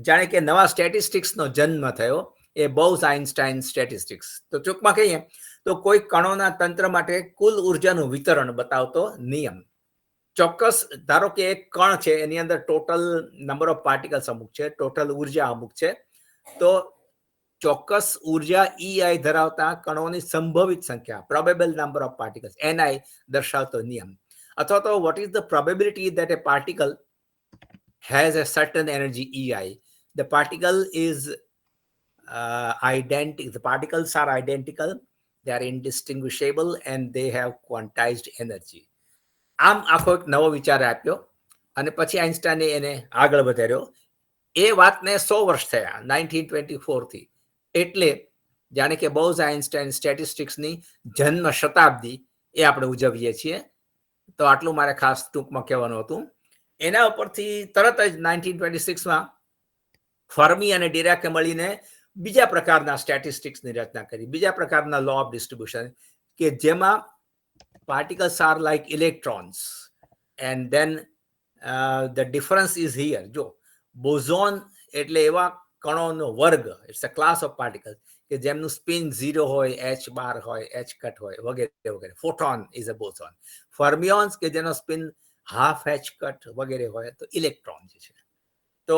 જાણે કે નવા સ્ટેટિસ્ટિક્સનો જન્મ થયો, એ બોઝ આઇન્સ્ટાઇન સ્ટેટિસ્ટિક્સ. તો ટૂંકમાં કહીએ તો કોઈ કણોના તંત્ર માટે કુલ ઉર્જાનું વિતરણ બતાવતો નિયમ. ચોક્કસ ધારો કે એક કણ છે, એની અંદર ટોટલ નંબર ઓફ પાર્ટિકલ્સ અમુક છે, ટોટલ ઉર્જા અમુક છે, તો ચોક્કસ ઉર્જા EI ધરાવતા કણોની સંભવિત સંખ્યા, probable number of particles, NI દર્શાવતો નિયમ. અથવા તો what is the probability that A particle has a certain energy EI? The particle is identical. The particles are identical. They are indistinguishable and they have quantized energy. આમ આખો એક નવો વિચાર આપ્યો અને પછી આઇન્સ્ટાઈને એને આગળ વધાર્યો. એ વાતને 100 વર્ષ થયા 1924 થી. એટલે જાણે કે બોઝ આઇન્સ્ટાઇન સ્ટેટિસ્ટિક્સની જન્મ શતાબ્દી એ આપણે ઉજવીએ છીએ. તો આટલું મારે ખાસ ટૂંકમાં કહેવાનું હતું. એના ઉપરથી તરત જ 1926માં ફર્મી અને ડિરાકે મળીને બીજા પ્રકારના સ્ટેટિસ્ટિક્સની રચના કરી, બીજા પ્રકારના લો ઓફ ડિસ્ટ્રીબ્યુશન, કે જેમાં particles are like electrons and then the difference is here. જો બોઝોન એટલે એવા કણોનો વર્ગ, it's a class of particles કે જેમનું સ્પિન 0 હોય, H બાર હોય, H કટ હોય, વગેરે વગેરે. Photon is a બોઝોન. ફર્મિયોન્સ કે જેનો સ્પિન હાફ H કટ વગેરે હોય, તો ઇલેક્ટ્રોન જે છે. તો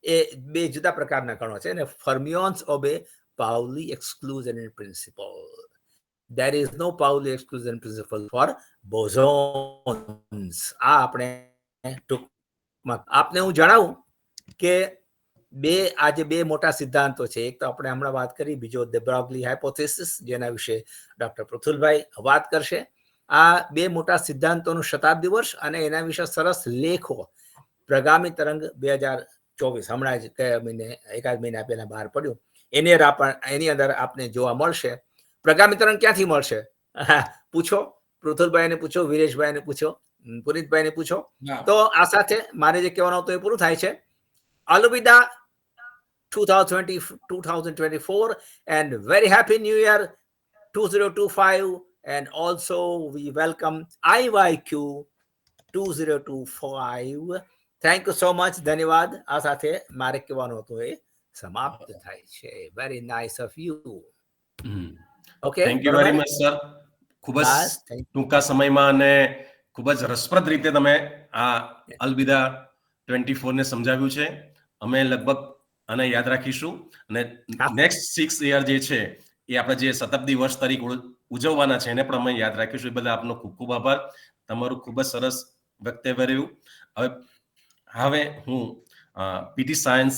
એ બે જુદા પ્રકારના કણો છે અને fermions obey Pauli exclusion principle. There is no Pauli exclusion principle for bosons. આ આપણે ટૂંકમાં આપને હું જણાવું કે આજે બે મોટા સિદ્ધાંતો છે. એક તો આપણે હમણાં વાત કરી, બીજો ધ બ્રોગલી હાઇપોથેસિસ, જેના વિશે ડોક્ટર પૃથુલભાઈ વાત કરશે. આ બે મોટા સિદ્ધાંતોનું શતાબ્દી વર્ષ અને એના વિશે સરસ લેખો પ્રગામી તરંગ 2024 હમણાં જ મહિને, એકાદ મહિના પહેલા બહાર પડ્યું. એની અંદર આપને જોવા મળશે. પ્રગામી તરંગ ક્યાંથી મળશે? પૂછો, પૃથુલભાઈને પૂછો, વિરેશભાઈને પૂછો, પુનિતભાઈને પૂછો. તો આ સાથે મારે જે કહેવાનું હતું એ પૂરું થાય છે. અલવિદા 2024 and very happy new year 2025, and also we welcome IYQ 2025. Thank you so much. ધન્યવાદ. આ સાથે મારે કહેવાનું હતું એ સમાપ્ત થાય છે. Very nice of you. Okay, thank you very much sir. ખૂબ જ ટૂંકા સમયમાં અને ખૂબ જ રસપ્રદ રીતે તમે આ અલવિદા 24 ને સમજાવ્યું છે. અમે લગભગ આને યાદ રાખીશું અને નેક્સ્ટ 6 યર જે છે એ આપણે જે શતાબ્દી વર્ષ તરીકે ઉજવવાના છે એને પણ અમે યાદ રાખીશું. એ બદલ આપનો ખૂબ ખૂબ આભાર. તમારું ખૂબ જ સરસ વક્તવ્ય રહ્યું. હવે હું પીટી સાયન્સ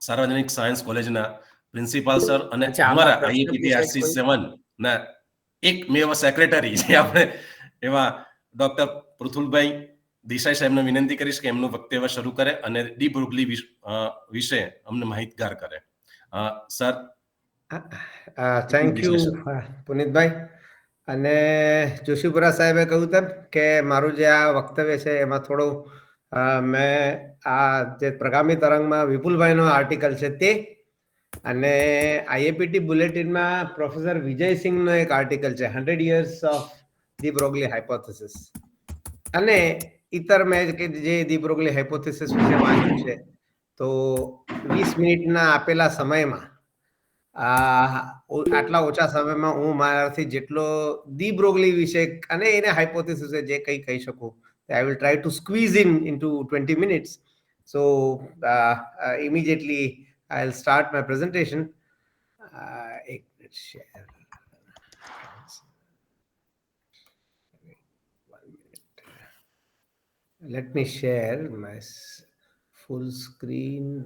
સાર્વજનિક સાયન્સ કોલેજના પ્રિન્સિપાલ સર અને અમારા આઈએપીટી RC7 ના એકમેવ સેક્રેટરી છે આપણે એવા ડોક્ટર પૃથુલભાઈ દેસાઈ સાહેબને વિનંતી કરીશ કે એમનું વક્તવ્ય શરૂ કરે અને ડી બ્રોગલી વિશે અમને માહિતગાર કરે. સર. Thank you Punitbhai. અને જોશીપુરા સાહેબે કહ્યું તેમ કે મારું જે આ વક્તવ્ય છે એમાં થોડું મેં આ જે પ્રગામી તરંગમાં વિપુલભાઈનો આર્ટિકલ છે તે, અને આઈએપીટી બુલેટિનમાં પ્રોફેસર વિજયસિંહનો એક આર્ટિકલ છે 100 years of the Broglie hypothesis, અને ઇતર મેં જે ધી બ્રોગલી હાઇપોથેસિસ વિશે વાંચ્યું છે. તો 20 મિનિટના આપેલા સમયમાં આટલા ઓછા સમયમાં હું મારાથી જેટલો ધી બ્રોગલી વિશે અને એને હાઇપોથેસિસ જે કંઈ કહી શકું, I will try to squeeze into 20 minutes. So immediately I'll start my presentation. Ek minute share. One minute. Let me share my full screen.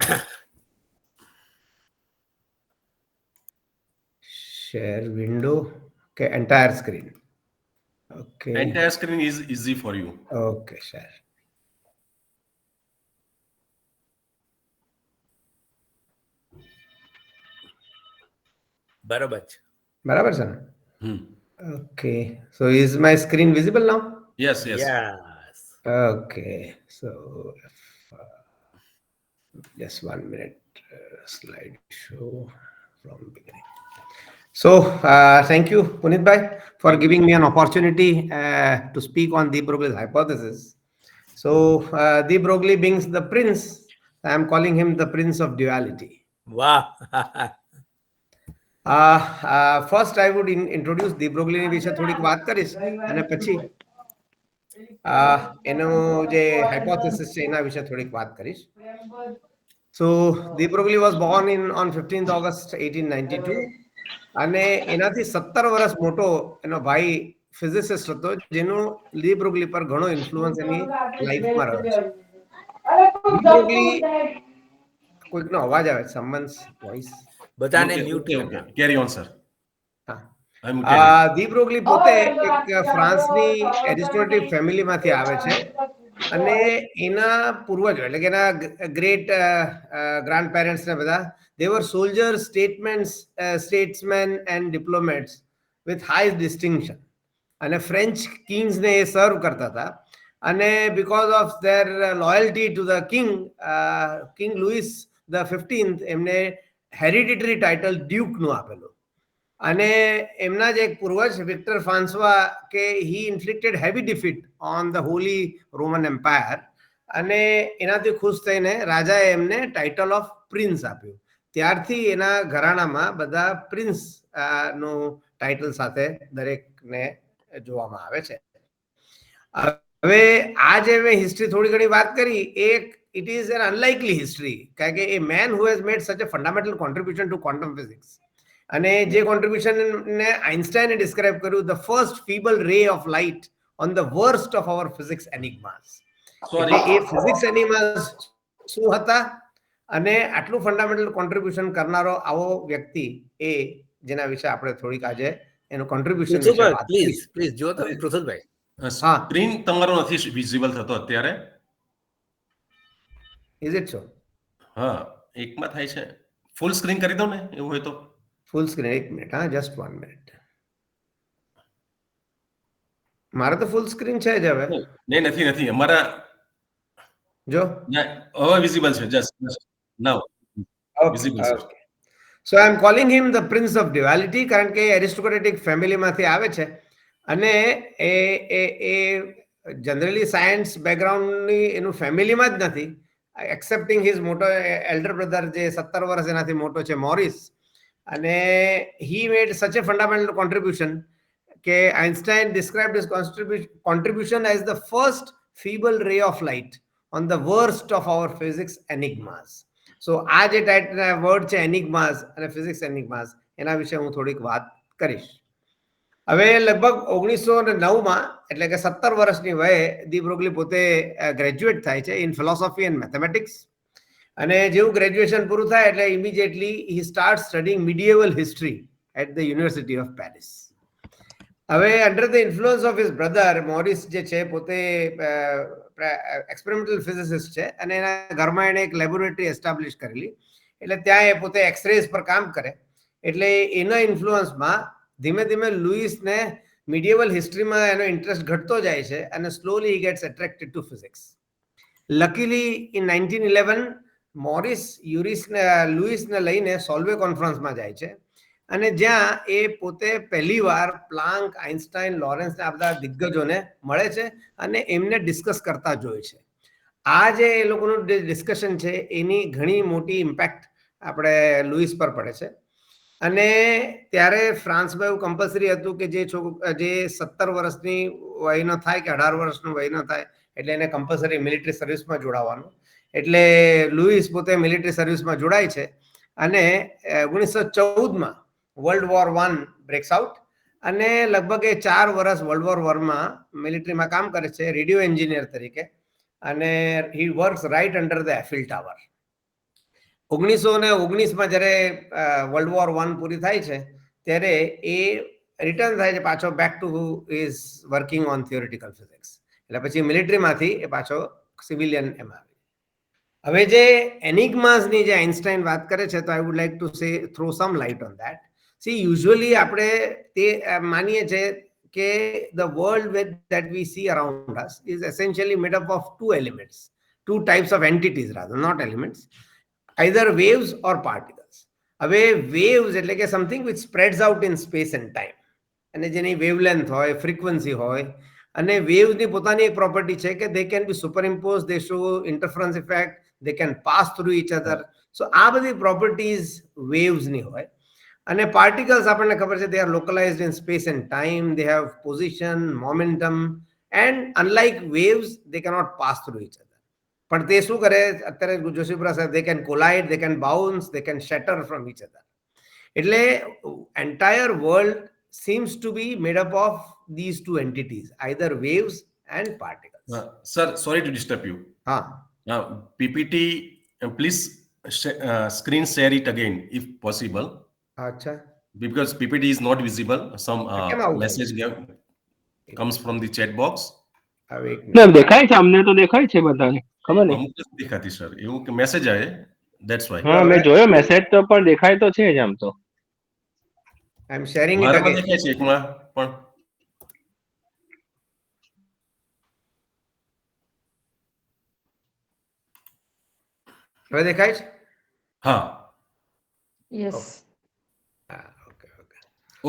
Share window. Okay, entire screen. Okay. Entire screen is easy for you. Okay, share. બરાબર છે. બરાબર છે ને? Okay. So is my screen visible now? Yes, yes. Yes. Okay. So just 1 minute. Slideshow from beginning. So thank you, Punit Bhai, for giving me an opportunity to speak on de Broglie's hypothesis. So de Broglie being the prince I am calling him the Prince of Duality. Wow. First, I would introduce Deep Broglie વિશે થોડીક વાત કરીશ અને પછી એનો જે hypothesis છે એના વિશે થોડીક વાત કરીશ. So Deep Broglie was born on 15th August 1892 અને એનાથી 17 વર્ષ મોટો એનો ભાઈ ફિઝિસિસ્ટ હતો જેનો ડી બ્રોગલી પર ઘણો ઇન્ફ્લુઅન્સ એની લાઈફમાં રહ્યો છે. ડી બ્રોગલી કોઈકનો અવાજ આવે સમવન્સ વોઇસ બધાને mute carry on sir. De Broglie પોતે એક ફ્રાન્સની એરિસ્ટોક્રેટિક ફેમિલીમાંથી આવે છે અને એના પૂર્વજો એટલે કે એના ગ્રેટ ગ્રાન્ડ પેરેન્ટ્સ ને બધા they were soldiers, statesmen and diplomats with high distinction. અને ફ્રેન્ચ કિંગ્સને એ સર્વ કરતા હતા અને because of their loyalty to the king Louis the 15th એમને હેરિડિટરી ટાઇટલ ડ્યુકનું આપેલું. અને એમના જ એક પૂર્વજ વિક્ટર ફ્રાન્સવા કે he inflicted heavy defeat on the Holy Roman Empire અને એનાથી ખુશ થઈને રાજાએ એમને ટાઇટલ ઓફ પ્રિન્સ આપ્યું. ત્યારથી એના ઘરાણામાં બધા પ્રિન્સ નું ટાઇટલ સાથે દરેકને જોવામાં આવે છે. હવે આ જે મેં હિસ્ટ્રી થોડી ઘણી વાત કરી it is an unlikely history કારણ કે a man who has made such a fundamental contribution to quantum physics અને જે કોન્ટ્રીબ્યુશન ને આઇન્સ્ટાઈને ડિસ્ક્રાઇબ કર્યું the first feeble ray of light on the worst of our physics enigmas. એટલે એ physics એનિમાસ શું હતા અને આટલું ફંડામેન્ટલ કોન્ટ્રીબ્યુશન કરનારો આવો વ્યક્તિ એ જેના વિશે આપણે થોડીક આજે એનું કોન્ટ્રીબ્યુશન વિશે વાત કરીએ. પ્લીઝ જો તો પૃથુલભાઈ સ્ક્રીન તમારો નથી વિઝિબલ થતો અત્યારે. Is it so? હા, એકમાં થાય છે. ફૂલ સ્ક્રીન કરી દો ને એવું હોય તો. ફૂલ સ્ક્રીન, એક મિનિટ, હા, જસ્ટ 1 મિનિટ. મારે તો ફૂલ સ્ક્રીન છે જ હવે. નહીં, નથી અમારા જો હવે વિઝિબલ છે. જસ્ટ નાઉ વિઝિબલ છે. So I am calling him the Prince of Duality કારણ કે એરિસ્ટોક્રેટિક ફેમિલીમાંથી આવે છે અને એ જનરલી સાયન્સ બેકગ્રાઉન્ડની એનું ફેમિલીમાં જ નથી એક્સેપ્ટિંગ હિઝ મોટો એલ્ડર બ્રધર જે 17 વર્ષ એનાથી મોટો છે મોરિસ. અને he made such a fundamental contribution કે Einstein described his contribution as the first feeble ray of light on the worst of our physics enigmas. So આ જે વર્ડ છે એનિગ્માસ અને ફિઝિક્સ એનિગ્માસ એના વિશે હું થોડીક વાત કરીશ. હવે લગભગ 1909માં એટલે કે 17 વર્ષની વયે ડી બ્રોગલી પોતે ગ્રેજ્યુએટ થાય છે ઇન ફિલોસોફી એન્ડ મેથેમેટિક્સ અને જેવું ગ્રેજ્યુએશન પૂરું થાય એટલે immediately he start studying medieval history at the university of Paris. હવે under the influence of his brother Maurice જે છે પોતે એક્સપેરિમેન્ટલ ફિઝિસિસ્ટ છે અને એના ઘરમાં એણે એક લેબોરેટરી એસ્ટાબ્લિશ કરેલી એટલે ત્યાં એ પોતે એક્સરેઝ પર કામ કરે એટલે એના ઇન્ફ્લુઅન્સમાં ધીમે ધીમે લુઈસને મિડિયેવલ હિસ્ટ્રીમાં એનો ઇન્ટરેસ્ટ ઘટતો જાય છે અને slowly he gets attracted to physics. Luckily in 1911 Maurice લુઈસને લઈને સોલ્વે કોન્ફરન્સમાં જાય છે અને જ્યાં એ પોતે પહેલીવાર પ્લાન્ક, આઇન્સ્ટાઈન, લોરેન્સ આ બધા દિગ્ગજોને મળે છે અને એમને ડિસ્કસ કરતા જોઈ છે. આ જે એ લોકોનું ડિસ્કશન છે એની ઘણી મોટી ઇમ્પેક્ટ આપણે લુઈસ પર પડે છે અને ત્યારે ફ્રાન્સમાં એવું કમ્પલસરી હતું કે જે 17 વર્ષની વયનો થાય કે 18 વર્ષનો વયનો થાય એટલે એને કમ્પલસરી મિલિટરી સર્વિસમાં જોડાવાનું. એટલે લુઈસ પોતે મિલિટરી સર્વિસમાં જોડાય છે અને 1914માં વર્લ્ડ વોર 1 બ્રેક્સ આઉટ અને લગભગ એ 4 વર્ષ વર્લ્ડ વોર 1માં મિલિટરીમાં કામ કરે છે રેડિયો એન્જિનિયર તરીકે અને he works right under the Eiffel tower. 1919માં જ્યારે વર્લ્ડ વોર 1 પૂરી થાય છે ત્યારે એ રિટર્ન થાય છે પાછો back to is working on theoretical physics. એટલે પછી મિલિટરીમાંથી એ પાછો સિવિલિયન એમાં આવે. હવે જે એનિગ્માસની જે આઇન્સ્ટાઈન વાત કરે છે તો I would like to say throw some light on that. See usually આપણે તે માનીએ છીએ કે the world that we see around us is essentially made up of two elements, two types of entities rather, not elements, either waves or particles. હવે waves એટલે કે something which spreads out in space and time અને જેની wavelength હોય, frequency હોય અને waves ની પોતાની એક પ્રોપર્ટી છે કે they can be superimposed, they show interference effect, they can pass through each other. So આ બધી properties waves ની હોય. અને particles આપણને ખબર છે, they are localized in space and time, they have position, momentum, and unlike waves, they cannot pass through each other. પણ તે શું કરે અત્યારે જોશીપુરા સાહેબ, they can collide, they can bounce, they can shatter from each other. એટલે entire world seems to be made up of these two entities, either waves and particles. Sir, sorry to disturb you. PPT, please screen share it again if possible. Acha. Because PPT is not visible. Some message comes from the chat box. ના દેખાય છે, અમને તો દેખાય છે બધાને, ખબર નહીં અમુક જ દેખાતી સર, એવું કે મેસેજ આવે, that's why. હા મેં જોયો મેસેજ તો, પણ દેખાય તો છે જ આમ તો. I am sharing it મારામાં again. દેખાય છે એકમાં પણ. હવે દેખાય છે? હા. Yes.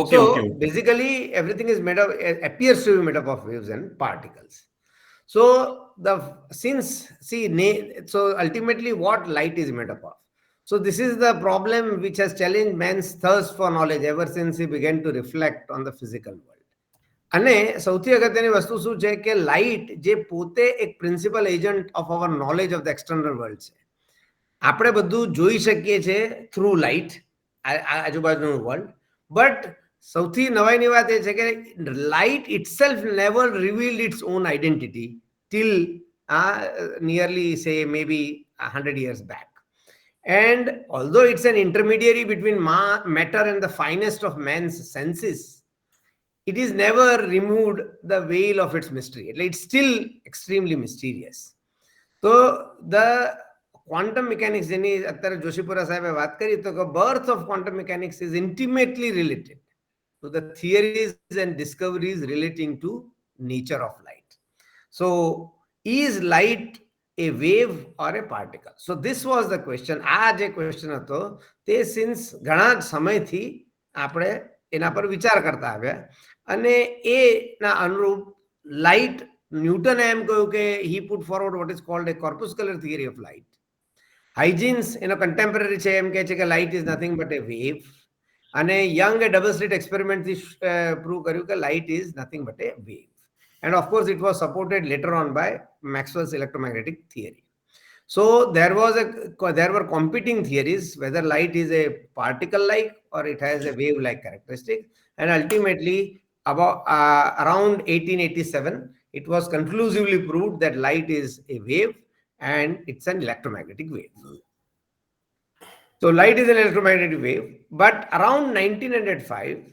Okay. So basically everything is made up, appears to be made up of waves and particles. So so ultimately what light is made up of. So this is the problem which has challenged man's thirst for knowledge ever since he began to reflect on the physical world. અને સૌથી અગત્યની વસ્તુ શું છે કે light જે પોતે એક principal agent of our knowledge of the external world છે. આપણે બધું જોઈ શકીએ છીએ થ્રુ લાઇટ, આજુબાજુનું વર્લ્ડ, બટ સૌથી નવાઈની વાત એ છે કે light itself never revealed its own identity till nearly say maybe 100 years back. And although it's an intermediary between matter and the finest of man's senses, it is never removed the veil of its mystery. It's still extremely mysterious. So the quantum mechanics, જેની અત્યારે જોશીપુરા સાહેબે વાત કરી, તો birth of quantum mechanics is intimately related to the theories and discoveries relating to nature of light. So is light a wave or a particle? So this was the question. આ જે question હતો તે since ઘણા સમયથી આપણે એના પર વિચાર કરતા આવ્યા, અને એના અનુરૂપ લાઇટ ન્યૂટને એમ કહ્યું કે he put forward what is called a corpuscular theory of light. Huygens એનો contemporary છે, એમ કહે છે કે light is nothing but a wave. અને યંગ એ ડબલ સ્લિટ એક્સપેરિમેન્ટથી પ્રૂવ કર્યું કે light is nothing but a wave. And of course it was supported later on by Maxwell's electromagnetic theory. So there were competing theories whether light is a particle like or it has a wave like characteristic, and ultimately about around 1887 it was conclusively proved that light is a wave and it's an electromagnetic wave. So light is an electromagnetic wave, but around 1905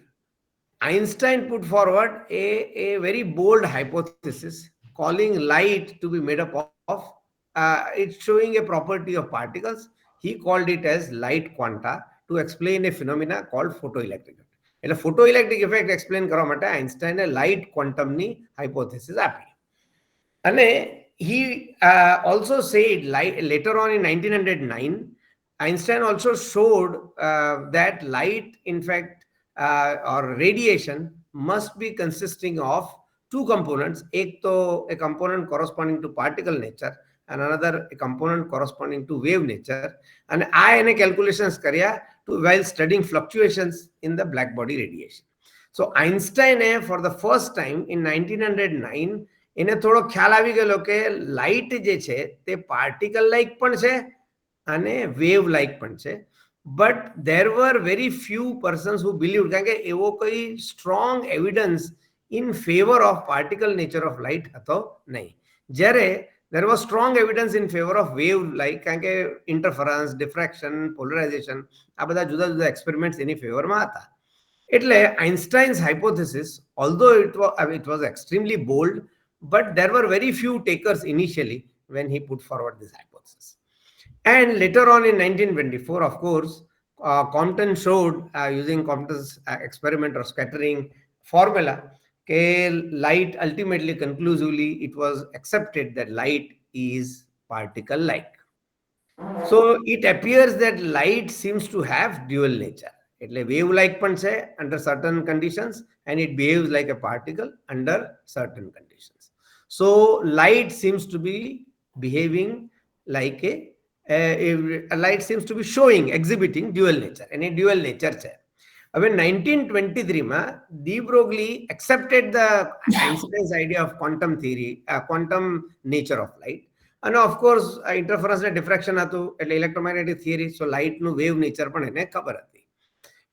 Einstein put forward a very bold hypothesis calling light to be made up of it's showing a property of particles. He called it as light quanta to explain a phenomena called photoelectric effect. એટલે photoelectric effect explain કરવા માટે આઇન્સ્ટાઈને light quantum ni hypothesis આપી. અને he also said later on in 1909 Einstein also showed that light in fact or radiation must be consisting of two components. एक तो a component corresponding to particle nature and another a component corresponding to wave nature. And I એને calculations કર્યા while studying fluctuations in the black body radiation. So Einstein for the first time in 1909 એને થોડો ખ્યાલ આવી ગયેલો કે light જે છે તે પાર્ટિકલ લાઇક પણ છે અને વેવ લાઇક પણ છે. But there were very few persons who believed, કારણ કે એવો કોઈ strong evidence in favor of particle nature of light હતો નહીં. જ્યારે there was strong evidence in favor of wave like, કારણ કે interference, diffraction, polarization, આ બધા જુદા જુદા experiments એની ફેવરમાં હતા. એટલે Einstein's hypothesis, although it was extremely bold, but there were very few takers initially when he put forward this hypothesis. And later on in 1924, of course, Compton showed using Compton's experiment or scattering formula, light ultimately conclusively it was accepted that light is particle like. So it appears that light seems to have dual nature. એટલે wave like પણ છે under certain conditions and it behaves like a particle under certain conditions. So light seems to be behaving like a light seems to be showing exhibiting dual nature, એની dual nature છે. હવે 1923માં de Broglie accepted the Einstein's idea of quantum theory, quantum nature of light. અને of course interference ને diffraction હતું એટલે electromagnetic theory, so લાઇટનું wave nature પણ એને ખબર હતી.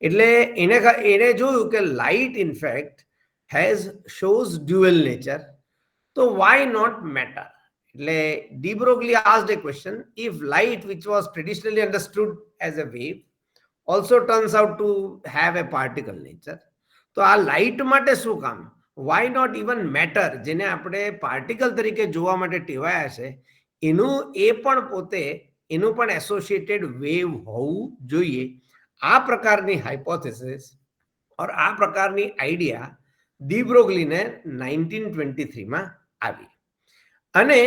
એટલે એને જોયું કે light in fact has shows dual nature, તો વાય નોટ મેટર? એટલે de Broglie asked a question, if light which was traditionally understood as a wave also turns out to have a particle nature, તો આ light માટે શું કામ? why not even matter, જેને આપણે particle તરીકે જોવા માટે ટેવાયા છે, એનું એ પણ પોતે એનું પણ એસોસિએટેડ વેવ હોવું જોઈએ. આ પ્રકારની હાઇપોથેસિસ ઓર આ પ્રકારની આઈડિયા ડી બ્રોગલીને 1923માં આવી. અને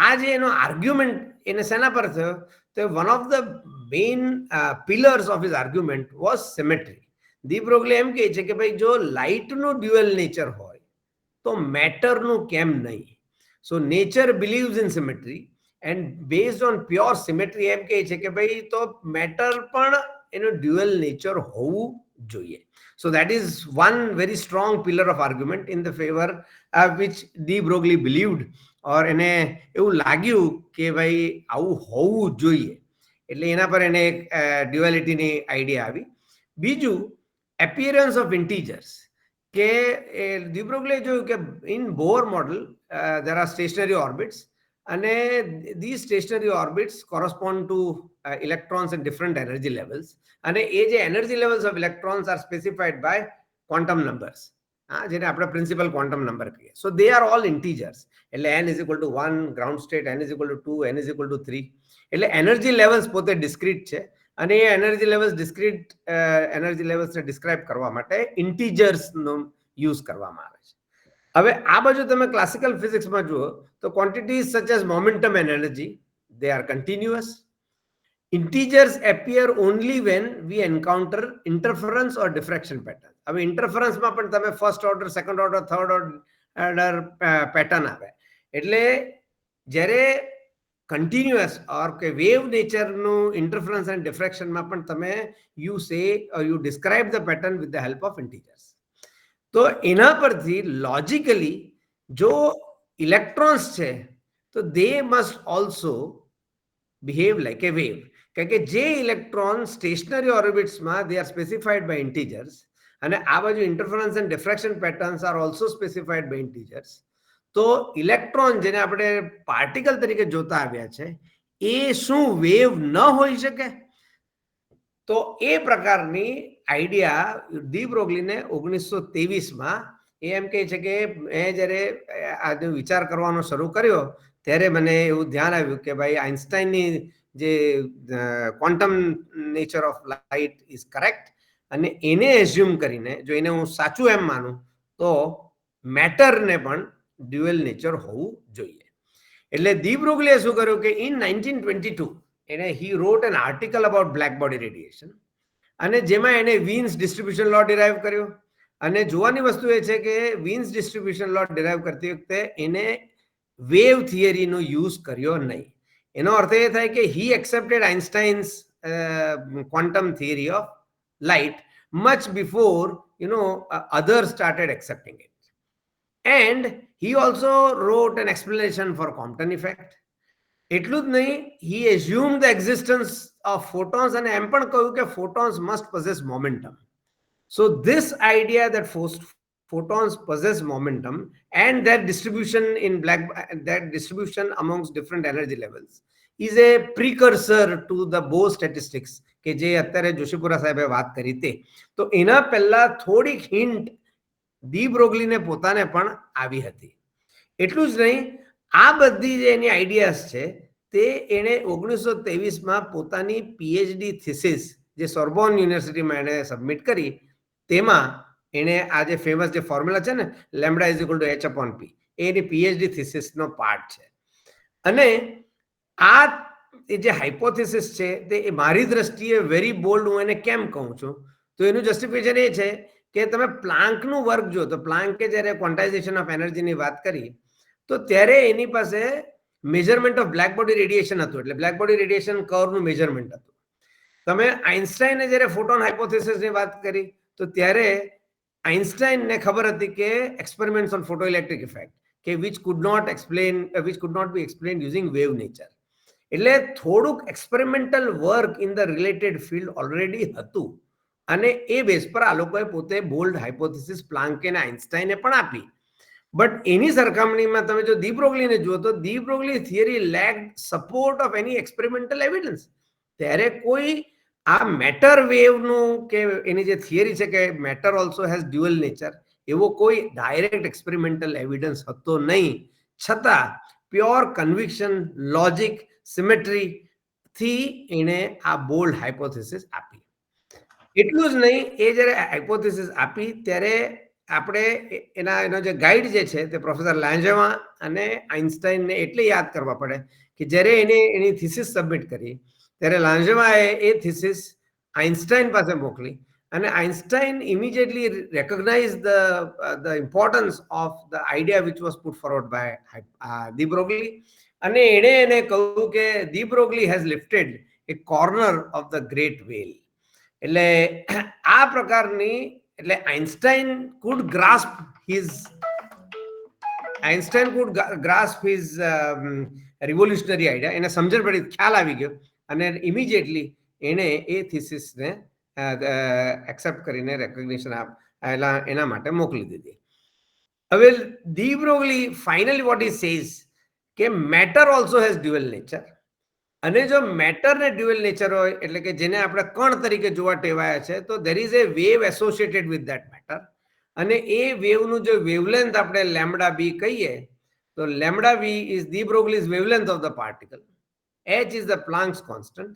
આ જે એનો આર્ગ્યુમેન્ટ એને શેના પર થયો? તો one of the main pillars of his argument was symmetry. De Broglie એમ કહે છે કે ભાઈ જો લાઇટનું ડ્યુઅલ નેચર હોય તો મેટરનું કેમ નહીં? So nature believes in symmetry and based on pure symmetry એમ કહે છે કે ભાઈ તો મેટર પણ એનું ડ્યુઅલ નેચર હોવું જોઈએ. So that is one very strong pillar of argument in the favor which de Broglie believed, or એને એવું લાગ્યું કે ભાઈ આવું હોવું જોઈએ, એટલે એના પર એને ડ્યુઆલિટીની આઈડિયા આવી. બીજું appearance of integers, કે de Broglie જોયું કે in Bohr model there are stationary orbits, અને these stationary orbits correspond to electrons in different energy levels, અને એ જે energy levels of electrons are specified by quantum numbers, જેને આપણે principal quantum number કહીએ. સો they are all integers, એટલે n is equal to 1 ground state, n is equal to 2, n is equal to 3, એટલે energy levels પોતે discrete છે, અને એ energy levels discrete energy લેવલ્સને ડિસ્ક્રાઇબ કરવા માટે ઇન્ટીજર્સનો યુઝ કરવામાં આવે છે. હવે આ બાજુ તમે ક્લાસિકલ ફિઝિક્સમાં જુઓ તો quantities such as momentum and energy, they are continuous. Integers appear only when we encounter interference or diffraction pattern. હવે ઇન્ટરફરન્સમાં પણ તમે first order, second order, third order pattern આવે, એટલે જ્યારે કન્ટિન્યુઅસ ઓર કે વેવ નેચરનું ઇન્ટરફરન્સ એન્ડ ડિફ્રેક્શનમાં પણ તમે you say you describe the pattern with the help of integers. તો એના પરથી લોજિકલી જો ઇલેક્ટ્રોન્સ છે તો they must also behave like a wave, કારણ કે જે ઇલેક્ટ્રોન સ્ટેશનરી ઓર્બિટ્સમાં they are specified by integers, અને આ બાજુ interference and diffraction patterns are also specified by integers. તો ઇલેક્ટ્રોન જેને આપણે પાર્ટિકલ તરીકે જોતા આવ્યા છે એ શું વેવ ન હોઈ શકે? તો એ પ્રકારની આઈડિયા ડી બ્રોગલીને 1923માં એ એમ કહે છે કે મેં જ્યારે આ વિચાર કરવાનો શરૂ કર્યો ત્યારે મને એવું ધ્યાન આવ્યું કે ભાઈ આઇન્સ્ટાઈનની જે quantum nature of light is correct, અને એને એઝ્યુમ કરીને જો એને હું સાચું એમ માનું તો મેટરને પણ ડ્યુઅલ નેચર હોવું જોઈએ. એટલે ડી બ્રોગલીએ શું કર્યું કે ઇન 1922 એને he wrote an article about black body radiation, અને જેમાં એને વીન્સ ડિસ્ટ્રીબ્યુશન લો ડિરાઈવ કર્યો. અને જોવાની વસ્તુ એ છે કે વીન્સ ડિસ્ટ્રીબ્યુશન લો ડિરાઈવ કરતી વખતે એને વેવ થિયરીનો યુઝ કર્યો નહીં. એનો અર્થ એ થાય કે he accepted Einstein's quantum theory of light much before others started accepting it. And he also wrote an explanation for Compton effect. એટલું જ નહીં, he assumed the existence of photons, અને એમ પણ કહ્યું કે photons must possess momentum. So this idea that photons possess momentum and that distribution amongst different energy levels is a precursor to the Bohr statistics કે જે અત્યારે જોશીપુરા સાહેબે વાત કરી તે. તો એના પહેલા થોડીક હિન્ટ ડી બ્રોગલીને પોતાને પણ આવી હતી. એટલું જ નહીં, આ બધી જે એની આઈડિયાઝ છે તે એણે 1923માં પોતાની પીએચડી થીસિસ જે સોર્બોન યુનિવર્સિટીમાં એણે સબમિટ કરી, તેમાં એને આ જે ફેમસ જે ફોર્મ્યુલા છે ને lambda is equal to h/p, એની પીએચડી થીસિસનો પાર્ટ છે. અને આ જે હાઇપોથેસિસ છે તે મારી દ્રષ્ટિએ વેરી બોલ્ડ, હું એને કેમ કહું છું તો એનું જસ્ટિફિકેશન એ છે કે તમે પ્લાન્કનું વર્ક જો તો પ્લાન્કે જ્યારે ક્વોન્ટાઇઝેશન ઓફ એનર્જીની વાત કરી તો ત્યારે એની પાસે measurement of black body radiation હતું, એટલે બ્લેક બોડી રેડિયેશન કર્વનું મેજરમેન્ટ હતું. તમે આઇન્સ્ટાઈને જ્યારે ફોટોન હાઇપોથેસિસની વાત કરી તો ત્યારે આઇન્સ્ટાઈને ખબર હતી કે એક્સપેરિમેન્ટ્સ ઓન ફોટોઇલેક્ટ્રિક ઇફેક્ટ કે which could not be explained using wave nature. એટલે થોડુંક experimental work in the related field already હતું અને એ બેઝ પર આ લોકોએ પોતે બોલ્ડ હાઇપોથેસિસ પ્લાન્કે અને આઇન્સ્ટાઈને પણ આપી. બટ એની સરખામણીમાં તમે જો ડી બ્રોગલીને જુઓ તો de Broglie theory lacked support of એની એક્સપેરિમેન્ટલ એવિડન્સ. ત્યારે કોઈ આ મેટર વેવનું કે એની જે થિયરી છે કે matter also has dual nature, એવો કોઈ ડાયરેક્ટ એક્સપેરિમેન્ટલ એવિડન્સ હતો નહીં. છતાં પ્યોર કન્વિક્શન, લોજિક, સિમેટ્રી થી એણે આ બોલ્ડ હાઇપોથેસિસ આપી. એટલું જ નહીં, એ જ્યારે હાઇપોથેસિસ આપી ત્યારે આપણે એનો જે ગાઈડ જે છે તે પ્રોફેસર લાંજેવા અને આઇન્સ્ટાઈને એટલે યાદ કરવા પડે કે જ્યારે એને એની થીસિસ સબમિટ કરી ત્યારે લાંજેવાએ એ થીસિસ આઇન્સ્ટાઈન પાસે મોકલી અને Einstein immediately recognise the importance of the idea which was put forward by de Broglie અને એણે એને કહ્યું કે de Broglie has lifted a corner of the great veil. એટલે આ પ્રકારની એટલે Einstein could grasp his revolutionary idea. એને સમજણ પડી, ખ્યાલ આવી ગયો અને ઇમિડિયેટલી એણે એ થીસિસને એક્સેપ્ટ કરીને રેકોગ્નિશન એના માટે મોકલી દીધી. હવે de Broglie finally what he says કે matter also has dual nature અને જો મેટર ને ડ્યુઅલ નેચર હોય એટલે કે જેને આપણે કણ તરીકે જોવા ટેવાયા છે તો there is a wave associated with that matter અને એ વેવનું જો વેવલેન્થ આપણે લેમ્બડા બી કહીએ તો lambda B is de Broglie's wavelength of the particle, h is the Planck's constant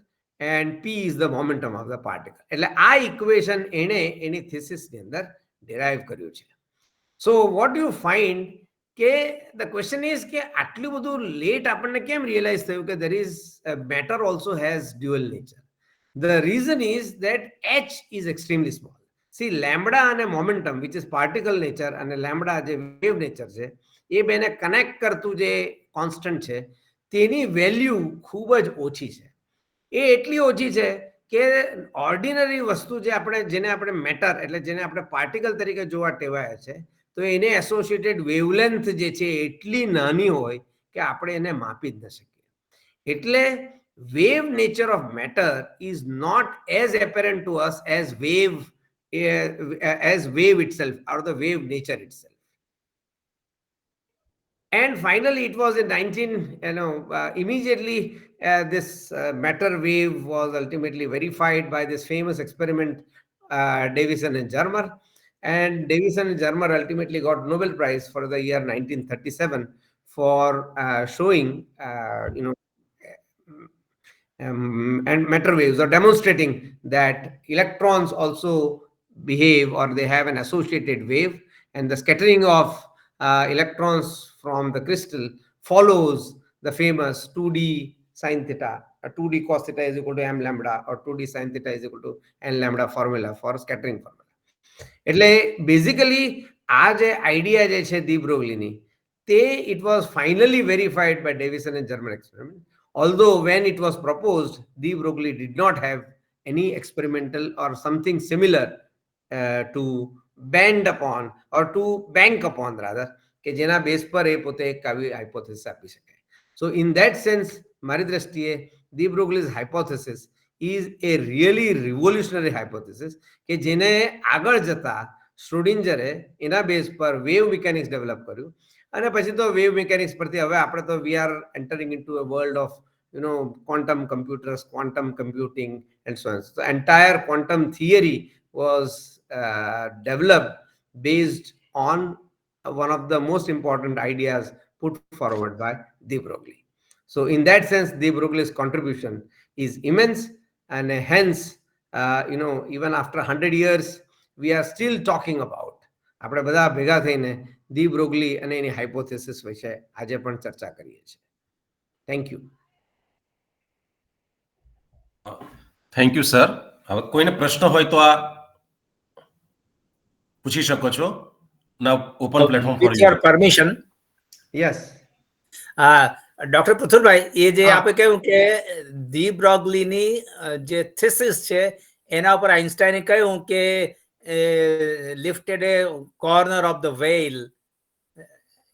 and p is the momentum of the particle. એટલે આ equation એણે એની થીસિસની અંદર ડેરાઇવ કર્યું છે. સો વોટ યુ ફાઇન્ડ કે ધ ક્વેશ્ચન ઇઝ કે આટલું બધું લેટ આપણને કેમ રિયલાઇઝ થયું કે there is matter also has dual nature. The reason is that h is extremely small. See, lambda અને momentum which is particle nature અને lambda જે wave nature છે એ બેને કનેક્ટ કરતું જે કોન્સ્ટન્ટ છે તેની વેલ્યુ ખૂબ જ ઓછી છે. એ એટલી ઓછી છે કે ઓર્ડિનરી વસ્તુ જેને આપણે મેટર એટલે જેને આપણે પાર્ટિકલ તરીકે જોવા ટેવાયા છે તો એને એસોસિએટેડ વેવલેન્થ જે છે એટલી નાની હોય કે આપણે એને માપી જ ન શકીએ. એટલે wave nature of matter is not as apparent to us as wave itself or the wave nature itself. And finally it was in immediately this matter wave was ultimately verified by this famous experiment Davison and Germer. And Davison and Germer ultimately got Nobel Prize for the year 1937 for showing and matter waves or demonstrating that electrons also behave or they have an associated wave and the scattering of electrons from the crystal follows the famous 2D sin theta, 2D cos theta is equal to m lambda or 2D sin theta is equal to n lambda formula for scattering formula. એટલે basically આ જે idea જે છે D બ્રોગલીની તે it was finally verified by Davison and Germer experiment. Although when it was proposed, de Broglie did not have any experimental or something similar to bend upon or to bank upon rather કે જેના base પર એ પોતે એક આવી hypothesis આપી શકે. So in that sense મારી દ્રષ્ટિએ de Broglie's hypothesis is a really revolutionary hypothesis કે જેને આગળ જતા શ્રોડિંજરે એના બેઝ પર વેવ મિકેનિક્સ ડેવલપ કર્યું અને પછી તો વેવ મિકેનિક્સ પરથી હવે આપણે તો we are entering into a world of quantum computers, quantum computing and so on. So entire quantum theory was developed based on one of the most important ideas put forward by de Broglie. So in that sense de Broglie's contribution is immense and hence even after 100 years we are still talking about આપણે બધા ભેગા થઈને D Broglie અને એની hypothesis વિશે આજે પણ ચર્ચા કરીએ છીએ. Thank you. Thank you sir. હવે કોઈને પ્રશ્ન હોય તો આ પૂછી શકો છો. Now open platform for you. With your permission. Yes. Doctor Pruthulbhai, એ જે હા. આપણે કહ્યું કે ડી બ્રોગલીની જે થીસિસ છે એના ઉપર આઇન્સ્ટાઈને કહ્યું કે lifted a corner of the well,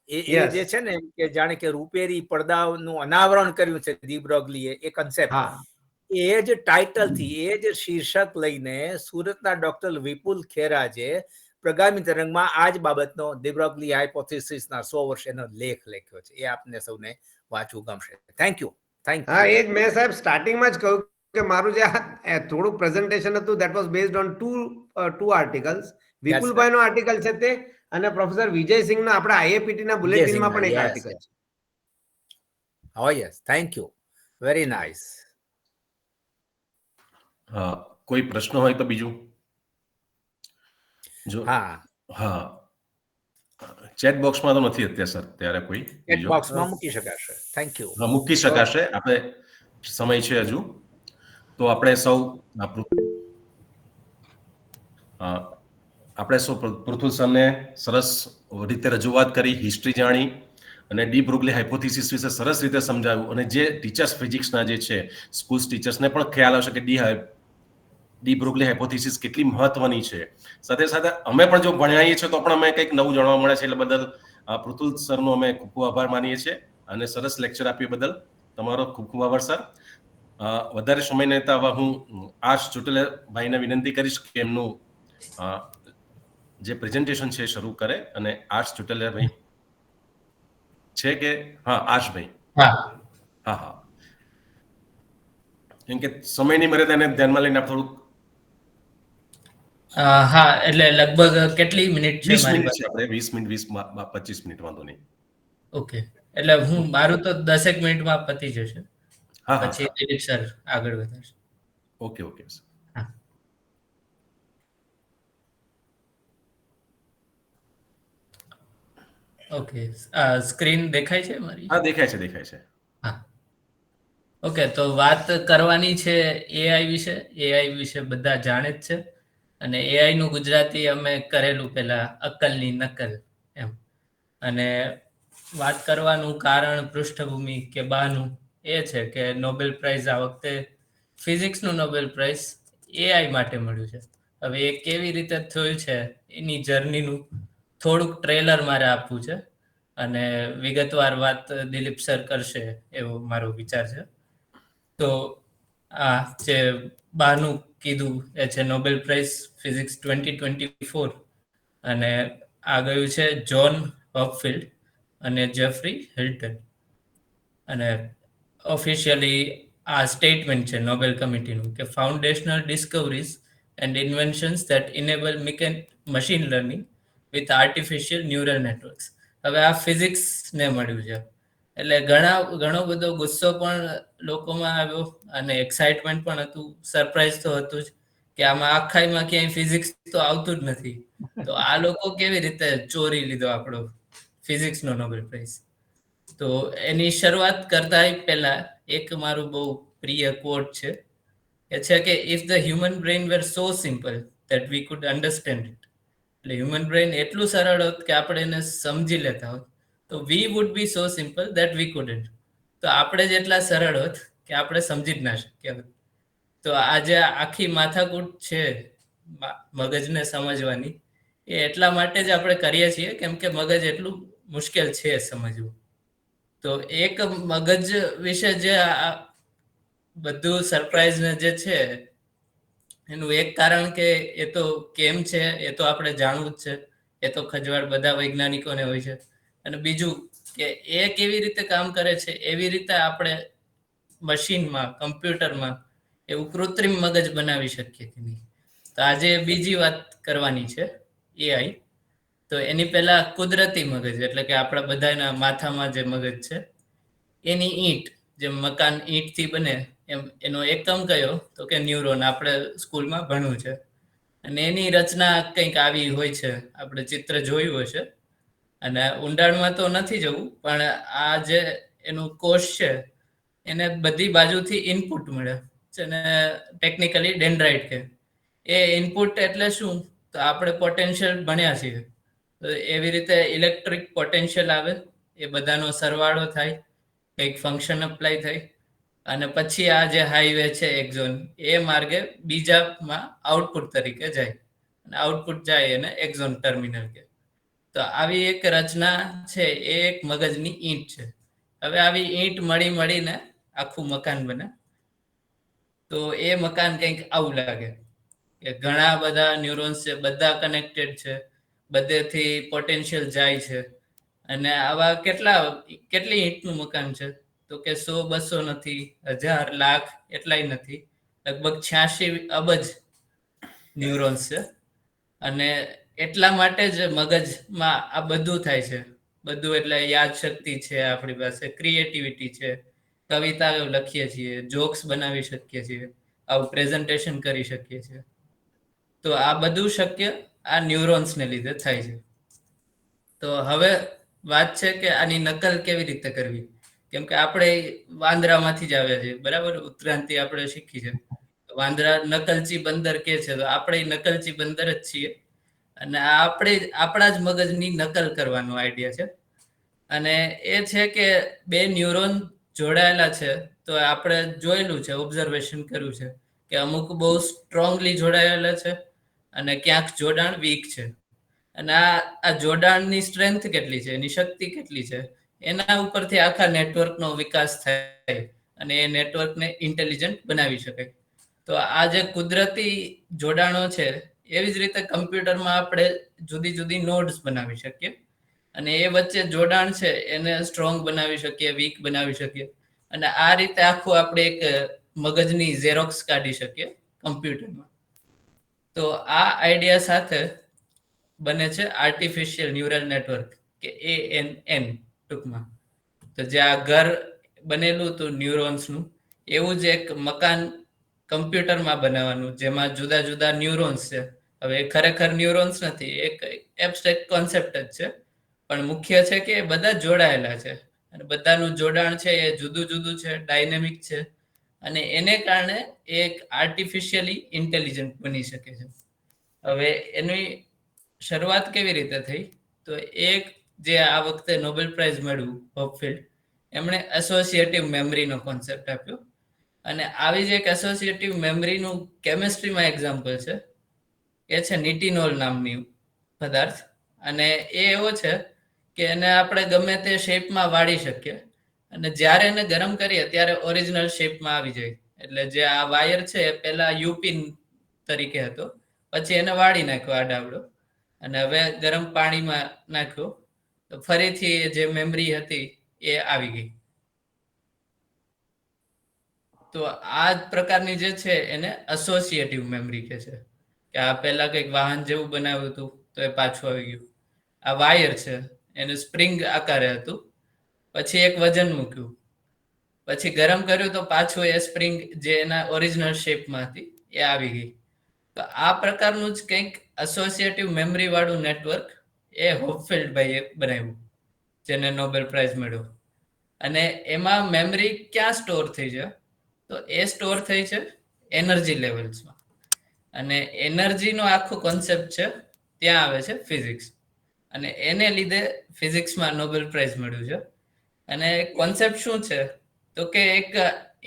A Yes. જે છે ને કે જાણે કે રૂપેરી પડદાનું અનાવરણ કર્યું છે ડી બ્રોગલીએ, એ કન્સેપ્ટ, હા એ જે ટાઇટલ થી, એ જે શીર્ષક લઈને સુરતના ડોક્ટર વિપુલ ખેરાજે પ્રગામી તરંગમાં આ જ બાબતનો ડી બ્રોગલી હાઇપોથિસિસના 100 વર્ષ એનો લેખ લખ્યો છે. એ આપને સૌને વાંચવું ગમશે. Thank you. હા, એ જ મેં સાહેબ સ્ટાર્ટિંગમાં જ કહ્યું કે મારું જે થોડુંક પ્રેઝન્ટેશન હતું that was based on two articles. વિપુલભાઈનો આર્ટિકલ છે તે, અને પ્રોફેસર વિજયસિંહનો આપણા આઈએપીટી ના બુલેટિનમાં પણ એક આર્ટિકલ છે. Oh yes, thank you. Very nice. કોઈ પ્રશ્ન હોય તો બીજું? જો હા, ચેટ બોક્સમાં તો નથી અત્યારે સર, ત્યારે કોઈ ચેટ બોક્સમાં મૂકી શકાશે. Thank you. હા, મૂકી શકાશે. આપણે સમય છે હજુ, તો આપણે સૌ પૃથુલ સરને સરસ રીતે રજૂઆત કરી, હિસ્ટ્રી જાણી અને ડી બ્રોગલી હાઇપોથિસિસ વિશે સરસ રીતે સમજાવ્યું. અને જે ટીચર્સ ફિઝિક્સના જે છે સ્કૂલ ટીચર્સને પણ ખ્યાલ આવશે કે ડી બ્રોગલી હાઇપોથિસિસ કેટલી મહત્વની છે. સાથે સાથે અમે પણ જો ભણાવીએ છીએ તો પણ અમે કંઈક નવું જાણવા મળે છે. એટલે બદલ પૃથુલ સરનો અમે ખૂબ ખૂબ આભાર માનીએ છીએ, અને સરસ લેક્ચર આપ્યું બદલ તમારો ખૂબ ખૂબ આભાર સર. વધારે સમય લેતા હવે હું આશ ચોટેલાભાઈને વિનંતી કરીશ કે એમનું જે પ્રેઝન્ટેશન છે શરૂ કરે. અને આશ ચોટેલાભાઈ છે કે? હા, આશભાઈ. હા, કેમ કે સમયની મર્યાદાને ધ્યાનમાં લઈને આપ થોડુંક. હા, એટલે લગભગ કેટલી મિનિટ છે 20 મારી મિનિટ પાસે? છે આપણે, 20 મિનિટ 25 મિનિટ, વાંધો નહીં. ઓકે, એટલે મારું તો 10 મિનિટમાં પતી જશે. હા, પછી દિલીપ સર આગળ વધારશે. ઓકે. હા, ઓકે. સ્ક્રીન દેખાય છે મારી? હા, દેખાય છે. હા, ઓકે. તો વાત કરવાની છે એઆઈ વિશે. એઆઈ વિશે બધા જાણે જ છે, અને એઆઈ નું ગુજરાતી અમે કરેલું પેલા અક્કલની નકલ એમ. અને વાત કરવાનું કારણ, પૃષ્ઠભૂમિ કે બહાનું એ છે કે નોબેલ પ્રાઇઝ આ વખતે ફિઝિક્સનું નોબેલ પ્રાઇઝ એઆઈ માટે મળ્યું છે. હવે એ કેવી રીતે થયું છે એની જર્નીનું થોડુંક ટ્રેલર મારે આપવું છે, અને વિગતવાર વાત દિલીપ સર કરશે એવો મારો વિચાર છે. તો આ જે બહાનું કીધું એ છે નોબેલ પ્રાઇઝ ફિઝિક્સ 2024, અને આ ગયું છે જ્હોન હોપફિલ્ડ અને જેફરી હિલ્ટન. અને ઓફિશિયલી આ સ્ટેટમેન્ટ છે નોબેલ કમિટીનું કે foundational discoveries and inventions that enable machine learning with artificial neural networks. હવે આ ફિઝિક્સને મળ્યું છે, એટલે ઘણો બધો ગુસ્સો પણ લોકોમાં આવ્યો, અને એક્સાઇટમેન્ટ પણ હતું. સરપ્રાઈઝ તો હતું જ કે આમાં આખાઈમાં ક્યાંય ફિઝિક્સ તો આવતું જ નથી. તો આ લોકો કેવી રીતે ચોરી લીધો આપણો ફિઝિક્સનો નોબેલ પ્રાઇઝ? તો એની શરૂઆત કરતા પહેલા એક મારું બહુ પ્રિય કોટ છે, એ છે કે if the human brain were so simple that we could understand it. એટલે હ્યુમન બ્રેઇન એટલું સરળ હોત કે આપણે એને સમજી લેતા હોત, તો વી would be so simple that V couldn't. તો આપણે જેટલા સરળ હોત કે આપણે સમજી જ ના શક્યા હોત. તો આજે આખી માથાકૂટ છે મગજને સમજવાની, એ એટલા માટે જ આપણે કરીએ છીએ કેમ કે મગજ એટલું મુશ્કેલ છે સમજવું. તો એક મગજ વિશે જે બધું સરપ્રાઈઝ ને જે છે એનું એક કારણ કે એ તો કેમ છે એ તો આપણે જાણવું જ છે, એ તો ખજવાળ બધા વૈજ્ઞાનિકોને હોય છે. અને બીજું કે એ કેવી રીતે કામ કરે છે, એવી રીતે આપણે મશીનમાં, કમ્પ્યુટરમાં એવું કૃત્રિમ મગજ બનાવી શકીએ કે નહીં. તો આજે બીજી વાત કરવાની છે એઆઈ. તો એની પહેલા કુદરતી મગજ, એટલે કે આપણા બધાના માથામાં જે મગજ છે એની ઈંટ, જે મકાન ઈંટથી બને એમ એનો એકમ કયો? તો કે ન્યુરોન. આપણે સ્કૂલમાં ભણવું છે. અને એની રચના કંઈક આવી હોય છે, આપણે ચિત્ર જોયું હશે. અને ઊંડાણમાં તો નથી જવું, પણ આ જે એનું કોષ છે એને બધી બાજુથી ઇનપુટ મળે છે, અને ટેકનિકલી ડેન્ડ્રાઇટ કે એ ઇનપુટ એટલે શું? તો આપણે પોટેન્શિયલ ભણ્યા છીએ. તો એવી રીતે ઇલેક્ટ્રિક પોટેન્શિયલ આવે, એ બધાનો સરવાળો થાય, કંઈક ફંક્શન અપ્લાય થઈ અને પછી આ જે હાઈવે છે એક્ઝોન એ માર્ગે બીજામાં આઉટપુટ તરીકે જાય અને આઉટપુટ જાય એને એક્ઝોન ટર્મિનલ કે. તો આવી એક રચના છે એ એક મગજની ઈંટ છે. હવે આવી ઈંટ મળીને આખું મકાન બને. તો એ મકાન કંઈક આવું લાગે કે ઘણા બધા ન્યુરોન્સ છે, બધા કનેક્ટેડ છે, બધેથી પોટેન્શિયલ જાય છે. અને આવા કેટલી ઈંટનું મકાન છે? તો કે 100-200 નથી, 1000 લાખ એટલાય નથી, લગભગ 86 અબજ ન્યુરોન્સ છે. અને એટલા માટે જ મગજમાં આ બધું થાય છે. બધું એટલે યાદ શક્તિ છે આપણી પાસે, ક્રિએટિવિટી છે, કવિતાઓ લખીએ છીએ, જોક્સ બનાવી શકીએ છીએ, આવું પ્રેઝન્ટેશન કરી શકીએ છીએ. તો આ બધું શક્ય આ ન્યુરોન્સને લીધે થાય છે. તો હવે વાત છે કે આની નકલ કેવી રીતે કરવી, કેમ કે આપણે વાંદરામાંથી જ આવ્યા છીએ, બરાબર? ઉત્ક્રાંતિ આપણે શીખી છે. વાંદરા નકલચી બંદર કે છે, તો આપણે નકલચી બંદર જ છીએ. અને આપણા જ મગજની નકલ કરવાનો આઈડિયા છે. અને એ છે કે બે ન્યુરોન જોડાયેલા છે. તો આપણે જોયેલું છે, ઓબ્ઝર્વેશન કર્યું છે કે અમુક બહુ સ્ટ્રોંગલી જોડાયેલા છે અને ક્યાંક જોડાણ વીક છે. અને આ જોડાણની સ્ટ્રેન્થ કેટલી છે, એની શક્તિ કેટલી છે, એના ઉપરથી આખા નેટવર્કનો વિકાસ થાય અને એ નેટવર્કને ઇન્ટેલિજન્ટ બનાવી શકાય. તો આ જે કુદરતી જોડાણો છે, એવી જ રીતે કમ્પ્યુટરમાં આપણે જુદી જુદી નોડ્સ બનાવી શકીએ અને એ વચ્ચે જોડાણ છે એને સ્ટ્રોંગ બનાવી શકીએ, વીક બનાવી શકીએ. અને આ રીતે આખું આપણે એક મગજની ઝેરોક્સ કાઢી શકીએ કમ્પ્યુટરમાં. તો આ આઈડિયા સાથે બને છે આર્ટિફિશિયલ ન્યુરલ નેટવર્ક કે ANN ટૂંકમાં. તો જે આ ઘર બનેલું હતું ન્યુરોન્સનું, એવું જ એક મકાન કમ્પ્યુટરમાં બનાવવાનું, જેમાં જુદા જુદા ન્યુરોન્સ છે. હવે ખરેખર ન્યુરોન્સ નથી, એક એબ્સ્ટ્રેક્ટ કોન્સેપ્ટ જ છે, પણ મુખ્ય છે કે બધા જોડાયેલા છે અને બધાનું જોડાણ છે એ જુદું જુદું છે, ડાયનેમિક છે, અને એને કારણે એક આર્ટિફિશિયલી ઇન્ટેલિજન્ટ બની શકે છે. હવે એની શરૂઆત કેવી રીતે થઈ? તો એક જે આ વખતે નોબેલ પ્રાઇઝ મળ્યું હોપફિલ્ડ, એમણે એસોસિએટિવ મેમરીનો કોન્સેપ્ટ આપ્યો. અને આવી જ એક એસોસિએટિવ મેમરીનું કેમિસ્ટ્રીમાં એક્ઝામ્પલ છે, એ છે નિટિનોલ નામની પદાર્થ. અને એ એવો છે કે એને આપણે ગમે તે શેપમાં વાળી શકીએ અને જ્યારે એને ગરમ કરીએ ત્યારે ઓરિજિનલ શેપમાં આવી જાય. એટલે જે આ વાયર છે એ પહેલા યુપિન તરીકે હતો, પછી એને વાળી નાખ્યો આડાવડો અને હવે ગરમ પાણીમાં નાખ્યો તો ફરીથી જે મેમરી હતી એ આવી ગઈ. તો આ પ્રકારની જે છે એને એસોસિએટિવ મેમરી કહે છે કે આ પહેલા કંઈક વાહન જેવું બનાવ્યું હતું તો એ પાછું આવી ગયું. આ વાયર છે, એને સ્પ્રિંગ આકારે હતું, પછી એક વજન મૂક્યું, પછી ગરમ કર્યું તો પાછું એ સ્પ્રિંગ જે એના ઓરિજિનલ શેપમાં હતી એ આવી ગઈ. તો આ પ્રકારનું જ કંઈક એસોસિએટિવ મેમરી વાળું નેટવર્ક એ હોપફિલ્ડ ભાઈએ બનાવ્યું, જેને નોબેલ પ્રાઇઝ મળ્યો. અને એમાં મેમરી ક્યાં સ્ટોર થઈ છે? તો એ સ્ટોર થઈ છે એનર્જી લેવલ્સમાં. અને એનર્જીનો આખો કોન્સેપ્ટ છે, ત્યાં આવે છે ફિઝિક્સ. અને એને લીધે ફિઝિક્સમાં નોબેલ પ્રાઇઝ મળ્યું છે. અને કોન્સેપ્ટ શું છે? તો કે એક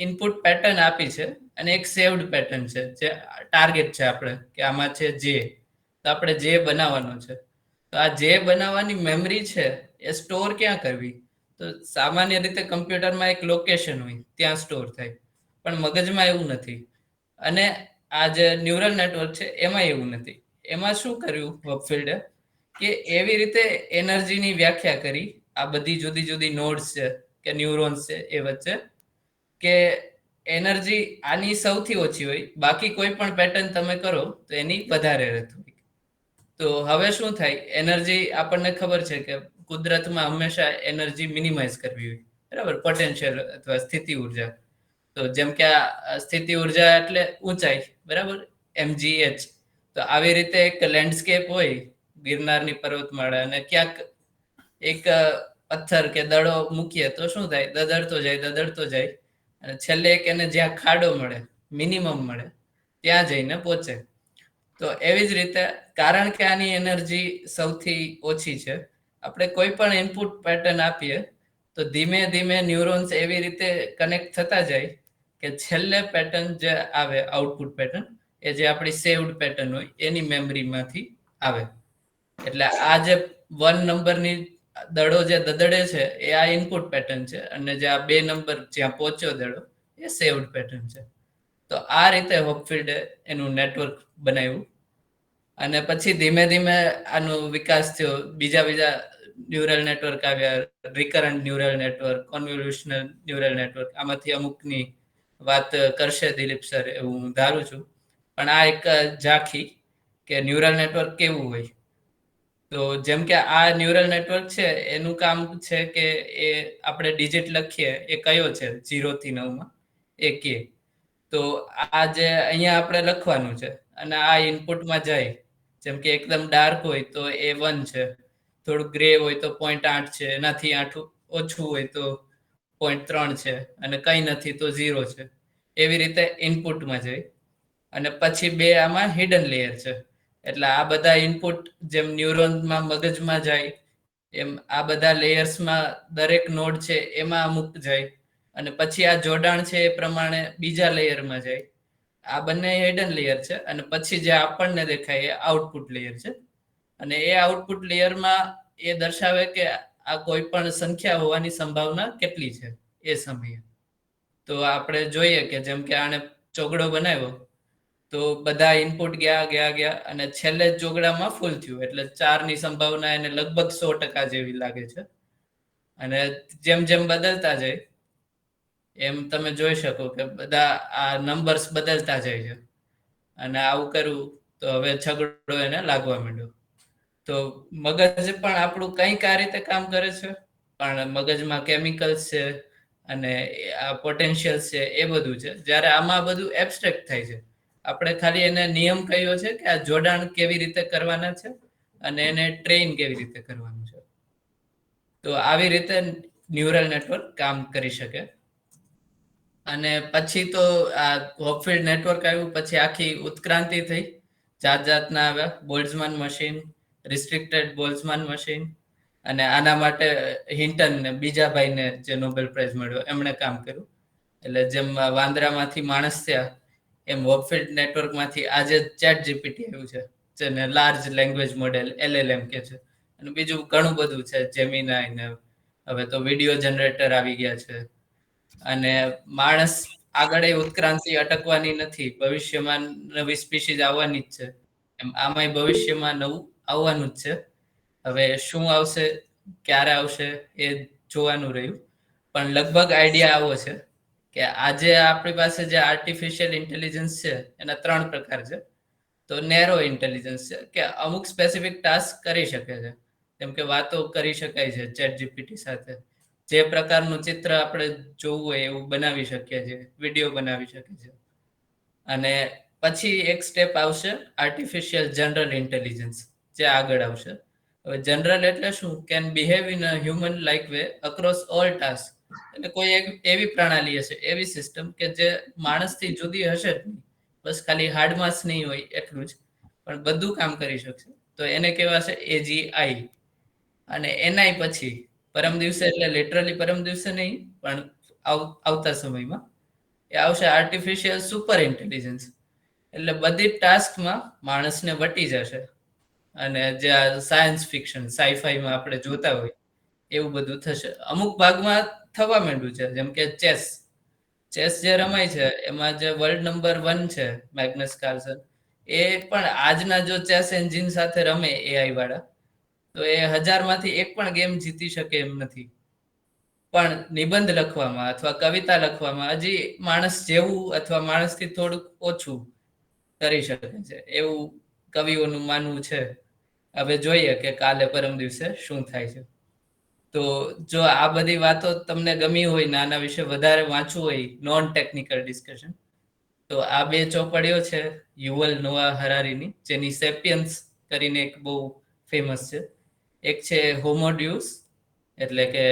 ઇનપુટ પેટર્ન આપી છે અને એક સેવ્ડ પેટર્ન છે, જે ટાર્ગેટ છે આપણે કે આમાં છે જે, તો આપણે જે બનાવવાનો છે. તો આ જે બનાવવાની મેમરી છે એ સ્ટોર ક્યાં કરવી? તો સામાન્ય રીતે કમ્પ્યુટરમાં એક લોકેશન હોય, ત્યાં સ્ટોર થાય, પણ મગજમાં એવું નથી. અને આ જે ન્યુરલ નેટવર્ક છે એમાં એવું નથી. એમાં શું કર્યું હોપફિલ્ડે કે એવી રીતે એનર્જીની વ્યાખ્યા કરી આ બધી જુદી જુદી નોડ્સ છે કે ન્યુરોન્સ છે એ વચ્ચે, કે એનર્જી આની સૌથી ઓછી હોય, બાકી કોઈ પણ પેટર્ન તમે કરો તો એની વધારે રહેતી હોય. તો હવે શું થાય? એનર્જી આપણને ખબર છે કે કુદરતમાં હંમેશા એનર્જી મિનિમાઇઝ કરવી હોય, બરાબર? પોટેન્શિયલ અથવા સ્થિતિ ઉર્જા. તો જેમ કે આ સ્થિતિ ઉર્જા એટલે ઊંચાઈ, બરાબર? mgh. તો આવી રીતે એક લેન્ડસ્કેપ હોય ગિરનારની પર્વતમાળા, અને ક્યાંક એક પથ્થર કે દડો મૂકીએ તો શું થાય? દદડતો જાય અને છેલ્લે એક એને જ્યાં ખાડો મળે, મિનિમમ મળે, ત્યાં જઈને પહોંચે. તો એવી જ રીતે કારણ કે આની એનર્જી સૌથી ઓછી છે, આપણે કોઈ પણ ઇનપુટ પેટર્ન આપીએ તો તો ધીમે ધીમે ન્યુરોન્સ એવી રીતે કનેક્ટ થતા જાય કે છેલ્લે પેટર્ન જે આવે આઉટપુટ પેટર્ન એ જે આપણી સેવ્ડ પેટર્ન હોય એની મેમરીમાંથી આવે. એટલે આ જે 1 નંબરની દડો જે દદડે છે એ આ ઇનપુટ પેટર્ન છે, અને જે આ 2 નંબર જ્યાં પહોંચ્યો દડો એ સેવ્ડ પેટર્ન છે. તો આ રીતે હોપફિલ્ડે એનું નેટવર્ક બનાવ્યું, અને પછી ધીમે ધીમે આનો વિકાસ થયો. બીજા ન્યુરલ નેટવર્ક આવ્યા, recurrent neural network, convolutional neural network. આમાંથી અમુકની વાત કરશે દિલીપ સર એવું હું ધારું છું. પણ આ એક ઝાંખી કે ન્યુરલ નેટવર્ક કેવું હોય. તો જેમ કે આ ન્યુરલ નેટવર્ક છે એનું કામ છે કે એ આપણે ડિજિટ લખીએ એ કયો છે 0 થી 9 માં એ કે. તો આ જે અહીંયા આપણે લખવાનું છે અને આ ઇનપુટમાં જાય. જેમ કે એકદમ ડાર્ક હોય તો એ 1 છે, થોડું ગ્રે હોય તો 0.8 છે, એનાથી ઓછું હોય તો 0.3 છે, અને કંઈ નથી તો 0 છે. એવી રીતે ઇનપુટમાં જાય. અને પછી 2 આમાં હિડન લેયર છે. એટલે આ બધા ઇનપુટ જેમ ન્યુરોનમાં મગજમાં જાય એમ આ બધા લેયર્સમાં દરેક નોડ છે એમાં અમુક જાય, અને પછી આ જોડાણ છે એ પ્રમાણે બીજા લેયરમાં જાય. આ બંને હિડન લેયર છે, અને પછી જે આપણને દેખાય એ આઉટપુટ લેયર છે. અને એ આઉટપુટ લેયરમાં એ દર્શાવે કે આ કોઈ પણ સંખ્યા હોવાની સંભાવના કેટલી છે એ સમયે. તો આપણે જોઈએ કે જેમ કે આને ચોગડો બનાવ્યો તો બધા ઇનપુટ ગયા અને છેલ્લે ચોગડામાં ફૂલ થયું, એટલે 4 ની સંભાવના એને લગભગ 100% જેવી લાગે છે. અને જેમ જેમ બદલતા જાય એમ તમે જોઈ શકો કે બધા આ નંબર્સ બદલતા જાય છે. અને આવું કરવું તો હવે છગડો એને લાગવા માંડ્યો. તો મગજ પણ આપણું કંઈક આ રીતે કામ કરે છે, પણ મગજમાં કેમિકલ્સ છે અને આ પોટેન્શિયલ્સ છે એ બધું છે. જ્યારે આમાં બધું એબ્સ્ટ્રેક્ટ થાય છે. આપણે ખાલી એને નિયમ કહ્યો છે કે આ જોડાણ કેવી રીતે કરવાના છે અને એને ટ્રેન કેવી રીતે કરવાનું છે. તો આવી રીતે ન્યુરલ નેટવર્ક કામ કરી શકે. અને પછી તો આ હોપફિલ્ડ નેટવર્ક આવ્યું, પછી આખી ઉત્ક્રાંતિ થઈ. જાતના આવ્યા, Boltzmann machine, restricted Boltzmann machine, અને આના માટે હિન્ટન ને બીજા ભાઈને જે નોબેલ પ્રાઇઝ મળ્યો એમણે કામ કર્યું. એટલે જેમ વાંદરામાંથી માણસ થયા એમ હોપફિલ્ડ નેટવર્કમાંથી આજે ચેટ જીપીટી આવ્યું છે, જેને લાર્જ લેંગ્વેજ મોડેલ LLM કે છે. અને બીજું ઘણું બધું છે, જેમિનાઈ ને હવે તો વિડીયો જનરેટર આવી ગયા છે. અને માણસ આગળ ઉત્ક્રાંતિ અટકવાની નથી. ભવિષ્યમાં નવી સ્પીસીઝ આવવાની જ છે. એમ આમાંય ભવિષ્યમાં નવું આવવાનું જ છે. હવે શું આવશે, ક્યારે આવશે એ જોવાનું રહ્યું. પણ લગભગ આઈડિયા આવો છે કે આજે આપણી પાસે જે આર્ટિફિશિયલ ઇન્ટેલિજન્સ છે એના 3 પ્રકાર છે. તો નેરો ઇન્ટેલિજન્સ છે કે અમુક સ્પેસિફિક ટાસ્ક કરી શકે છે, જેમ કે વાતો કરી શકાય છે ચેટ જીપીટી સાથે. જે પ્રકારનું ચિત્ર આપણે જોવું હોય એવું બનાવી શકીએ છીએ, વિડીયો બનાવી શકીએ છીએ. અને પછી એક સ્ટેપ આવશે આર્ટિફિશિયલ જનરલ ઇન્ટેલિજન્સ, જે આગળ આવશે. હવે જનરલ એટલે શું? Can behave in a human like way across all task. એટલે કોઈ એવી પ્રણાલી હશે, એવી સિસ્ટમ કે જે માણસથી જુદી હશે જ નહીં. બસ ખાલી હાર્ડમાં જ નહીં હોય એટલું જ, પણ બધું કામ કરી શકશે. તો એને કહેવાશે AGI. અને એનાય પછી પરમ દિવસે, એટલે લિટરલી પરમ દિવસે નહીં, પણ આવતા સમયમાં એ આવશે આર્ટિફિશિયલ સુપર ઇન્ટેલિજન્સ. એટલે બધી ટાસ્કમાં માણસને વટી જશે. અને જે સાયન્સ ફિક્શન, સાઈફાઈમાં આપણે જોતા હોય એવું બધું થશે. અમુક ભાગમાં થવા માંડ્યું છે, જેમ કે ચેસ જે રમાય છે એમાં જે વર્લ્ડ નંબર 1 છે મેગ્નસ કાર્લસન, એ પણ આજના જો ચેસ એન્જિન સાથે રમે AI વાળા તો એ 1000માંથી 1 પણ ગેમ જીતી શકે એમ નથી. પણ નિબંધ લખવામાં અથવા કવિતા લખવામાં હજી માણસ જેવું અથવા માણસથી થોડુંક ઓછું કરી શકે છે એવું કવિઓનું માનવું છે. હવે જોઈએ કે કાલે પરમ દિવસે શું થાય છે. તો જો આ બધી વાતો તમને ગમી હોય ને આના વિશે વધારે વાંચવું હોય, નોન ટેકનિકલ ડિસ્કશન, તો આ 2 ચોપડીઓ છે યુવલ નોઆ હરારીની, જેની સેપિયન્સ કરીને એક બહુ ફેમસ છે. એક છે હોમો ડ્યુસ, એટલે કે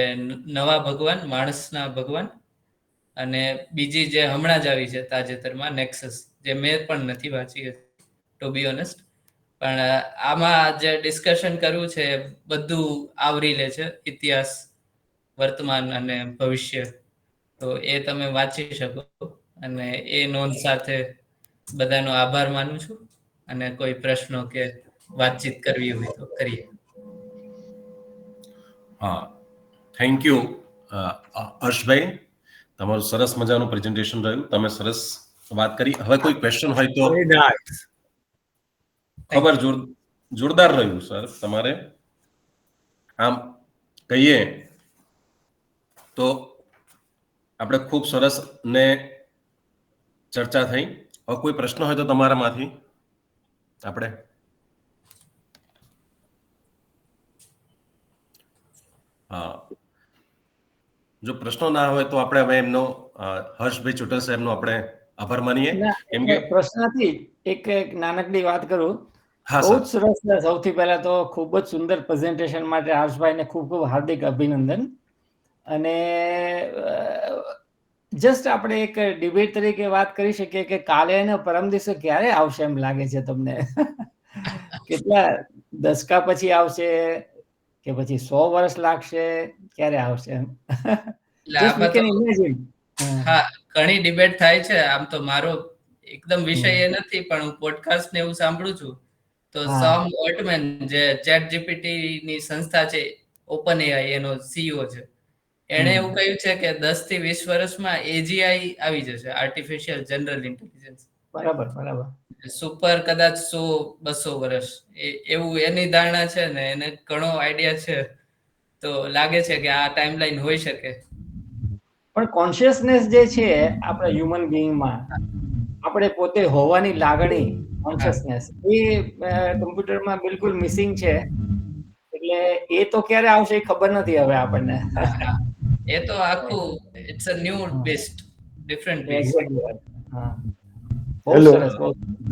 નવા ભગવાન, માણસના ભગવાન. અને બીજી જે હમણાં જ આવી છે તાજેતરમાં, નેક્સસ, જે મેં પણ નથી વાંચી ટુ બી ઓનેસ્ટ. પણ આમાં જે ડિસ્કશન કરવું છે બધું આવરી લે છે, ઇતિહાસ વર્તમાન અને ભવિષ્ય. તો એ તમે વાંચી શકો અને એ નોંધ સાથે બધાનો આભાર માનું છું અને કોઈ પ્રશ્નો કે વાતચીત કરવી હોય તો કરીએ. હા, થેન્ક યુ હર્ષભાઈ, તમારું સરસ મજાનું પ્રેઝન્ટેશન રહ્યું, તમે સરસ વાત કરી. હવે કોઈ ક્વેશ્ચન હોય તો ખબર જોરદાર રહ્યું સર. તમારે આમ કહીએ તો આપણે ખૂબ સરસ ને ચર્ચા થઈ. હવે કોઈ પ્રશ્ન હોય તો તમારામાંથી આપણે જો પ્રશ્નો ના હોય તો આપણે હવે એમનો હર્ષભાઈ ચુટલ સાહેબનો આપણે આભાર માનીએ. કેમ કે પ્રશ્ન નથી, એક નાનકડી વાત કરું. બહુ જ સરસ. સૌથી પહેલા તો ખૂબ જ સુંદર પ્રેઝન્ટેશન માટે હર્ષભાઈને ખૂબ ખૂબ હાર્દિક અભિનંદન. અને જસ્ટ આપણે એક ડિબેટ તરીકે વાત કરી શકીએ કે કાલે અને પરમ દિવસે ક્યારે આવશે એમ લાગે છે તમને? કેટલા દશકા પછી આવશે કે પછી 100 વર્ષ લાગશે, ક્યારે આવશે એમ? હા, ઘણી ડિબેટ થાય છે. આમ તો મારો એકદમ વિષય એ નથી, પણ હું પોડકાસ્ટ ને એવું સાંભળું છું. તો સમ ઓલ્ટમેન જે ચેટ જીપીટી ની સંસ્થા છે, ઓપન એઆઈ એનો સીઈઓ છે, એણે એવું કહ્યું છે કે 10 થી 20 વર્ષમાં એજીઆઈ આવી જશે, આર્ટિફિશિયલ જનરલ ઇન્ટેલિજન્સ. બરાબર બરાબર. સુપર કદાચ 100-200 વર્ષ એવું એની ધારણા છે ને એને ઘણો આઈડિયા છે. તો લાગે છે કે આ ટાઈમલાઈન હોઈ શકે. પણ કોન્શિયસનેસ જે છે આપણા હ્યુમન બીઈંગમાં, આપણે પોતે હોવાની લાગણી, કોન્શિયસનેસ, એ કમ્પ્યુટરમાં બિલકુલ મિસિંગ છે. એટલે એ તો ક્યારે આવશે એ ખબર નથી હવે આપણને. એ તો આખું it's a new best, different best. હા, હેલો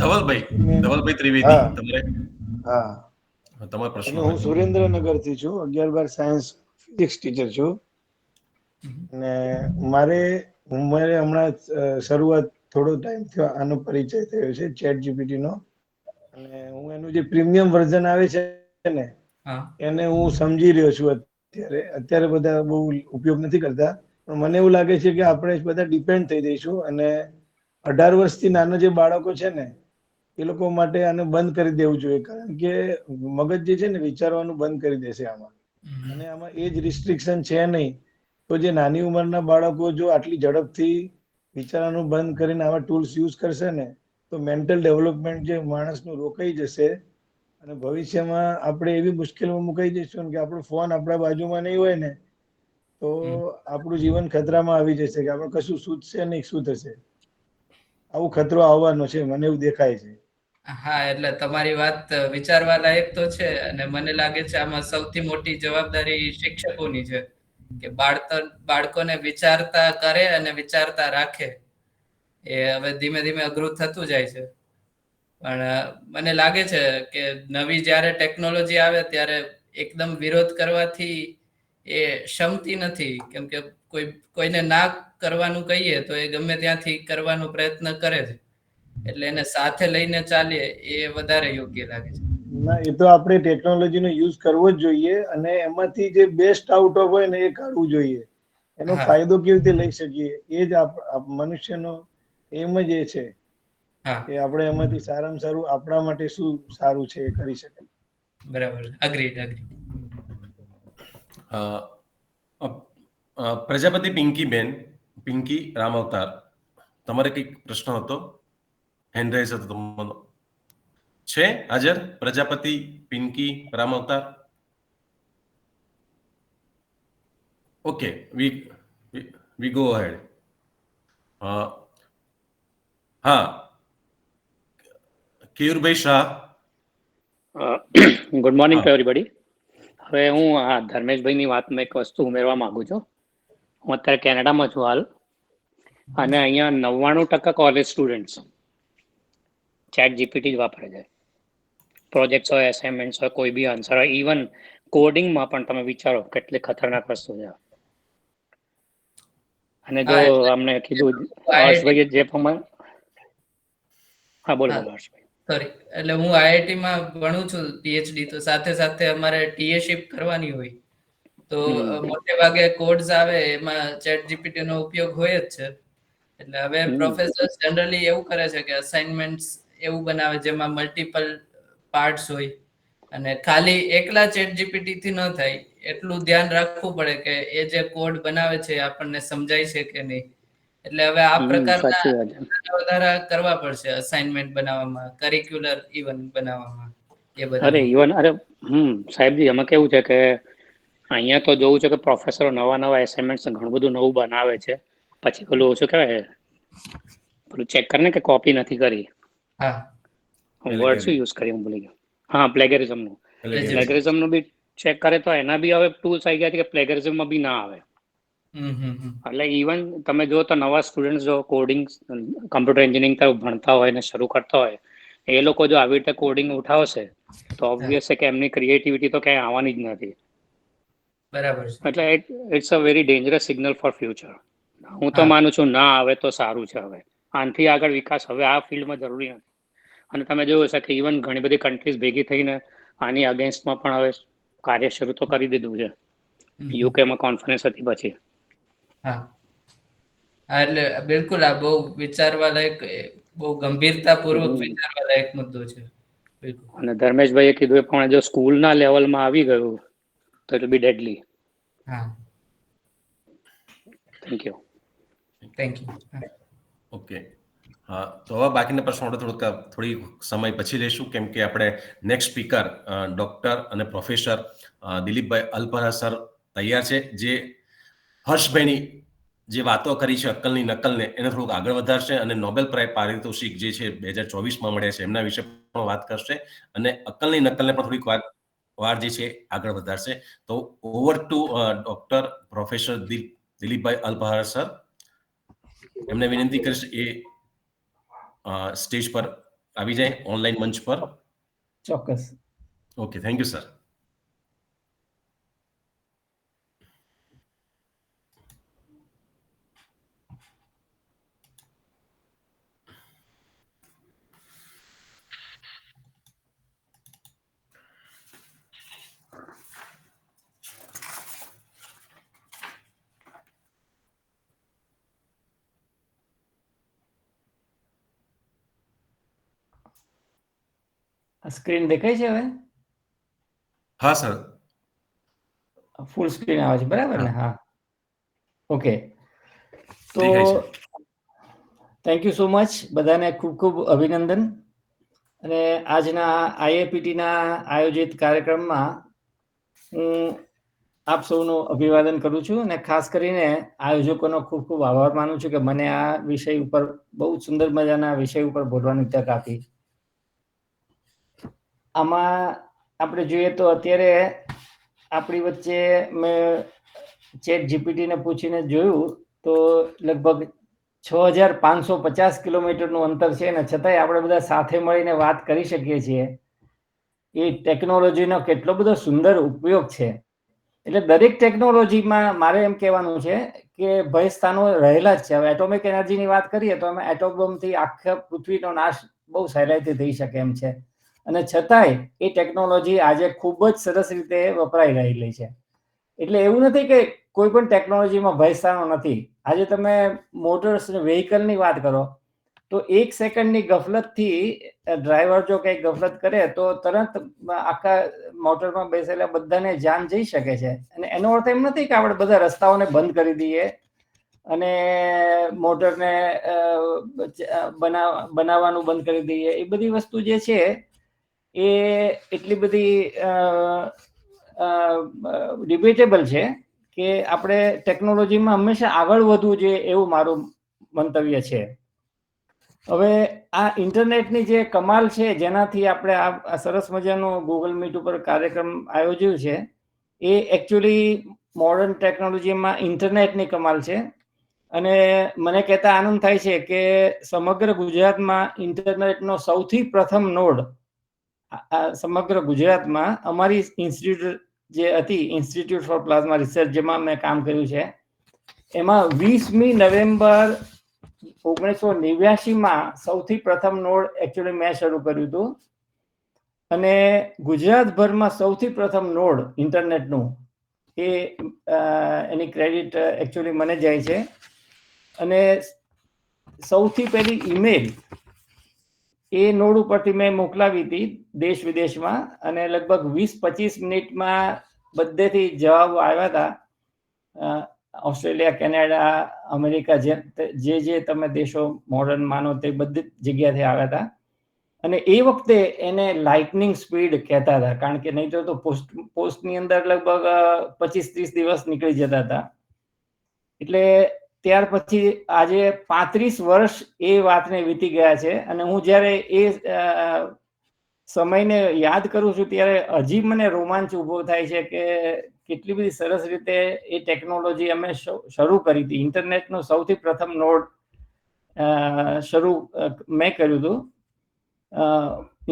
ધવલભાઈ ત્રિવેદી, તમારે? હા, તમારો પ્રશ્ન. હું સુરેન્દ્રનગર થી છું, 11-12 સાયન્સ ફિઝિક્સ ટીચર છું. અને મારે હમણાં શરૂઆત થોડો ટાઈમ થયો આનો પરિચય થયો છે ચેટ જીપીટી નો. અને હું એનું જે પ્રીમિયમ વર્ઝન આવે છે ને એને હું સમજી રહ્યો છું. અત્યારે બધા બહુ ઉપયોગ નથી કરતા, પણ મને એવું લાગે છે કે આપણે બધા ડિપેન્ડ થઈ જઈશું. અને 18 વર્ષથી નાના જે બાળકો છે ને એ લોકો માટે આને બંધ કરી દેવું જોઈએ, કારણ કે મગજ જે છે ને વિચારવાનું બંધ કરી દેશે આમાં. અને આમાં એજ રિસ્ટ્રિક્શન છે નહીં, તો જે નાની ઉંમરના બાળકો જો આટલી ઝડપથી વિચારવાનું બંધ કરીને આવા ટૂલ્સ યુઝ કરશે ને, તો મેન્ટલ ડેવલપમેન્ટ જે માણસનું રોકાઈ જશે. અને ભવિષ્યમાં આપણે એવી મુશ્કેલીમાં મુકાઈ જઈશું કે આપણો ફોન આપણા બાજુમાં નહીં હોય ને તો આપણું જીવન ખતરામાં આવી જશે, કે આપણે કશું સૂઝશે નહીં, શું થશે. આવું ખતરો આવવાનો છે, મને એવું દેખાય છે. હા, એટલે તમારી વાત વિચારવા લાયક તો છે. અને મને લાગે છે આમાં સૌથી મોટી જવાબદારી શિક્ષકોની છે કે બાળકોને વિચારતા કરે અને વિચારતા રાખે. એ હવે ધીમે ધીમે અઘરું થતું જાય છે. પણ મને લાગે છે કે નવી જ્યારે ટેકનોલોજી આવે ત્યારે એકદમ વિરોધ કરવાથી એ ક્ષમતી નથી. કેમ કે કોઈને ના કરવાનું કહીએ તો એ ગમે ત્યાંથી કરવાનો પ્રયત્ન કરે છે. એટલે એને સાથે લઈને ચાલીએ એ વધારે યોગ્ય લાગે છે. ના, એ તો આપણે ટેકનોલોજીનો યુઝ કરવો જ જોઈએ, અને એમાંથી જે બેસ્ટ આઉટ ઓફ હોય ને એ કાઢવું જોઈએ. એનો ફાયદો કેવી રીતે લઈ શકીએ એ જ મનુષ્યનો એમ જ એ છે કે આપણે એમાંથી સારામાં સારું આપણા માટે શું સારું છે એ કરી શકાય. બરાબર, અગ્રીડ. પ્રજાપતિ પિંકી રામઅવતાર, તમારે કઈક પ્રશ્ન હતો? હેન્ડ રાઇઝ હતો તમારો છે હાજર? Prajapati Pinky Ramavtar. Okay, we go ahead. હા, Keyurbhai Shah. Good morning to everybody. હવે હું ધર્મેશભાઈની વાતમાં એક વસ્તુ ઉમેરવા માંગુ છું. હું અત્યારે કેનેડામાં છું હાલ, અને અહીંયા 99% કોલેજ સ્ટુડન્ટ્સ ચેટ જીપીટી જ વાપરે છે. પ્રોજેક્ટ્સ હોય, અસાઇનમેન્ટ્સ હોય, કોઈ બી આન્સર હોય, ઇવન કોડિંગમાં પણ તમે વિચારો કેટલી ખતરનાક વસ્તુ છે. અને જો અમને કીધું હર્ષભાઈએ જે પ્રમાણે, હા બોલો હર્ષભાઈ. સોરી, એટલે હું આઈઆઈટી માં ભણું છું, પીએચડી. તો સાથે સાથે અમારે ટીએશિપ કરવાની હોય. તો મોટે ભાગે કોડ્સ આવે એમાં ચેટ જીપીટી નો ઉપયોગ હોય જ છે. એટલે હવે પ્રોફેસર જનરલી એવું કરે છે કે અસાઇનમેન્ટ્સ એવું બનાવે જેમાં મલ્ટિપલ પાર્ટ્સ હોય અને ખાલી એકલા ચેટ જીપીટી થી ન થાય એટલું ધ્યાન રાખવું પડે કે એ જે કોડ બનાવે છે આપણને સમજાય છે કે નહીં. એટલે હવે આ પ્રકારના વધારે કરવા પડશે અસાઇનમેન્ટ બનાવવામાં, કરિક્યુલર ઇવન બનાવવામાં. સાહેબજી એમાં કેવું છે કે અહીંયા તો જોવું છે કે પ્રોફેસરો નવા એસાઇનમેન્ટ ઘણું બધું નવું બનાવે છે, પછી પેલું ઓછું કહેવાય પેલું ચેક કરે ને કે કોપી નથી કરી. વર્ડ શું યુઝ કરી હું ભૂલી ગયો. હા, પ્લેગરિઝમ નું બી ચેક કરે તો એના બી હવે ટૂલ્સ આવી ગયા છે કે પ્લેગરિઝમમાં બી ના આવે. એટલે ઇવન તમે જો તો નવા સ્ટુડન્ટ જો કોડિંગ કમ્પ્યુટર એન્જિનિયરિંગ તરફ ભણતા હોય ને શરૂ કરતા હોય, એ લોકો જો આવી રીતે કોડિંગ ઉઠાવશે તો ઓબ્વિયસ છે કે એમની ક્રિએટિવિટી તો ક્યાંય આવવાની જ નથી. બરાબર. એટલે it's a very dangerous signal for future. હું તો માનું છું ના આવે તો સારું છે. હવે આનાથી આગળ વિકાસ હવે આ ફિલ્ડમાં જરૂરી નથી. અને તમે જોયું છે કે ઇવન ઘણી બધી કન્ટ્રીઝ ભેગી થઈને આની અગેન્સ્ટમાં પણ હવે કાર્ય શરૂ તો કરી દીધું છે. યુકેમાં કોન્ફરન્સ હતી પછી. હા, એટલે બિલકુલ આ બહુ વિચારવા લાયક, બહુ ગંભીરતાપૂર્વક વિચારવા લાયક મુદ્દો છે. અને ધર્મેશભાઈએ કીધું એ પણ જો સ્કૂલના લેવલમાં આવી ગયું તો ઇટ વિલ બી ડેડલી. હા, થેન્ક યુ. ઓકે. હા, તો હવે બાકીના પ્રશ્નો આપણે થોડી સમય પછી લઈશું, કેમ કે આપણે નેક્સ્ટ સ્પીકર ડોક્ટર અને પ્રોફેસર દિલીપભાઈ અલ્પરા સર તૈયાર છે, જે હર્ષભાઈની જે વાતો કરી છે અક્કલની નકલને એને થોડુંક આગળ વધારશે અને નોબેલ પ્રાઇઝ પારિતોષિક જે છે 2024માં મળ્યા છે એમના વિશે પણ વાત કરશે અને અક્કલની નકલને પણ થોડીક વાર જે છે આગળ વધારશે. તો over to doctor professor Dilipbhai Alpara sir. એમને વિનંતી કરીશ એ સ્ટેજ પર આવી જાય, ઓનલાઈન મંચ પર. ચોક્કસ. Okay, thank you sir. Screen દેખાય છે હવે? હા સર, ફૂલ સ્ક્રીન આવે છે, બરાબર ને? હા, ઓકે. તો થેન્ક યુ સો મચ બધાને, ખૂબ ખૂબ અભિનંદન. અને આજના આઈએપીટીના આયોજિત કાર્યક્રમમાં હું આપ સૌનું અભિવાદન કરું છું અને ખાસ કરીને આયોજકોનો ખૂબ ખૂબ આભાર માનું છું કે મને આ વિષય ઉપર બહુ સુંદર મજાના વિષય ઉપર બોલવાની તક આપી. આમાં આપણે જોઈએ તો અત્યારે આપણી વચ્ચે મેં ચેટ જીપીટીને પૂછીને જોયું તો લગભગ 6550 કિલોમીટરનું અંતર છે ને છતાંય આપણે બધા સાથે મળીને વાત કરી શકીએ છીએ. એ ટેકનોલોજીનો કેટલો બધો સુંદર ઉપયોગ છે. એટલે દરેક ટેકનોલોજીમાં મારે એમ કહેવાનું છે કે ભય સ્થાનો રહેલા જ છે. હવે એટોમિક એનર્જીની વાત કરીએ તો અમે એટોમ બોમ્બથી આખા પૃથ્વીનો નાશ બહુ સહેલાઈથી થઈ શકે એમ છે. અને છતાંય એ ટેકનોલોજી આજે ખૂબ જ સરસ રીતે વપરાઈ રહેલી છે. એટલે એવું નથી કે કોઈ પણ ટેકનોલોજીમાં ભયસ્થાનો નથી. આજે તમે મોટર્સ વ્હીકલની વાત કરો તો 1 સેકન્ડની ગફલતથી ડ્રાઈવર જો કંઈ ગફલત કરે તો તરત આખા મોટરમાં બેસેલા બધાને જાન જઈ શકે છે. અને એનો અર્થ એમ નથી કે આપણે બધા રસ્તાઓને બંધ કરી દઈએ અને મોટરને બનાવવાનું બંધ કરી દઈએ. એ બધી વસ્તુ જે છે એ એટલી બધી ડિબેટેબલ છે કે આપણે ટેકનોલોજીમાં હંમેશા આગળ વધવું જોઈએ એવું મારું મંતવ્ય છે. હવે આ ઇન્ટરનેટની જે કમાલ છે જેનાથી આપણે આ સરસ મજાનો ગૂગલ મીટ ઉપર કાર્યક્રમ આયોજ્યું છે એ એકચ્યુઅલી મોડર્ન ટેકનોલોજીમાં ઇન્ટરનેટની કમાલ છે. અને મને કહેતા આનંદ થાય છે કે સમગ્ર ગુજરાતમાં ઇન્ટરનેટનો સૌથી પ્રથમ નોડ સમગ્ર ગુજરાતમાં અમારી ઇન્સ્ટિટ્યૂટ જે હતી, ઇન્સ્ટિટ્યૂટ ફોર પ્લાઝમા રિસર્ચ, જેમાં મેં કામ કર્યું છે, એમાં 20મી નવેમ્બર 1989માં સૌથી પ્રથમ નોડ એકચ્યુઅલી મેં શરૂ કર્યું હતું. અને ગુજરાતભરમાં સૌથી પ્રથમ નોડ ઇન્ટરનેટનું એની ક્રેડિટ એકચ્યુઅલી મને જાય છે. અને સૌથી પહેલી ઈમેલ એ નોડ ઉપરથી મેં મોકલાવી હતી દેશ વિદેશમાં, અને લગભગ 20-25 મિનિટમાં બધેથી જવાબો આવ્યા હતા. ઓસ્ટ્રેલિયા, કેનેડા, અમેરિકા, જે તમે દેશો મોડર્ન માનો તે બધી જગ્યાથી આવ્યા હતા. અને એ વખતે એને લાઇટનિંગ સ્પીડ કહેતા હતા, કારણ કે નહીં તો પોસ્ટની અંદર લગભગ 25-30 દિવસ નીકળી જતા હતા. એટલે ત્યાર પછી આજે 35 વર્ષ એ વાતને વીતી ગયા છે. અને હું જ્યારે એ સમયને યાદ કરું છું ત્યારે હજી મને રોમાંચ ઉભો થાય છે કે કેટલી બધી સરસ રીતે એ ટેકનોલોજી અમે શરૂ કરી હતી. ઇન્ટરનેટનું સૌથી પ્રથમ નોડ મેં કર્યું હતું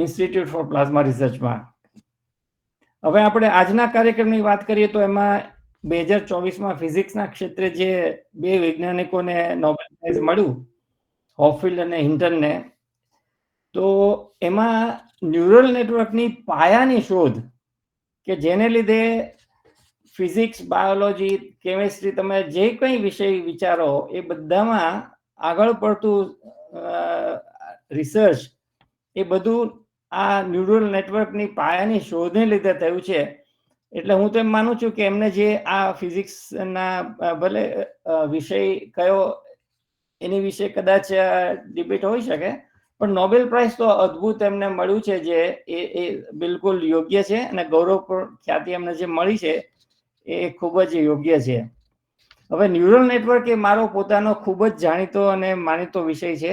ઇન્સ્ટિટ્યૂટ ફોર પ્લાઝમા રિસર્ચમાં. હવે આપણે આજના કાર્યક્રમની વાત કરીએ તો એમાં 2024માં ફિઝિક્સના ક્ષેત્રે જે 2 વૈજ્ઞાનિકોને નોબેલ પ્રાઇઝ મળ્યું, હોપફિલ્ડ અને હિન્ટનને, તો એમાં ન્યુરલ નેટવર્કની પાયાની શોધ કે જેને લીધે ફિઝિક્સ, બાયોલોજી, કેમિસ્ટ્રી, તમે જે કંઈ વિષય વિચારો એ બધામાં આગળ પડતું રિસર્ચ એ બધું આ ન્યુરલ નેટવર્કની પાયાની શોધને લીધે થયું છે. એટલે હું તો એમ માનું છું કે એમને જે આ ફિઝિક્સના ભલે વિષય કયો એની વિશે કદાચ ડિબેટ હોઈ શકે, પણ નોબેલ પ્રાઇઝ તો અદ્ભુત એમને મળ્યું છે, જે એ બિલકુલ યોગ્ય છે. અને ગૌરવ ખ્યાતિ એમને જે મળી છે એ ખૂબ જ યોગ્ય છે. હવે ન્યુરલ નેટવર્ક એ મારો પોતાનો ખૂબ જ જાણીતો અને માનીતો વિષય છે,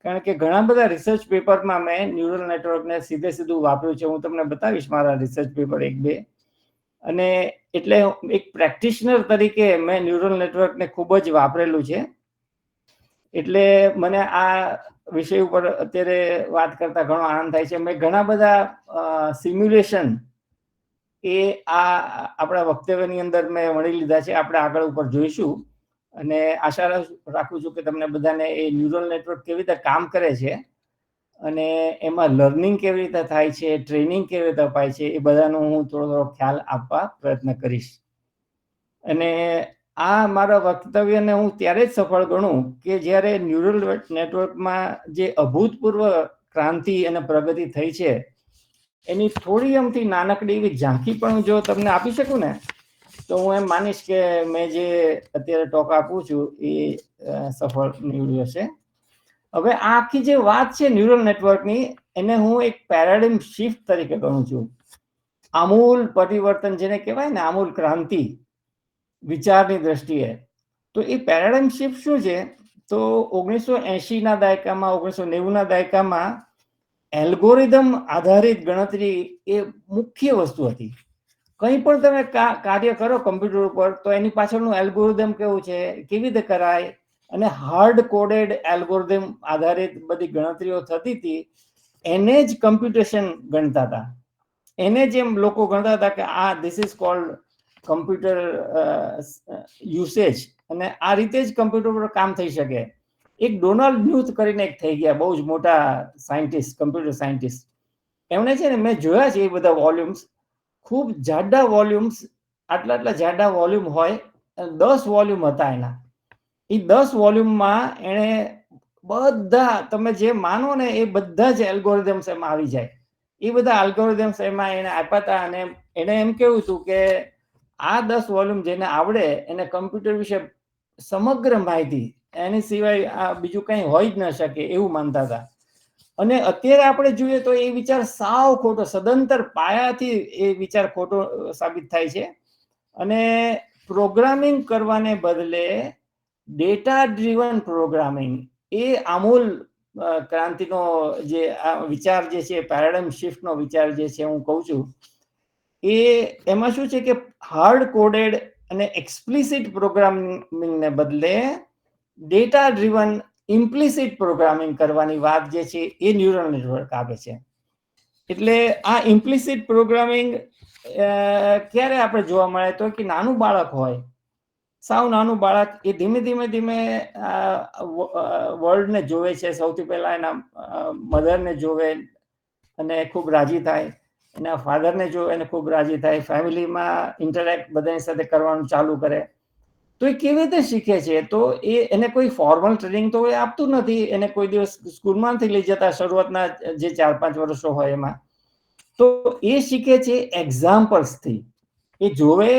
કારણ કે ઘણા બધા રિસર્ચ પેપરમાં મેં ન્યુરલ નેટવર્કને સીધું વાપર્યું છે. હું તમને બતાવીશ મારા રિસર્ચ પેપર 1-2. અને એટલે એક પ્રેક્ટિશનર તરીકે મેં ન્યુરલ નેટવર્કને ખૂબ જ વાપરેલું છે. એટલે મને આ વિષય ઉપર અત્યારે વાત કરતા ઘણો આનંદ થાય છે. મેં ઘણા બધા સિમ્યુલેશન એ આપણા વક્તવ્યની અંદર મેં વણી લીધા છે. આપણે આગળ ઉપર જોઈશું. અને આશા રાખું છું કે તમને બધાને એ ન્યુરલ નેટવર્ક કેવી રીતે કામ કરે છે અને એમાં લર્નિંગ કેવી રીતે થાય છે, ટ્રેનિંગ કેવી રીતે અપાય છે, એ બધાનો હું થોડો ખ્યાલ આપવા પ્રયત્ન કરીશ. અને આ મારા વક્તવ્યને હું ત્યારે જ સફળ ગણું કે જ્યારે ન્યુરલ નેટવર્કમાં જે અભૂતપૂર્વ ક્રાંતિ અને પ્રગતિ થઈ છે એની થોડી અમથી નાનકડી એવી ઝાંખી પણ જો તમને આપી શકું ને, તો હું એમ માનીશ કે મેં જે અત્યારે ટોક આપું છું એ સફળ નીવડ્યો છે. હવે આ આખી જે વાત છે ન્યુરલ નેટવર્કની, એને હું એક પેરાડિમ શિફ્ટ તરીકે ગણું છું. આમૂલ પરિવર્તન જેને કહેવાય ને, આમૂલ ક્રાંતિ વિચારની દ્રષ્ટિએ. તો એ પેરાડિમ શિફ્ટ શું છે? તો 1980ના દાયકામાં, 1990ના દાયકામાં એલ્ગોરિધમ આધારિત ગણતરી એ મુખ્ય વસ્તુ હતી. કંઈ પણ તમે કાર્ય કરો કમ્પ્યુટર ઉપર તો એની પાછળનું એલ્ગોરિધમ કેવું છે, કેવી રીતે કરાય, અને હાર્ડ કોડેડ એલ્ગોરિધમ આધારિત બધી ગણતરીઓ થતી હતી. એને જ કમ્પ્યુટેશન ગણતા હતા. એને જેમ લોકો ગણતા હતા કે આ this is called computer usage, અને આ રીતે જ કમ્પ્યુટર પર કામ થઈ શકે. એક ડોનાલ્ડ ન્યુથ કરીને એક થઈ ગયા, બહુ જ મોટા સાયન્ટિસ્ટ, કમ્પ્યુટર સાયન્ટિસ્ટ. એમણે છે ને, મેં જોયા છે એ બધા વોલ્યુમ્સ, ખૂબ જાડા વોલ્યુમ્સ, આટલા જાડા વોલ્યુમ હોય, 10 વોલ્યુમ હતા એના. એ 10 વોલ્યુમમાં એણે બધા, તમે જે માનો ને એ બધા જ એલ્ગોરિધમ્સ એમાં આવી જાય. એ બધા એલ્ગોરિધમ્સ એમાં એને આપ્યા હતા. અને એને એમ કેવું હતું કે આ 10 વોલ્યુમ જેને આવડે એને કમ્પ્યુટર વિશે સમગ્ર માહિતી, એની સિવાય આ બીજું કંઈ હોય જ ન શકે એવું માનતા હતા. અને અત્યારે આપણે જોઈએ તો એ વિચાર સાવ ખોટો, સદંતર પાયાથી એ વિચાર ખોટો સાબિત થાય છે. અને પ્રોગ્રામિંગ કરવાને બદલે ડેટા ડ્રીવન પ્રોગ્રામિંગ એ આમૂલ ક્રાંતિનો જે આ વિચાર જે છે, પેરાડાઇમ શિફ્ટનો વિચાર જે છે હું કહું છું, એ એમાં શું છે કે હાર્ડ કોડેડ અને એક્સપ્લિસિટ પ્રોગ્રામિંગને બદલે ડેટા ડ્રીવન ઇમ્પ્લિસિટ પ્રોગ્રામિંગ કરવાની વાત જે છે એ ન્યુરલ નેટવર્ક આપે છે. એટલે આ ઇમ્પ્લિસિટ પ્રોગ્રામિંગ ક્યારે આપણે જોવા મળે તો કે નાનું બાળક હોય, સાવ નાનું બાળક, એ ધીમે ધીમે વર્લ્ડને જોવે છે. સૌથી પહેલા એના મધરને જોવે અને ખૂબ રાજી થાય. એના ફાધરને જો એને ખૂબ રાજી થાય, ફેમિલીમાં ઇન્ટરેક્ટ બધાની સાથે કરવાનું ચાલુ કરે, તો એ કેવી રીતે શીખે છે? તો એને કોઈ ફોર્મલ ટ્રેનિંગ તો એ આપતું નથી, એને કોઈ દિવસ સ્કૂલમાં નથી લઈ જતા શરૂઆતના જે 4-5 વર્ષો હોય એમાં. તો એ શીખે છે એક્ઝામ્પલ્સથી. એ જોવે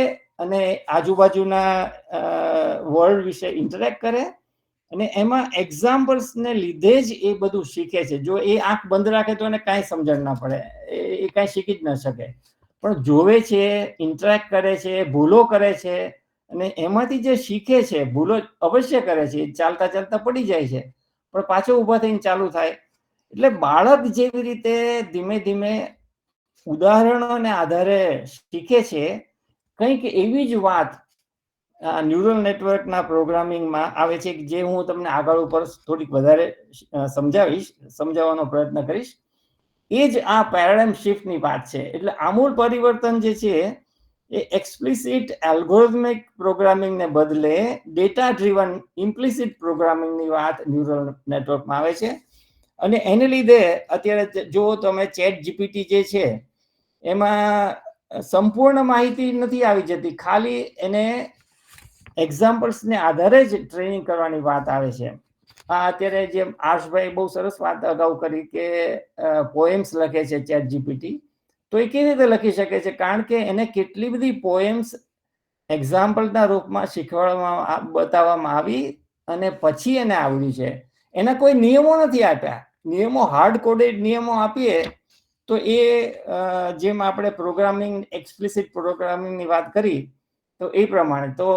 અને આજુબાજુના વર્લ્ડ વિશે ઇન્ટરેક્ટ કરે અને એમાં એક્ઝામ્પલ્સને લીધે જ એ બધું શીખે છે. જો એ આંખ બંધ રાખે તો એને કાંઈ સમજણ ના પડે, એ કાંઈ શીખી જ ન શકે. પણ જોવે છે, ઇન્ટરેક્ટ કરે છે, ભૂલો કરે છે અને એમાંથી જે શીખે છે, ભૂલો અવશ્ય કરે છે, ચાલતા ચાલતા પડી જાય છે પણ પાછો ઊભા થઈને ચાલુ થાય. એટલે બાળક જેવી રીતે ધીમે ધીમે ઉદાહરણોને આધારે શીખે છે, કંઈક એવી જ વાત ન્યુરલ નેટવર્કના પ્રોગ્રામિંગમાં આવે છે, જે હું તમને આગળ ઉપર થોડીક વધારે સમજાવવાનો પ્રયત્ન કરીશ. એ જ આ પેરાડાઇમ શિફ્ટની વાત છે. એટલે આમૂલ પરિવર્તન જે છે એ એક્સપ્લિસિટ એલ્ગોરિધમિક પ્રોગ્રામિંગને બદલે ડેટા ડ્રીવન ઇમ્પ્લિસિટ પ્રોગ્રામિંગની વાત ન્યુરલ નેટવર્કમાં આવે છે. અને એને લીધે અત્યારે જો તમે ચેટ જીપીટી જે છે એમાં સંપૂર્ણ માહિતી નથી આવી જતી, ખાલી એને એક્ઝામ્પલ્સને આધારે જ ટ્રેનિંગ કરવાની વાત આવે છે. અત્યારે જેમ આર્ષભાઈ બહુ સરસ વાત અગાઉ કરી કે પોએમ્સ લખે છે ચેટ જીપીટી, તો એ કેવી રીતે લખી શકે છે? કારણ કે એને કેટલી બધી પોએમ્સ એક્ઝામ્પલના રૂપમાં બતાવવામાં આવી અને પછી એને આવડ્યું છે. એના કોઈ નિયમો નથી આપ્યા. નિયમો હાર્ડ કોડેડ નિયમો આપીએ તો એ જેમ આપણે પ્રોગ્રામિંગ એક્સપ્લિસિટ પ્રોગ્રામિંગની વાત કરી તો એ પ્રમાણે તો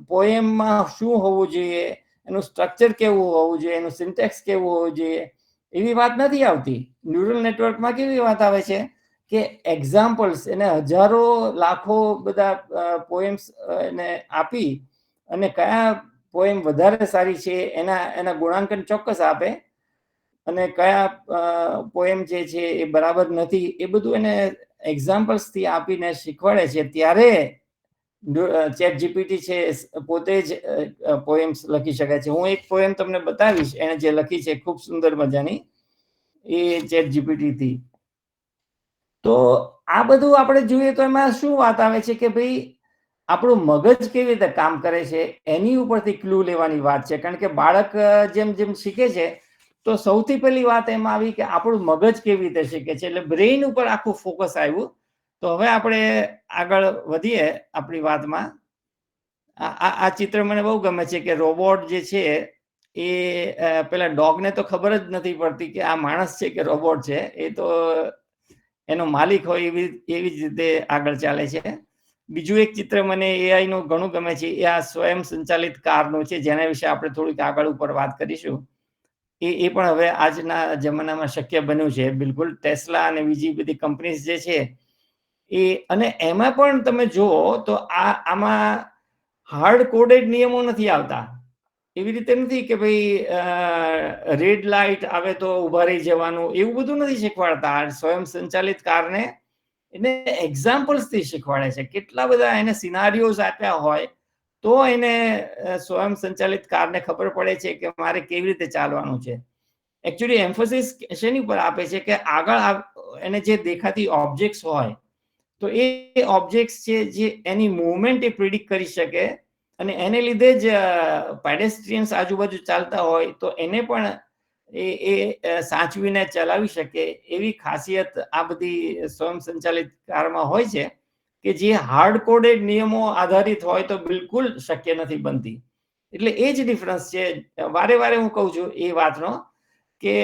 પોએમમાં શું હોવું જોઈએ, એનું સ્ટ્રક્ચર કેવું હોવું જોઈએ, એનું સિન્ટેક્સ કેવું હોવું જોઈએ, એવી વાત નથી આવતી. ન્યુરલ નેટવર્કમાં કેવી વાત આવે છે કે એક્ઝામ્પલ્સ, એને હજારો લાખો બધા પોએમ્સ એને આપી અને કયા પોએમ વધારે સારી છે એના ગુણાંકન ચોક્કસ આપે અને કયા પોએમ જે છે એ બરાબર નથી એ બધું એને એક્ઝામ્પલ્સથી આપીને શીખવાડે છે. ત્યારે ચેટ જીપીટી છે પોતે જ પોએમ્સ લખી શકે છે. હું એક પોએમ તમને બતાવીશ એને જે લખી છે ખૂબ સુંદર મજાની, એ ચેટ જીપીટી થી. તો આ બધું આપણે જોઈએ તો એમાં શું વાત આવે છે કે ભાઈ આપણું મગજ કેવી રીતે કામ કરે છે એની ઉપરથી ક્લુ લેવાની વાત છે. કારણ કે બાળક જેમ જેમ શીખે છે તો સૌથી પહેલી વાત એમાં આવી કે આપણું મગજ કેવી રીતે શીખે છે, એટલે બ્રેઇન ઉપર આખું ફોકસ આવ્યું. તો હવે આપણે આગળ વધીએ આપણી વાતમાં. આ ચિત્ર મને બહુ ગમે છે કે રોબોટ જે છે એ પેલા ડોગને તો ખબર જ નથી પડતી કે આ માણસ છે કે રોબોટ છે, એ તો એનો માલિક હોય એવી જ રીતે આગળ ચાલે છે. બીજું એક ચિત્ર મને એઆઈ નું ઘણું ગમે છે, એ આ સ્વયં સંચાલિત કારનું છે, જેના વિશે આપણે થોડીક આગળ ઉપર વાત કરીશું. એ પણ હવે આજના જમાનામાં શક્ય બન્યું છે બિલકુલ. ટેસ્લા અને બીજી બધી કંપનીઝ જે છે એ, અને એમાં પણ તમે જુઓ તો આમાં હાર્ડ કોડેડ નિયમો નથી આવતા. એવી રીતે નથી કે ભાઈ રેડ લાઇટ આવે તો ઉભા રહી જવાનું, એવું બધું નથી શીખવાડતા. સ્વયં સંચાલિત કારને એને એક્ઝામ્પલ્સથી શીખવાડે છે. કેટલા બધા એને સિનારીઓઝ આપ્યા હોય તો એને સ્વયં સંચાલિત કારને ખબર પડે છે કે મારે કેવી રીતે ચાલવાનું છે. એકચ્યુઅલી એમ્ફોસિસ શેની ઉપર આપે છે કે આગળ એને જે દેખાતી ઓબ્જેક્ટ્સ હોય તો એ ઓબ્જેક્ટ્સ છે જે એની મૂવમેન્ટ એ પ્રિડિક્ટ કરી શકે અને એને લીધે જ પેડેસ્ટ્રિયન્સ આજુબાજુ ચાલતા હોય તો એને પણ એ સાચવીને ચલાવી શકે એવી ખાસિયત આ બધી સ્વયં સંચાલિત કારમાં હોય છે કે જે હાર્ડ કોડેડ નિયમો આધારિત હોય તો બિલકુલ શક્ય નથી બનતી. એટલે એ જ ડિફરન્સ છે. વારે વારે હું કહું છું એ વાતનો કે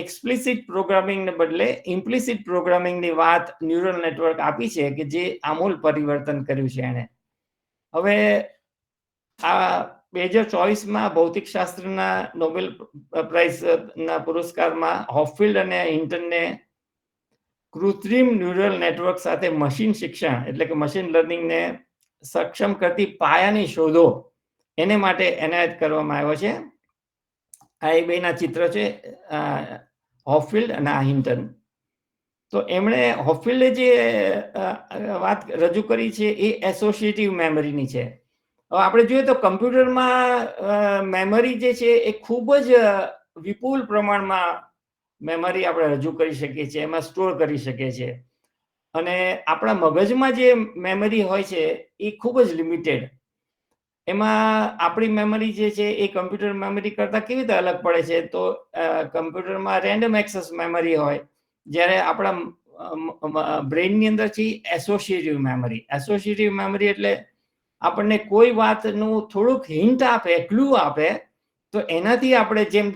એક્સપ્લિસિટ પ્રોગ્રામિંગને બદલે ઇમ્પ્લિસિટ પ્રોગ્રામિંગની વાત ન્યુરલ નેટવર્ક આપી છે કે જે આમૂલ પરિવર્તન કર્યું છે એને. હવે આ 2024માં ભૌતિક શાસ્ત્રના નોબેલ પ્રાઇઝના પુરસ્કારમાં હોપફિલ્ડ અને હિન્ટનને કૃત્રિમ ન્યુરલ નેટવર્ક સાથે મશીન શિક્ષણ એટલે કે મશીન લર્નિંગને સક્ષમ કરતી પાયાની શોધો એને માટે એનાયત કરવામાં આવ્યો છે. આ એ બેના ચિત્ર છે, હોપફિલ્ડ અને આ હિન્ટન. તો એમણે હોપફિલ્ડે જે વાત રજૂ કરી છે એ એસોસિએટિવ મેમરીની છે. હવે આપણે જોઈએ તો કમ્પ્યુટરમાં મેમરી જે છે એ ખૂબ જ વિપુલ પ્રમાણમાં મેમરી આપણે રજૂ કરી શકીએ છીએ, એમાં સ્ટોર કરી શકીએ છીએ. અને આપણા મગજમાં જે મેમરી હોય છે એ ખૂબ જ લિમિટેડ. એમાં આપણી મેમરી જે છે એ કમ્પ્યુટર મેમરી કરતા કેવી રીતે અલગ પડે છે? તો કમ્પ્યુટરમાં રેન્ડમ એક્સેસ મેમરી હોય, જ્યારે આપણા બ્રેઇનની અંદર છે એસોસિએટિવ મેમરી. એસોસિએટિવ મેમરી એટલે આપણને કોઈ વાતનું થોડુંક હિન્ટ આપે, ક્લુ આપે, તો એનાથી આપણે, જેમ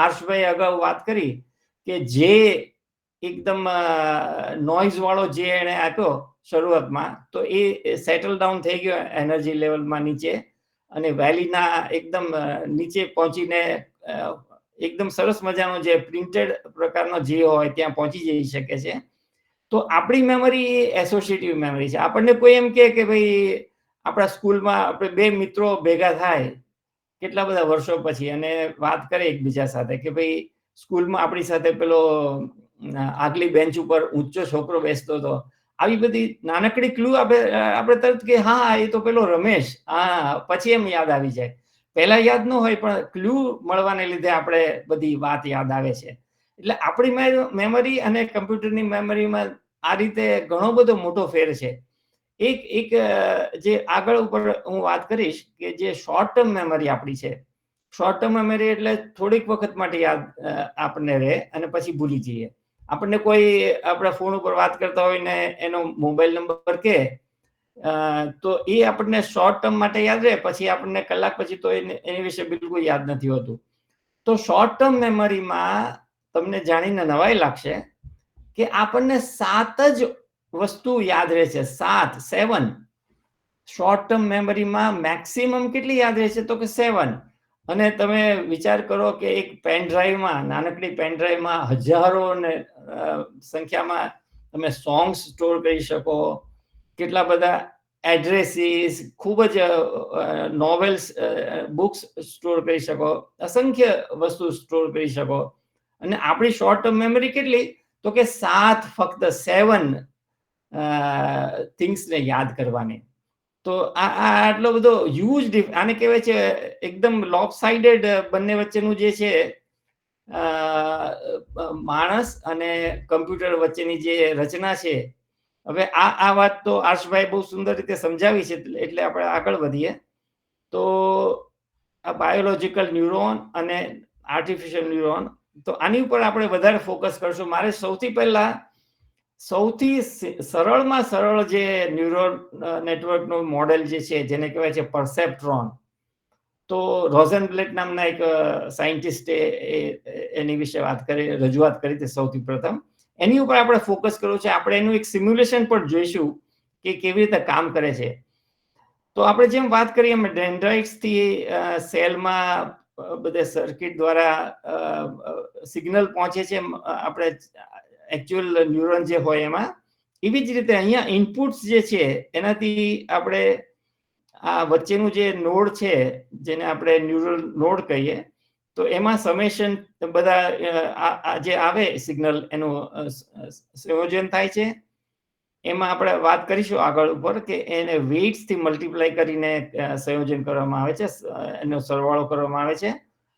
આર્ષભાઈ અગાઉ વાત કરી કે જે એકદમ નોઇઝ વાળો જે એને આપ્યો શરૂઆતમાં, તો એ સેટલ ડાઉન થઈ ગયો એનર્જી લેવલમાં નીચે, અને વેલીના એકદમ નીચે પહોંચીને એકદમ સરસ મજાનો જે પ્રિન્ટેડ પ્રકારનો જે હોય ત્યાં પહોંચી જઈ શકે છે. તો આપણી મેમરી એસોસિએટિવ મેમરી છે. આપણને કોઈ એમ કે ભાઈ આપણા સ્કૂલમાં આપણે બે મિત્રો ભેગા થાય કેટલા બધા વર્ષો પછી અને વાત કરે એકબીજા સાથે કે ભાઈ સ્કૂલમાં આપણી સાથે પેલો આગલી બેન્ચ ઉપર ઊંચો છોકરો બેસતો હતો. આવી બધી નાનકડી ક્લુ આપણે તરત કે હા એ તો પેલો રમેશ, હા, પછી એમ યાદ આવી જાય. પહેલા યાદ ન હોય, પણ ક્લુ મળવાને લીધે આપણે બધી વાત યાદ આવે છે. એટલે આપણી મેમરી અને કમ્પ્યુટરની મેમરીમાં આ રીતે ઘણો બધો મોટો ફેર છે. એક જે આગળ ઉપર હું વાત કરીશ કે જે શોર્ટ ટર્મ મેમરી આપણી છે. શોર્ટ ટર્મ મેમરી એટલે થોડીક વખત માટે યાદ આપણને રહે અને પછી ભૂલી જઈએ. આપણને કોઈ આપણા ફોન ઉપર વાત કરતા હોય ને એનો મોબાઈલ નંબર કે તો એ આપણને શોર્ટ ટર્મ માટે યાદ રહે, પછી આપણને કલાક પછી તો એની વિશે બિલકુલ યાદ નથી હોતું. તો શોર્ટ ટર્મ મેમરીમાં તમને જાણીને નવાઈ લાગશે કે આપણને 7 જ વસ્તુ યાદ રહે છે. 7 શોર્ટ ટર્મ મેમરીમાં મેક્સિમમ કેટલી યાદ રહે છે? તો કે 7. અને તમે વિચાર કરો કે એક પેન ડ્રાઈવમાં, નાનકડી પેન ડ્રાઈવમાં હજારો ને સંખ્યામાં તમે સોંગ્સ સ્ટોર કરી શકો, કેટલા બધા એડ્રેસીસ, ખૂબ જ નોવેલ્સ, બુક્સ સ્ટોર કરી શકો, અસંખ્ય વસ્તુ સ્ટોર કરી શકો. અને આપણી શોર્ટ ટર્મ મેમરી કેટલી? તો કે 7, ફક્ત 7 થિંગ્સને યાદ કરવાની. તો આટલો બધો હ્યુજ આને કહેવાય છે એકદમ લોપસાઇડેડ બંને વચ્ચેનું જે છે માણસ અને કમ્પ્યુટર વચ્ચેની જે રચના છે. હવે આ વાત તો આર્ષભાઈ બહુ સુંદર રીતે સમજાવી છે, એટલે આપણે આગળ વધીએ. તો આ બાયોલોજિકલ ન્યુરોન અને આર્ટિફિશિયલ ન્યુરોન, તો આની ઉપર આપણે વધારે ફોકસ કરશું. મારે સૌથી પહેલા સૌથી સરળમાં સરળ જે ન્યુરલ નેટવર્કનું મોડેલ જે છે, જેને કહેવાય છે પરસેપ્ટ્રોન, તો રોઝનબ્લેટ નામના એક સાયન્ટિસ્ટે એની વિશે રજૂઆત કરી હતી સૌથી પ્રથમ. એની ઉપર આપણે ફોકસ કરવું છે. આપણે એનું એક સિમ્યુલેશન પણ જોઈશું કે કેવી રીતે કામ કરે છે. તો આપણે જેમ વાત કરીએ એમ ડેન્ડ્રાઇટ્સથી સેલમાં બધે સર્કિટ દ્વારા સિગ્નલ પહોંચે છે આપણે એકચ્યુઅલ ન્યુરોન જે હોય એમાં. એવી જ રીતે અહીંયા ઇનપુટ્સ જે છે એનાથી આપણે આ વચ્ચેનું જે નોડ છે, જેને આપણે ન્યુરલ નોડ કહીએ, તો એમાં સમેશન બધા જે આવે સિગ્નલ એનું સંયોજન થાય છે. એમાં આપણે વાત કરીશું આગળ ઉપર કે એને વેઇટ્સ થી મલ્ટીપ્લાય કરીને સંયોજન કરવામાં આવે છે, એનો સરવાળો કરવામાં આવે છે.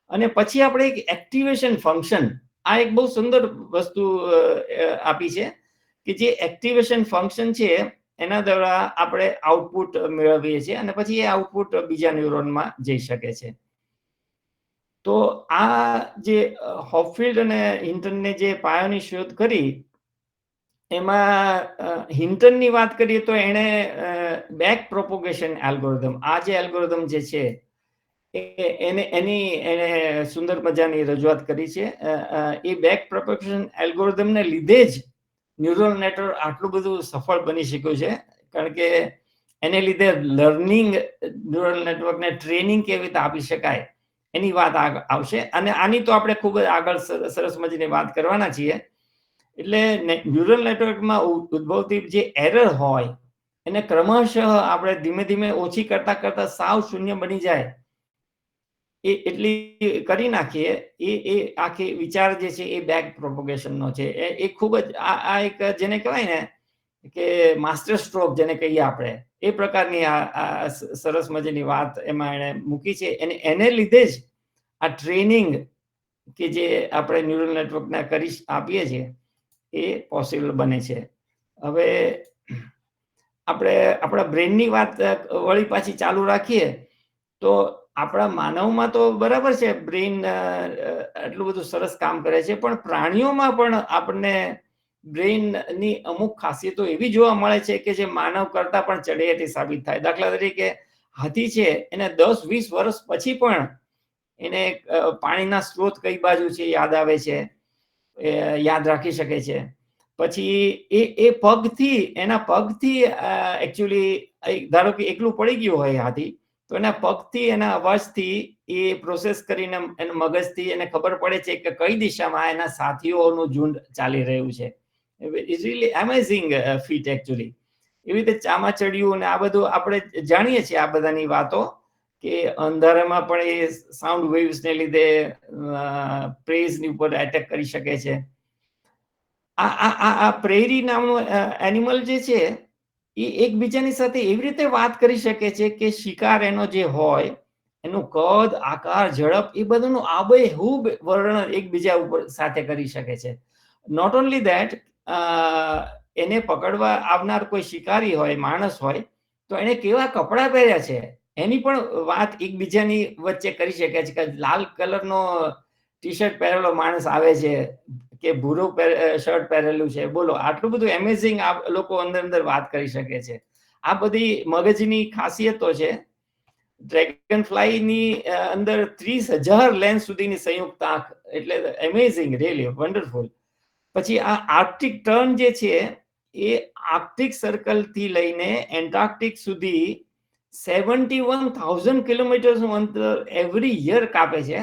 અને પછી આપણે એક એક્ટિવેશન ફંક્શન, આ એક બહુ સુંદર વસ્તુ આપી છે કે જે એક્ટિવેશન ફંક્શન છે એના દ્વારા આપણે આઉટપુટ મેળવીએ છીએ અને પછી એ આઉટપુટ બીજા ન્યુરોનમાં જઈ શકે છે. તો આ જે હોપફિલ્ડ અને હિન્ટનને જે પાયાની શોધ કરી, એમાં હિન્ટનની વાત કરીએ તો એણે બેક પ્રોપોગેશન એલ્ગોરિધમ, આ જે એલ્ગોરિધમ જે છે એને સુંદર મજાની રજૂઆત કરી છે. એ બેક પ્રોપોગેશન એલ્ગોરિધમને લીધે જ ન્યુરલ નેટવર્ક આટલું બધું સફળ બની શક્યું છે, કારણ કે એને લીધે લર્નિંગ ન્યુરલ નેટવર્કને ટ્રેનિંગ કેવી રીતે આપી શકાય એની વાત આવશે. અને આની તો આપણે ખૂબ જ આગળ સરસ મજાની વાત કરવાના છીએ. એટલે ન્યુરલ નેટવર્કમાં ઉદ્ભવતી જે એરર હોય એને ક્રમશઃ આપણે ધીમે ધીમે ઓછી કરતા કરતા સાવ શૂન્ય બની જાય એટલી કરી નાખીએ. એ આખી વિચાર જે છે એ બેક પ્રોપોગેશનનો છે. એ ખૂબ જ આ એક જેને કહેવાય ને કે માસ્ટર સ્ટ્રોક જેને કહીએ આપણે, એ પ્રકારની આ સરસ મજાની વાત એમાં એને મૂકી છે. એને લીધે જ આ ટ્રેનિંગ કે જે આપણે ન્યુરલ નેટવર્કના કરી આપીએ છીએ એ પોસિબલ બને છે. હવે આપણે આપણા બ્રેનની વાત વળી પાછી ચાલુ રાખીએ તો આપણા માનવમાં તો બરાબર છે, બ્રેન એટલું બધું સરસ કામ કરે છે, પણ પ્રાણીઓમાં પણ આપણને બ્રેનની અમુક ખાસિયતો એવી જોવા મળે છે કે જે માનવ કરતા પણ ચડિયાતી સાબિત થાય. દાખલા તરીકે હાથી છે, એને 10-20 વર્ષ પછી પણ એને પાણીના સ્ત્રોત કઈ બાજુ છે યાદ આવે છે, યાદ રાખી શકે છે. પછી એ એના પગથી એકચ્યુઅલી ધારો કે એકલું પડી ગયું હોય હાથી, તો એના પગથી એના અવાજથી એ પ્રોસેસ કરીને એના મગજથી એને ખબર પડે છે કે કઈ દિશામાં એના સાથીઓનું ઝુંડ ચાલી રહ્યું છે. It's really amazing feat actually. એવી રીતે ચામાચડિયું અને આ બધું આપણે જાણીએ છીએ આ બધાની વાતો, કે અંધારામાં પણ એ સાઉન્ડ વેવ્સને લીધે પ્રેઝની ઉપર એટેક કરી શકે છે. આ પ્રેરી નામનું એનિમલ જે છે એ એકબીજાની સાથે એવી રીતે વાત કરી શકે છે કે શિકાર એનો જે હોય એનું કદ, આકાર, ઝડપ એ બધાનું આબેહૂબ વર્ણન એકબીજા ઉપર સાથે કરી શકે છે. નોટ ઓનલી ધેટ, એને પકડવા આવનાર કોઈ શિકારી હોય, માણસ હોય, તો એને કેવા કપડાં પહેર્યા છે એની પણ વાત એકબીજાની વચ્ચે કરી શકે છે. કે લાલ કલરનો ટી શર્ટ પહેરેલો માણસ આવે છે કે ભૂરો શર્ટ પહેરેલું છે, બોલો આટલું બધું એમેઝિંગ આ લોકો અંદર વાત કરી શકે છે. આ બધી મગજની ખાસિયતો છે. ડ્રેગન ફ્લાયની અંદર 30,000 લેન્સ સુધીની સંયુક્ત આંખ, એટલે એમેઝિંગ, રિયલી વન્ડરફુલ. પછી આ આર્કટિક ટર્ન જે છે એ આર્કટિક સર્કલ થી લઈને એન્ટાર્કટિક સુધી 71,000 કિલોમીટરનું અંતર એવરી યર કાપે છે,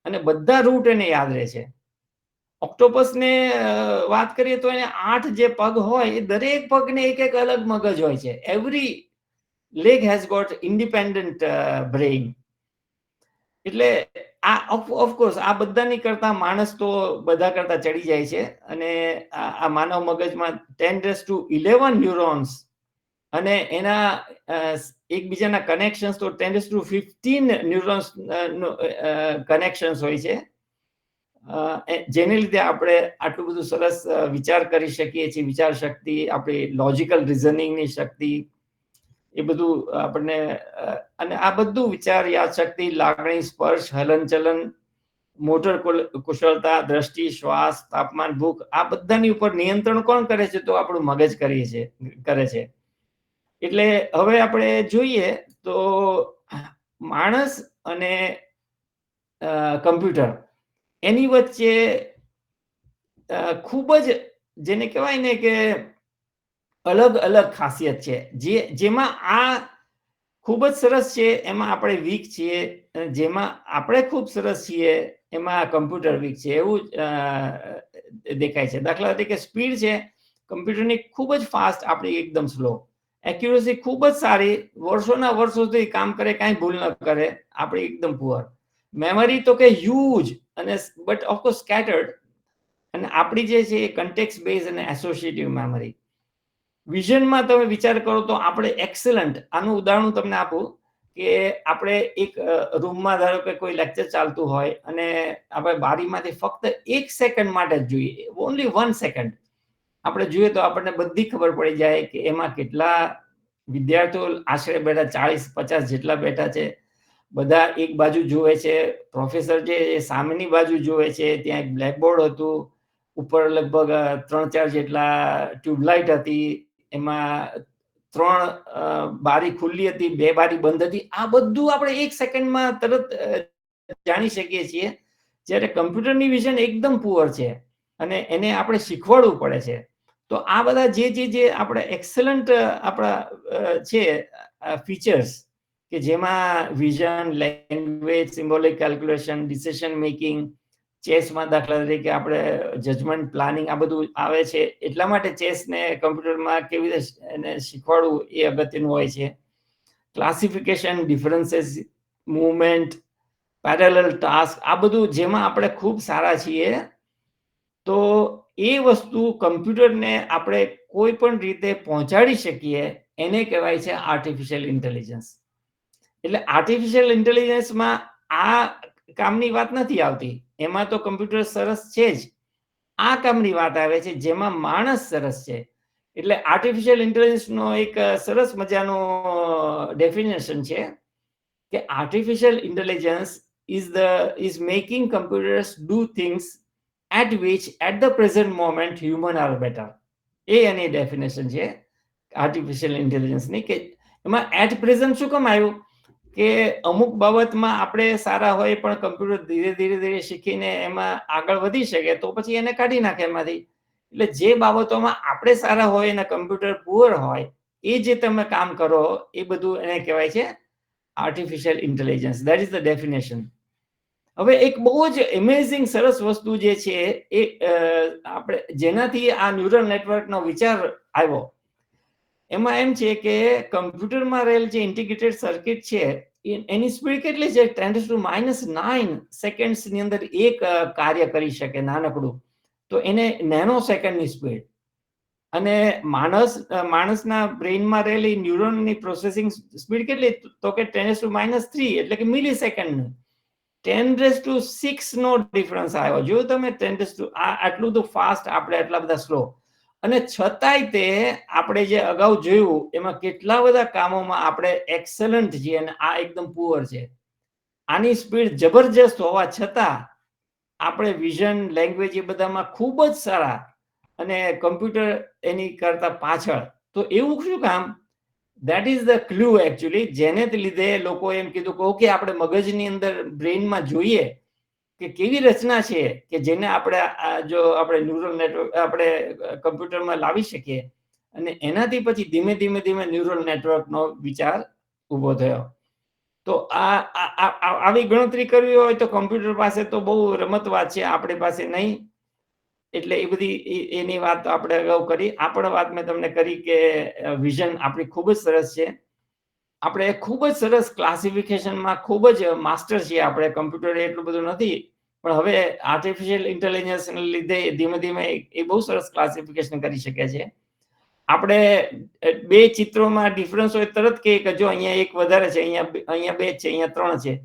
અને બધા રૂટ એને યાદ રહે છે. ઓક્ટોપસને વાત કરીએ તો એને 8 જે પગ હોય એ દરેક પગને એક અલગ મગજ હોય છે. Every leg has got independent brain. એટલે આ ઓફકોર્સ આ બધાની કરતા માણસ તો બધા કરતા ચડી જાય છે. અને આ માનવ મગજમાં 10⁻11 ન્યુરોન્સ અને એના એકબીજાના કનેક્શન્સ તો 10⁻15 ન્યુરોન્સ કનેક્શન્સ હોય છે, જેને લીધે આપણે આટલું બધું સરસ વિચાર કરી શકીએ છીએ. વિચાર શક્તિ, આપણી લોજિકલ રિઝનિંગની શક્તિ, એ બધું આપણને, અને આ બધું વિચાર, યાદશક્તિ, લાગણી, સ્પર્શ, હલનચલન, મોટર કુશળતા, દ્રષ્ટિ, શ્વાસ, તાપમાન, ભૂખ, આ બધાની ઉપર નિયંત્રણ કોણ કરે છે? તો આપણું મગજ કરે છે. એટલે હવે આપણે જોઈએ તો માણસ અને કમ્પ્યુટર એની વચ્ચે ખૂબ જ જેને કહેવાય ને કે અલગ અલગ ખાસિયત છે. જેમાં આ ખૂબ જ સરસ છે એમાં આપણે વીક છીએ, જેમાં આપણે ખૂબ સરસ છીએ એમાં કમ્પ્યુટર વીક છે, એવું દેખાય છે. દાખલા તરીકે સ્પીડ છે કમ્પ્યુટરની ખૂબ જ ફાસ્ટ, આપણી એકદમ સ્લો. એક્યુરસી ખૂબ જ સારી, વર્ષોના વર્ષો સુધી કામ કરે, કાંઈ ભૂલ ન કરે, આપણી એકદમ પુઅર. મેમરી તો કે હ્યુજ અને બટ ઓફકોર્સ સ્કેટર્ડ, અને આપણી જે છે એ કન્ટેક્સ્ટ બેઝ અને એસોસિએટિવ મેમરી. વિઝનમાં તમે વિચાર કરો તો આપણે એક્સલન્ટ. આનું ઉદાહરણ તમને આપું કે આપણે એક રૂમમાં ધારો કે કોઈ લેક્ચર ચાલતું હોય અને આપણે બારીમાંથી ફક્ત 1 સેકન્ડ માટે જ જોઈએ, ઓનલી 1 સેકન્ડ આપણે જોઈએ તો આપણને બધી ખબર પડી જાય કે એમાં કેટલા વિદ્યાર્થીઓ આશરે બેઠા, 40-50 જેટલા બેઠા છે. બધા એક બાજુ જુએ છે, પ્રોફેસર જે સામેની બાજુ જુએ છે, ત્યાં એક બ્લેકબોર્ડ હતું, ઉપર લગભગ 3-4 જેટલા ટ્યુબલાઇટ હતી, એમાં 3 બારી ખુલ્લી હતી, 2 બારી બંધ હતી. આ બધું આપણે 1 સેકન્ડમાં તરત જાણી શકીએ છીએ, જ્યારે કમ્પ્યુટરની વિઝન એકદમ પુઅર છે અને એને આપણે શીખવાડવું પડે છે. તો આ બધા જે આપણે એક્સલન્ટ આપણા છે ફીચર્સ, કે જેમાં vision, language, symbolic calculation, decision making, ચેસમાં દાખલા તરીકે આપણે જજમેન્ટ, પ્લાનિંગ, આ બધું આવે છે. એટલા માટે ચેસને કમ્પ્યુટરમાં કેવી રીતે એને શીખવાડવું એ અગત્યનું હોય છે. Classification, differences, movement, parallel task, આ બધું જેમાં આપણે ખૂબ સારા છીએ. તો એ વસ્તુ કમ્પ્યુટરને આપણે કોઈ પણ રીતે પહોંચાડી શકીએ, એને કહેવાય છે આર્ટિફિશિયલ ઇન્ટેલિજન્સ. એટલે આર્ટિફિશિયલ ઇન્ટેલિજન્સમાં આ કામની વાત નથી આવતી, એમાં તો કમ્પ્યુટર સરસ છે જ. આ કામની વાત આવે છે જેમાં માણસ સરસ છે. એટલે આર્ટિફિશિયલ ઇન્ટેલિજન્સનો એક સરસ મજાનો ડેફિનેશન છે કે artificial intelligence is making computers do things at which at the present moment human are better. A any definition છે આર્ટિફિશિયલ ઇન્ટેલિજન્સની, કે એમાં એટ પ્રેઝન્ટ શું કામ આવ્યું કે અમુક બાબતમાં આપણે સારા હોય પણ કમ્પ્યુટર ધીરે ધીરે શીખીને એમાં આગળ વધી શકે તો પછી એને કાઢી નાખે એમાંથી. એટલે જે બાબતોમાં આપણે સારા હોય અને કમ્પ્યુટર પુઅર હોય એ જે તમે કામ કરો એ બધું એને કહેવાય છે artificial intelligence. That is the definition. હવે એક બહુ જ એમેઝિંગ સરસ વસ્તુ જે છે એ આપણે જેનાથી આ ન્યુરલ નેટવર્કનો વિચાર આવ્યો એમાં એમ છે કે કમ્પ્યુટરમાં રહેલ જે ઇન્ટિગ્રેટેડ સર્કિટ છે એની સ્પીડ કેટલી છે? 10⁻⁹ સેકન્ડ્સની અંદર એક કાર્ય કરી શકે નાનકડું, તો એને નેનો સેકન્ડની સ્પીડ. અને માણસના બ્રેઇનમાં રહેલી ન્યુરોનની પ્રોસેસિંગ સ્પીડ કેટલી? તો કે 10⁻³ એટલે કે મિલી સેકન્ડ. 10⁻⁶ નો ડિફરન્સ આવ્યો. જો તમે 10 આટલું તો ફાસ્ટ, આપણે આટલા બધા સ્લો. અને છતાંય તે આપણે જે અગાઉ જોયું એમાં કેટલા બધા કામોમાં આપણે એક્સલન્ટ છીએ અને આ એકદમ પુઅર છે. આની સ્પીડ જબરજસ્ત હોવા છતાં આપણે વિઝન, લેંગ્વેજ એ બધામાં ખૂબ જ સારા અને કમ્પ્યુટર એની કરતા પાછળ. તો એવું શું કામ? That is the clue actually, જેને લીધે લોકો એમ કીધું કે ઓકે આપણે મગજની અંદર બ્રેઇનમાં જોઈએ કે કેવી રચના છે કે જેને આપણે જો આપણે ન્યુરલ નેટવર્ક આપણે કમ્પ્યુટરમાં લાવી શકીએ. અને એનાથી પછી ધીમે ધીમે ન્યુરલ નેટવર્કનો વિચાર ઊભો થયો. તો આવી ગણતરી કરવી હોય તો કમ્પ્યુટર પાસે તો બહુ રમત વાત છે, આપણી પાસે નહીં. એટલે એ બધી એની વાત આપણે અગાઉ કરી. આ પણ વાત મેં તમને કરી કે વિઝન આપણી ખૂબ જ સરસ છે. આપણે ખૂબ જ સરસ ક્લાસિફિકેશનમાં ખૂબ જ માસ્ટર છીએ. આપણે કમ્પ્યુટર એટલું બધું નથી, પણ હવે આર્ટિફિશિયલ ઇન્ટેલિજન્સને લીધે ધીમે ધીમે એ બહુ સરસ ક્લાસિફિકેશન કરી શકે છે. આપણે બે ચિત્રોમાં ડિફરન્સ હોય તરત કે જો અહીંયા એક વધારે છે, અહીંયા 2 છે, અહીંયા 3 છે.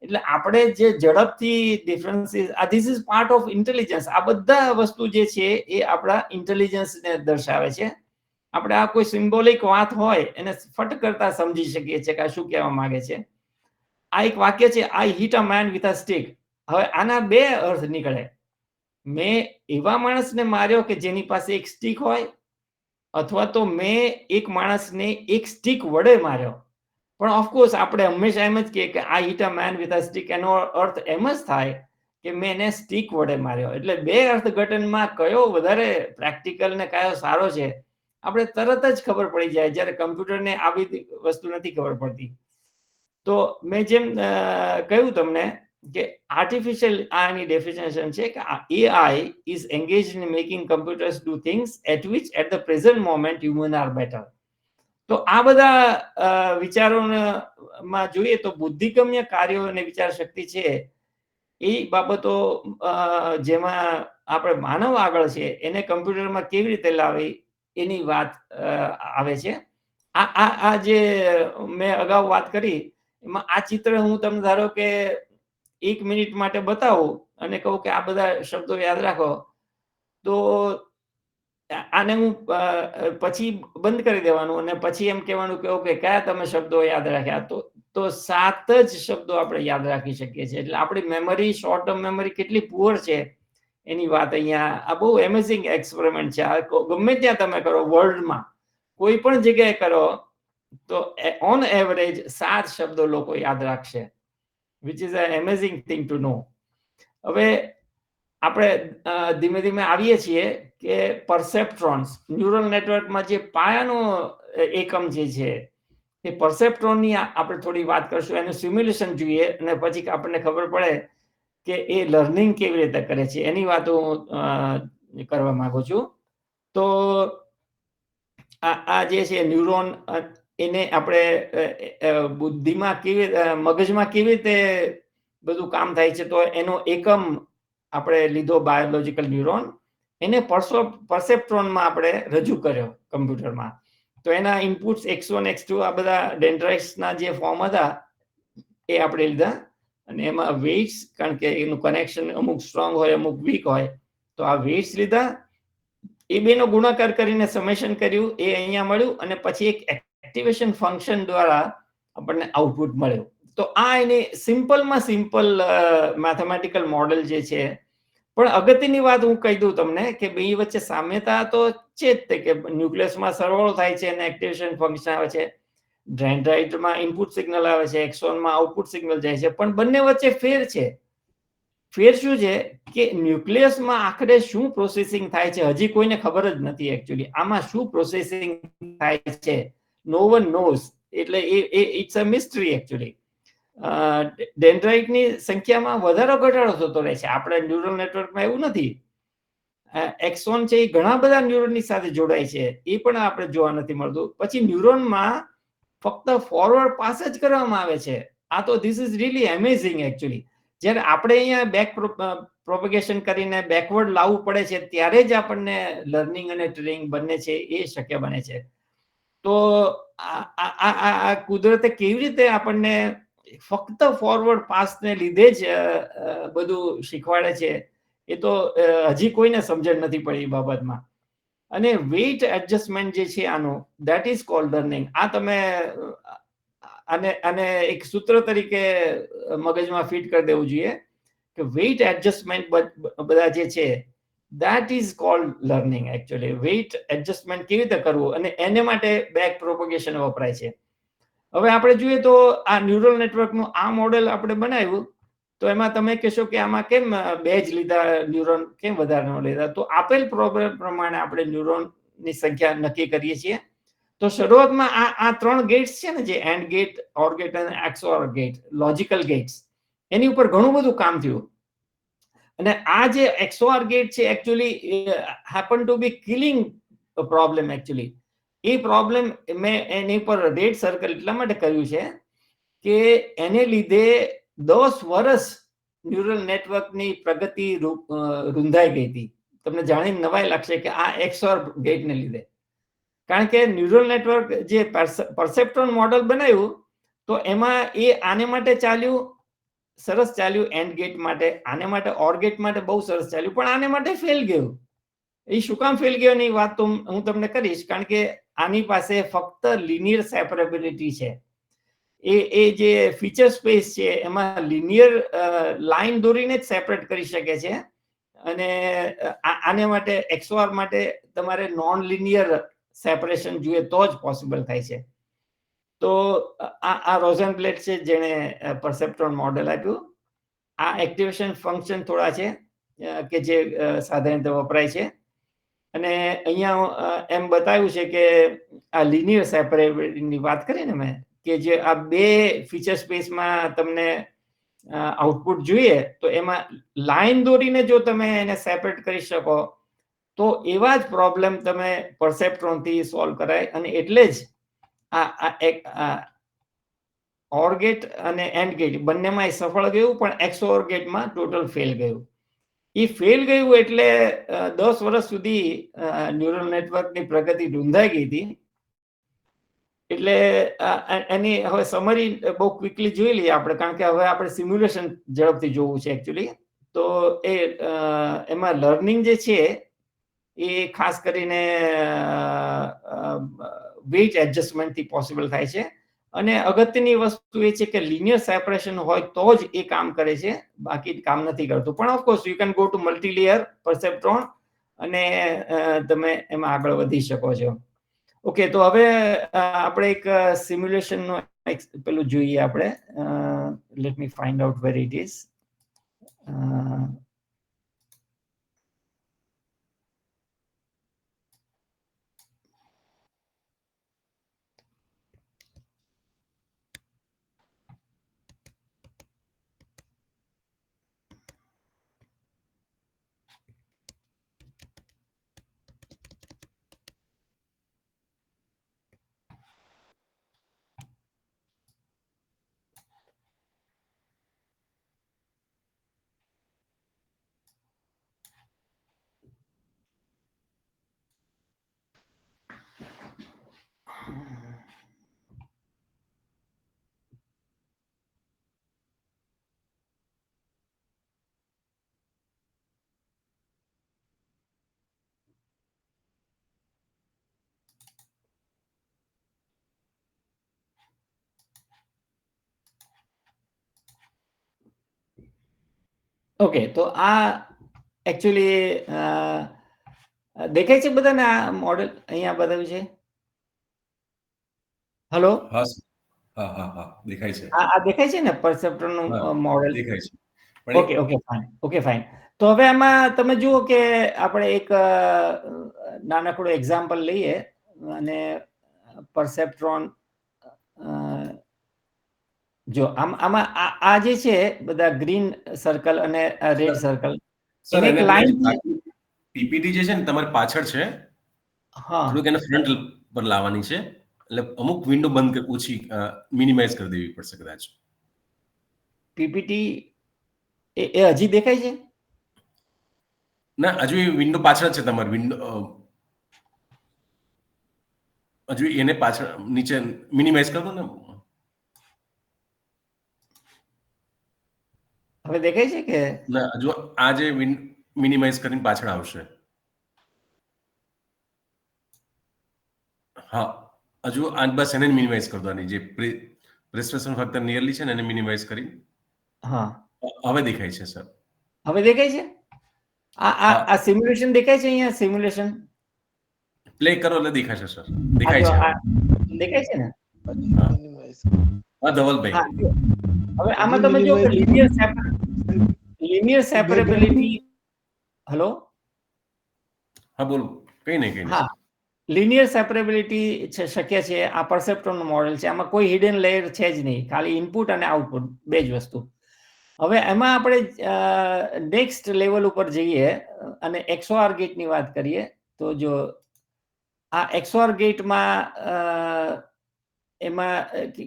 એટલે આપણે જે ઝડપથી differences, this is part of intelligence. આ બધા વસ્તુ જે છે એ આપણા ઇન્ટેલિજન્સને દર્શાવે છે. આપણે આ કોઈ સિમ્બોલિક વાત હોય એને ફટ કરતા સમજી શકીએ છીએ કે આ શું કહેવા માંગે છે. આ એક વાક્ય છે, I hit a man with a stick. હવે આના 2 અર્થ નીકળે. મેં એવા માણસને માર્યો કે જેની પાસે એક સ્ટિક હોય, અથવા તો મેં એક માણસને એક સ્ટિક વડે માર્યો. પણ ઓફકોર્સ આપણે હંમેશા એમ જ કહીએ કે આ hit a man with a stick, એનો અર્થ એમ જ થાય કે મેં એને સ્ટિક વડે માર્યો. એટલે 2 અર્થઘટનમાં કયો વધારે પ્રેક્ટિકલ ને કયો સારો છે આપણે તરત જ ખબર પડી જાય, જ્યારે કમ્પ્યુટરને આવી વસ્તુ નથી ખબર પડતી. તો મેં જેમ કહ્યું તમને કે આર્ટિફિશિયલ આની ડેફિનેશન છે કે AI is engaged in making computers do things at which at the present moment human are better. તો આ બધા વિચારોમાં જોઈએ તો બુદ્ધિગમ્ય કાર્યો અને વિચાર શક્તિ છે એ બાબતો જેમાં આપણે માનવ આગળ છે એને કમ્પ્યુટરમાં કેવી રીતે લાવી એની વાત આવે છે. આ જે મેં અગાઉ વાત કરી એમાં આ ચિત્ર હું તમને ધારો કે 1 મિનિટ માટે બતાવું અને કહું કે આ બધા શબ્દો યાદ રાખો, તો આને હું પછી બંધ કરી દેવાનું અને પછી એમ કહેવાનું કે ઓકે કયા તમે શબ્દો યાદ રાખ્યા? તો 7 જ શબ્દો આપણે યાદ રાખી શકીએ છીએ. એટલે આપણી મેમરી, શોર્ટ ટર્મ મેમરી કેટલી પુઅર છે એની વાત અહીંયા. આ બહુ એમેઝિંગ એક્સપેરિમેન્ટ છે. આ ગમે ત્યાં તમે કરો, વર્લ્ડમાં કોઈ પણ જગ્યાએ કરો તો ઓન એવરેજ 7 શબ્દો લોકો યાદ રાખશે, which is a amazing thing to know. હવે આપણે ધીમે ધીમે આવીએ છીએ કે પરસેપ્ટ્રોન્સ, ન્યુરલ નેટવર્કમાં જે પાયાનો એકમ જે છે એ પરસેપ્ટ્રોનની આપણે થોડી વાત કરશું. એનું સિમ્યુલેશન જોઈએ અને પછી આપણને ખબર પડે કે એ લર્નિંગ કેવી રીતે કરે છે એની વાતો હું કરવા માંગુ છું. તો આ જે છે ન્યુરોન, એને આપણે બુદ્ધિમાં કેવી, મગજમાં કેવી રીતે બધું કામ થાય છે, તો એનો એકમ આપણે લીધો બાયોલોજિકલ ન્યુરોન, એને પરસેપ્ટ્રોનમાં આપણે રજૂ કર્યો કમ્પ્યુટરમાં. તો એના ઇનપુટ્સ X1, X2 આ બધા ડેન્ડ્રાઇટ્સના જે ફોર્મ હતા એ આપણે લીધા અને એમાં વેઇટ્સ, કારણ કે એનું કનેક્શન અમુક સ્ટ્રોંગ હોય અમુક વીક હોય, તો આ વેઇટ્સ લીધા એ બેનો ગુણાકાર કરીને સમેશન કર્યું, એ અહીંયા મળ્યું, અને પછી એક એક્ટિવેશન ફંક્શન દ્વારા આપણને આઉટપુટ મળ્યું. તો આ એની સિમ્પલમાં સિમ્પલ મેથેમેટિકલ મોડેલ જે છે. પણ અગત્યની વાત હું કહી દઉં તમને કે બે વચ્ચે સામ્યતા તો છે જ તે, કે ન્યુક્લિયસમાં સરવાળો થાય છે અને એક્ટિવેશન ફંક્શન આવે છે, ડેન્ડ્રાઇટમાં ઇનપુટ સિગ્નલ આવે છે, એક્સોનમાં આઉટપુટ સિગ્નલ જાય છે. પણ બંને વચ્ચે ફેર છે. ફેર શું છે કે ન્યુક્લિયસમાં આખરે શું પ્રોસેસિંગ થાય છે હજી કોઈને ખબર જ નથી. એકચ્યુઅલી આમાં શું પ્રોસેસિંગ થાય છે નો વન નોઝ. એટલે ઇટ્સ અ મિસ્ટ્રી એકચ્યુઅલી. ડેન્ડ્રાઇટની સંખ્યામાં વધારો ઘટાડો થતો રહે છે. આપણે ન્યુરલ નેટવર્કમાં એવું નથી. એક્સોન છે એ ઘણા બધા ન્યુરોનની સાથે જોડાય છે, એ પણ આપણે જોવા નથી મળતું. પછી ન્યુરોનમાં ફક્ત ફોરવર્ડ પાસ જ કરવામાં આવે છે. આ તો this is really amazing actually. જ્યારે આપણે અહીંયા બેક પ્રોપેગેશન કરીને બેકવર્ડ લાવવું પડે છે, ત્યારે જ આપણને લર્નિંગ અને ટ્રેનિંગ બંને છે એ શક્ય બને છે. તો આ કુદરતે કેવી રીતે આપણને ફક્ત ફોરવર્ડ પાસને લીધે જ બધું શીખવાડે છે, એ તો હજી કોઈને સમજણ નથી પડી બાબતમાં. અને વેઇટ એડજસ્ટમેન્ટ જે છે આનું, ધેટ ઇઝ કોલ્ડ લર્નિંગ. આ તમે આને એક સૂત્ર તરીકે મગજમાં ફિટ કરી દેવું જોઈએ કે વેઇટ એડજસ્ટમેન્ટ બધા જે છે, that is called learning actually. Weight adjustment કેવી રીતે કરવું, અને એને માટે બેક પ્રોપેગેશન વપરાય છે. હવે આપણે જોઈએ તો આ ન્યુરલ નેટવર્કનું આ મોડેલ આપણે બનાવ્યું, તો એમાં તમે કહેશો કે આમાં કેમ બે જ લીધા, ન્યુરોન કેમ વધારે ન લીધા? તો આપેલ પ્રોબ્લેમ પ્રમાણે આપણે ન્યુરોનની સંખ્યા નક્કી કરીએ છીએ. તો શરૂઆતમાં આ 3 ગેટ્સ છે ને, જે એન્ડ ગેટ, ઓર ગેટ અને એક્સઓર ગેટ, લોજિકલ ગેટ્સ, એની ઉપર ઘણું બધું કામ થયું. અને આ જે એક્સઓર ગેટ છે actually happen to be killing problem actually. એ પ્રોબ્લેમ મેં એની પર રેડ સર્કલ એટલા માટે કર્યું છે કે એને લીધે 10 વર્ષ ન્યુરલ નેટવર્કની પ્રગતિ રૂંધાઈ ગઈ હતી. તમને જાણીને નવાઈ લાગશે કે આ એક્સઓર ગેટને લીધે. કારણ કે ન્યુરલ નેટવર્ક જે પરસેપ્ટ્રોન મોડેલ બનાવ્યું, તો એમાં એ આને માટે ચાલ્યું, સરસ ચાલ્યું એન્ડ ગેટ માટે, આને માટે ઓર ગેટ માટે બહુ સરસ ચાલ્યું, પણ આને માટે ફેલ ગયું. એ શું કામ ફેલ ગયો એની વાત તો હું તમને કરીશ. કારણ કે આની પાસે ફક્ત લિનિયર સેપરેબિલિટી છે. એ જે ફીચર સ્પેસ છે એમાં લિનિયર લાઈન દોરીને જ સેપરેટ કરી શકે છે. અને આને માટે એક્સઓર માટે તમારે નોન લિનિયર સેપરેશન જોઈએ તો જ પોસિબલ થાય છે. તો આ રોઝનબ્લેટ છે જેણે પરસેપ્ટ્રોન મોડેલ આપ્યું. આ એક્ટિવેશન ફંક્શન થોડા છે કે જે સાધારણ રીતે વપરાય છે. અને અહીંયા એમ બતાવ્યું છે કે આ લિનિયર સેપરેબિલિટીની વાત કરીને મેં, કે જે આ બે ફીચર સ્પેસમાં તમને આઉટપુટ જોઈએ, તો એમાં લાઈન દોરીને જો તમે એને સેપરેટ કરી શકો, તો એવા જ પ્રોબ્લેમ તમે પરસેપ્ટ્રોનથી સોલ્વ કરાય. અને એટલે જ આ ઓર ગેટ અને એન્ડ ગેટ બંનેમાં સફળ ગયું, પણ એક્સઓર ગેટમાં ટોટલ ફેલ ગયું. એ ફેલ ગયું એટલે 10 વર્ષ સુધી ન્યુરલ નેટવર્કની પ્રગતિ રૂંધાઈ ગઈ હતી. એટલે એની હવે સમરી બહુ ક્વિકલી જોઈ લઈએ આપણે, કારણ કે હવે આપણે સિમ્યુલેશન ઝડપથી જોવું છે એકચ્યુઅલી. તો એમાં લર્નિંગ જે છે એ ખાસ કરીને વેઇટ એડજસ્ટમેન્ટથી પોસિબલ થાય છે. અને અગત્યની વસ્તુ એ છે કે લિનિયર સેપરેશન હોય તો જ એ કામ કરે છે, બાકી કામ નથી કરતું. પણ of course you can go to multilayer perceptron અને તમે એમાં આગળ વધી શકો છો. ઓકે, તો હવે આપણે એક સિમ્યુલેશનનો પેલું જોઈએ આપણે. Let me find out where it is. Okay, તો આ એકચ્યુઅલી દેખાય છે બધાને આ મોડેલ અહીંયા બતાવ્યું છે? હલો, હા સર. હા હા હા દેખાય છે. આ દેખાય છે ને પરસેપ્ટરનું મોડેલ? દેખાય છે. Okay okay fine, okay fine. તો હવે આમાં તમે જુઓ કે આપણે એક નાનકડું એક્ઝામ્પલ લઈએ અને પરસેપ્ટ્રોન જો આમાં આ જે છે બધા ગ્રીન સર્કલ અને રેડ સર્કલ, સર એક લાઈન પીપીટી જે છે ને તમારી પાછળ છે, હા થોડુંક એને ફ્રન્ટ પર લાવવાની છે, એટલે અમુક વિન્ડો બંધ ઓછી મિનિમાઇઝ કરી દેવી પડશે કદાચ. પીપીટી એ હજી દેખાય છે? ના હજુ વિન્ડો પાછળ છે તમારી વિન્ડો, હજુ એને પાછળ નીચે મિનિમાઇઝ કરો ને. હવે દેખાય છે કે ના હજુ આ જે મિનિમાઇઝ કરીને પાછળ આવશે. હા હજુ આ બસ એને મિનિમાઇઝ કરી દો, જે પ્રેસ્ક્રિપ્શન ફક્ત નિયરલી છે ને એને મિનિમાઇઝ કરી. હા હવે દેખાય છે સર. હવે દેખાય છે? આ સિમ્યુલેશન દેખાય છે અહીંયા? સિમ્યુલેશન પ્લે કરો એટલે દેખાશે સર. દેખાય છે, દેખાય છે ને? હા ધવલભાઈ. હવે આમાં તમે જો લિનિયર સેપરેબિલિટી, હલો હા બોલો. કઈ નહીં. હા, લિનિયર સેપરેબિલિટી શક્ય છે. આ પરસેપ્ટ્રોન મોડેલ છે. આમાં કોઈ હિડન લેયર છે જ નહીં, ખાલી ઇનપુટ અને આઉટપુટ બે જ વસ્તુ. હવે એમાં આપણે નેક્સ્ટ લેવલ ઉપર જઈએ અને XOR ગેટની વાત કરીએ તો જો આ XOR ગેટમાં એમાં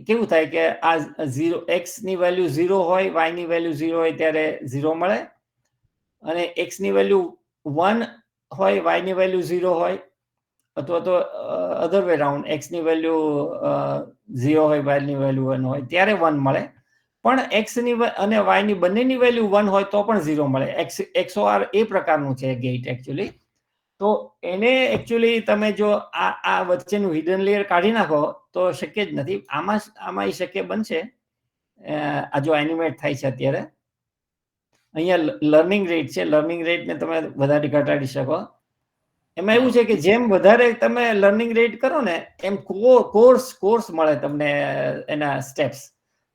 કેવું થાય કે આ 0 x ની વેલ્યુ 0 હોય, y ની વેલ્યુ 0 હોય ત્યારે 0 મળે, અને x ની વેલ્યુ 1 હોય, y ની વેલ્યુ 0 હોય, અથવા તો અધર વે રાઉન્ડ x ની વેલ્યુ 0 હોય, y ની વેલ્યુ 1 હોય ત્યારે 1 મળે. પણ x ની અને y ની બંનેની વેલ્યુ 1 હોય તો પણ 0 મળે. XOR એ પ્રકારનું છે ગેટ એકચ્યુઅલી. તો એને એકચ્યુઅલી તમે જો આ વચ્ચેનું હિડન લેયર કાઢી નાખો તો શક્ય જ નથી. આમાં એ શક્ય બનશે. આ જો એનિમેટ થાય છે અત્યારે, અહીંયા લર્નિંગ રેટ છે, લર્નિંગ રેટને તમે વધારે ઘટાડી શકો. એમાં એવું છે કે જેમ વધારે તમે લર્નિંગ રેટ કરો ને એમ કોર્સ મળે તમને એના સ્ટેપ્સ,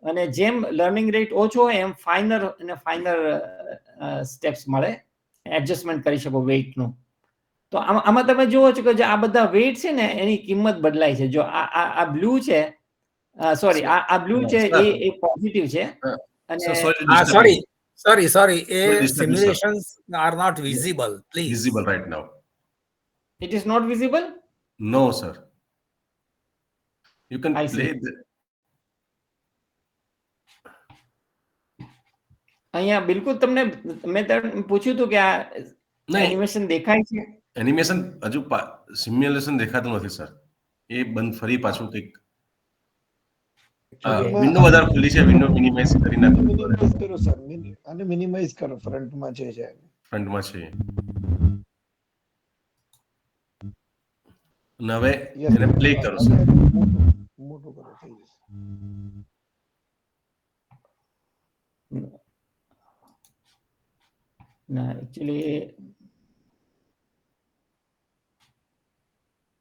અને જેમ લર્નિંગ રેટ ઓછો હોય એમ ફાઇનર સ્ટેપ્સ મળે, એડજસ્ટમેન્ટ કરી શકો વેઇટનું. તો આમાં તમે જુઓ છો કે જે આ બધા વેઇટ છે ને એની કિંમત બદલાય છે. જો આ બ્લુ છે, સોરી આ બ્લુ છે એ પોઝિટિવ છે, અને sorry simulations are not visible, please. Visible right now. It is not visible? No sir, you can play અહીંયા બિલકુલ તમને મેં પૂછ્યું હતું કે આ એનિમેશન દેખાય છે? એનિમેશન હજુ સિમ્યુલેશન દેખાતું નથી સર. એ બંધ ફરી પાછું કંઈક વિન્ડો વધારે ખુલ્લી છે, વિન્ડો મિનિમાઇઝ કરી નાખો. મિનિમાઇઝ કરો સર, આને મિનિમાઇઝ કરો. ફ્રન્ટમાં છે. ફ્રન્ટમાં છે. અને હવે એને પ્લે કરો સર. મોટું કરો, થઈ જશે. ના એકચ્યુઅલી આઈ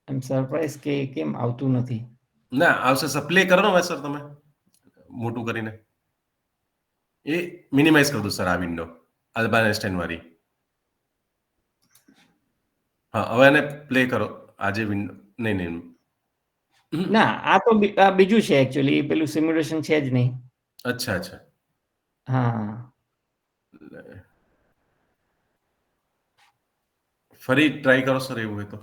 એમ સરપ્રાઈઝ કે કેમ આવતું નથી. ના આવશે સર. પ્લે કરો ને સર તમે મોટું કરીને. એ મિનિમાઇઝ કરી દો સર આ વિન્ડો આલ્બર્ટ આઇન્સ્ટાઈન વાળી. હા હવે એને પ્લે કરો. આજે વિન્ડો નહીં. ના આ તો બીજું છે એકચ્યુઅલી, પેલું સિમ્યુલેશન છે જ નહીં. અચ્છા. હા ફરી ટ્રાય કરો સર એવું હોય તો.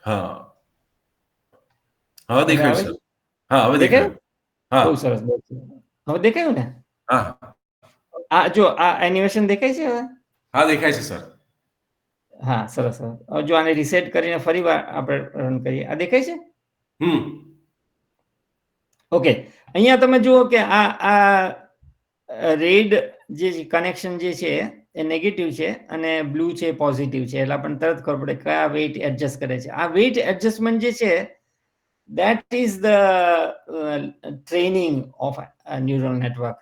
હા હવે દેખાય સર. હા હવે દેખાય. હા બહુ સરસ. હવે દેખાયું ને? હા આ જો આ એનિમેશન દેખાય છે હવે? હા દેખાય છે સર. હા સરસ. હવે જો આને રીસેટ કરીને ફરી વાર આપણે રન કરીએ. આ દેખાય છે? ઓકે. અહીંયા તમે જુઓ કે આ રેડ જે કનેક્શન જે છે એ નેગેટિવ છે અને બ્લુ છે પોઝિટિવ છે, એટલે આપણને તરત ખબર પડે કયા વેઇટ એડજસ્ટ કરે છે. આ વેઇટ એડજસ્ટમેન્ટ જે છે that is the training of a neural network.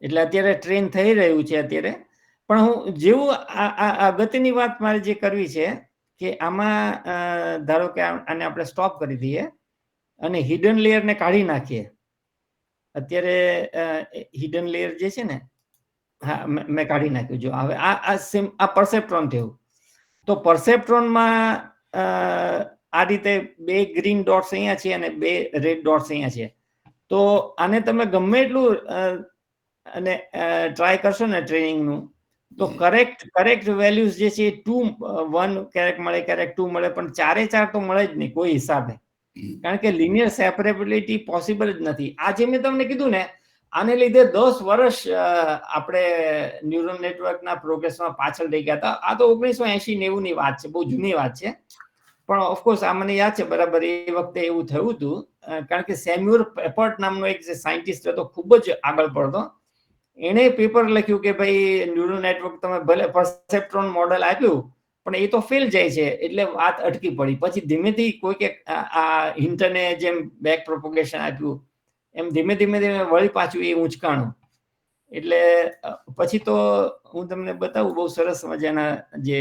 એટલે અત્યારે ટ્રેન થઈ રહ્યું છે અત્યારે. પણ હું જેવું આ અગત્યની વાત મારે જે કરવી છે કે આમાં ધારો કે આને આપણે સ્ટોપ કરી દઈએ અને હિડન લેયરને કાઢી નાખીએ. અત્યારે હિડન લેયર જે છે ને, હા મેં કાઢી નાખ્યું. જો હવે આ પરસેપ્ટ્રોન થયું, તો પરસેપ્ટ્રોનમાં આ રીતે 2 ગ્રીન ડોટ્સ અહીંયા છે અને 2 રેડ ડોટ્સ અહીંયા છે. તો આને તમે ગમે એટલું અને ટ્રાય કરશો ને ટ્રેનિંગનું, તો કરેક્ટ વેલ્યુઝ જે છે 2 1 ક્યારેક મળે, ક્યારેક 2 મળે, પણ 4 તો મળે જ નહીં કોઈ હિસાબે, કારણ કે લિનિયર સેપરેબિલિટી પોસિબલ જ નથી. આ જે મેં તમને કીધું ને, આને લીધે 10 વર્ષ આપણે ન્યુરલ નેટવર્કના પ્રોગ્રેસમાં પાછળ રહી ગયા હતા. આ તો 1980-90 ની વાત છે, બહુ જૂની વાત છે. પણ ઓફકોર્સ આ મને યાદ છે બરાબર, એ વખતે એવું થયું હતું, કારણ કે સેમ્યુઅલ પેપર્ટ નામનો એક સાયન્ટિસ્ટ હતો, ખૂબ જ આગળ પડતો. એણે પેપર લખ્યું કે ભાઈ ન્યુરલ નેટવર્ક તમે ભલે પરસેપ્ટ્રોન મોડેલ આપ્યું પણ એ તો ફેલ જાય છે, એટલે વાત અટકી પડી. પછી ધીમેથી કોઈક આ હિન્ટને જેમ બેક પ્રોપોગેશન આપ્યું એમ ધીમે ધીમે વળી પાછું એ ઊંચકાણું. એટલે પછી તો હું તમને બતાવું, બહુ સરસ મજાના જે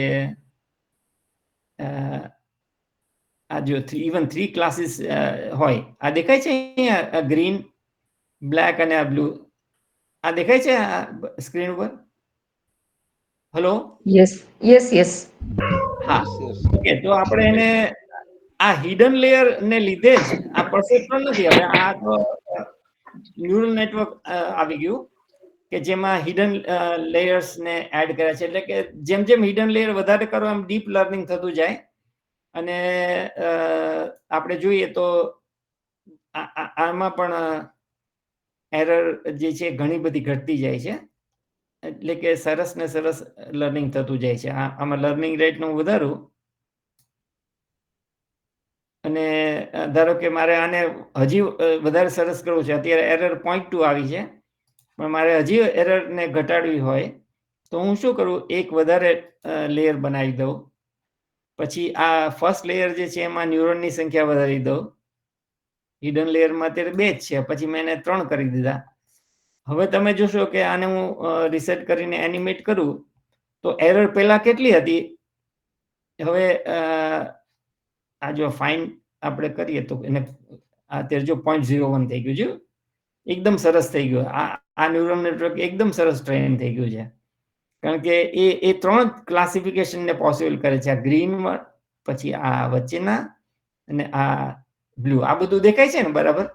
આ જો ઇવન 3 ક્લાસીસ હોય. આ દેખાય છે અહીંયા ગ્રીન, બ્લેક અને આ બ્લુ. આ દેખાય છે સ્ક્રીન ઉપર? હેલો? યસ. હા, ઓકે. તો આપણે એને આ હિડન લેયર ને લીધે જ આ પરસેપ્ટ્રોન નથી, હવે આ તો ન્યુરલ નેટવર્ક આવી ગયું કે જેમાં હિડન લેયર્સ ને એડ કર્યા છે. એટલે કે જેમ જેમ હિડન લેયર વધારે કરો એમ ડીપ લર્નિંગ થતું જાય. અને આપણે જોઈએ તો આમાં પણ એરર જે છે ઘણી બધી ઘટતી જાય છે. એટલે કે સરસ ને સરસ લર્નિંગ થતું જાય છે. આમાં લર્નિંગ રેટ નું વધારું અને ધારો કે મારે આને હજી વધારે સરસ કરવું છે. અત્યારે એરર 0.2 આવી છે, પણ મારે હજી એરર ને ઘટાડવી હોય તો હું શું કરું, એક વધારે લેયર બનાવી દઉં. પછી આ ફર્સ્ટ લેયર જે છે એમાં ન્યુરોનની સંખ્યા વધારી દઉં. હિડન લેયરમાં અત્યારે 2 જ છે, પછી મેં એને 3 કરી દીધા. હવે તમે જોશો કે આને હું રિસેટ કરીને એનિમેટ કરું તો એરર પહેલા કેટલી હતી, હવે આ જો ફાઇન આપણે કરીએ તો એને અત્યારે જો 0.01 થઈ ગયું છે, એકદમ સરસ થઈ ગયું. આ ન્યુરલ નેટવર્ક એકદમ સરસ ટ્રેન થઈ ગયું છે, કારણ કે એ 3 ક્લાસિફિકેશનને પોસિબલ કરે છે. આ ગ્રીન, પછી આ વચ્ચેના અને આ બ્લુ. આ બધું દેખાય છે ને બરાબર?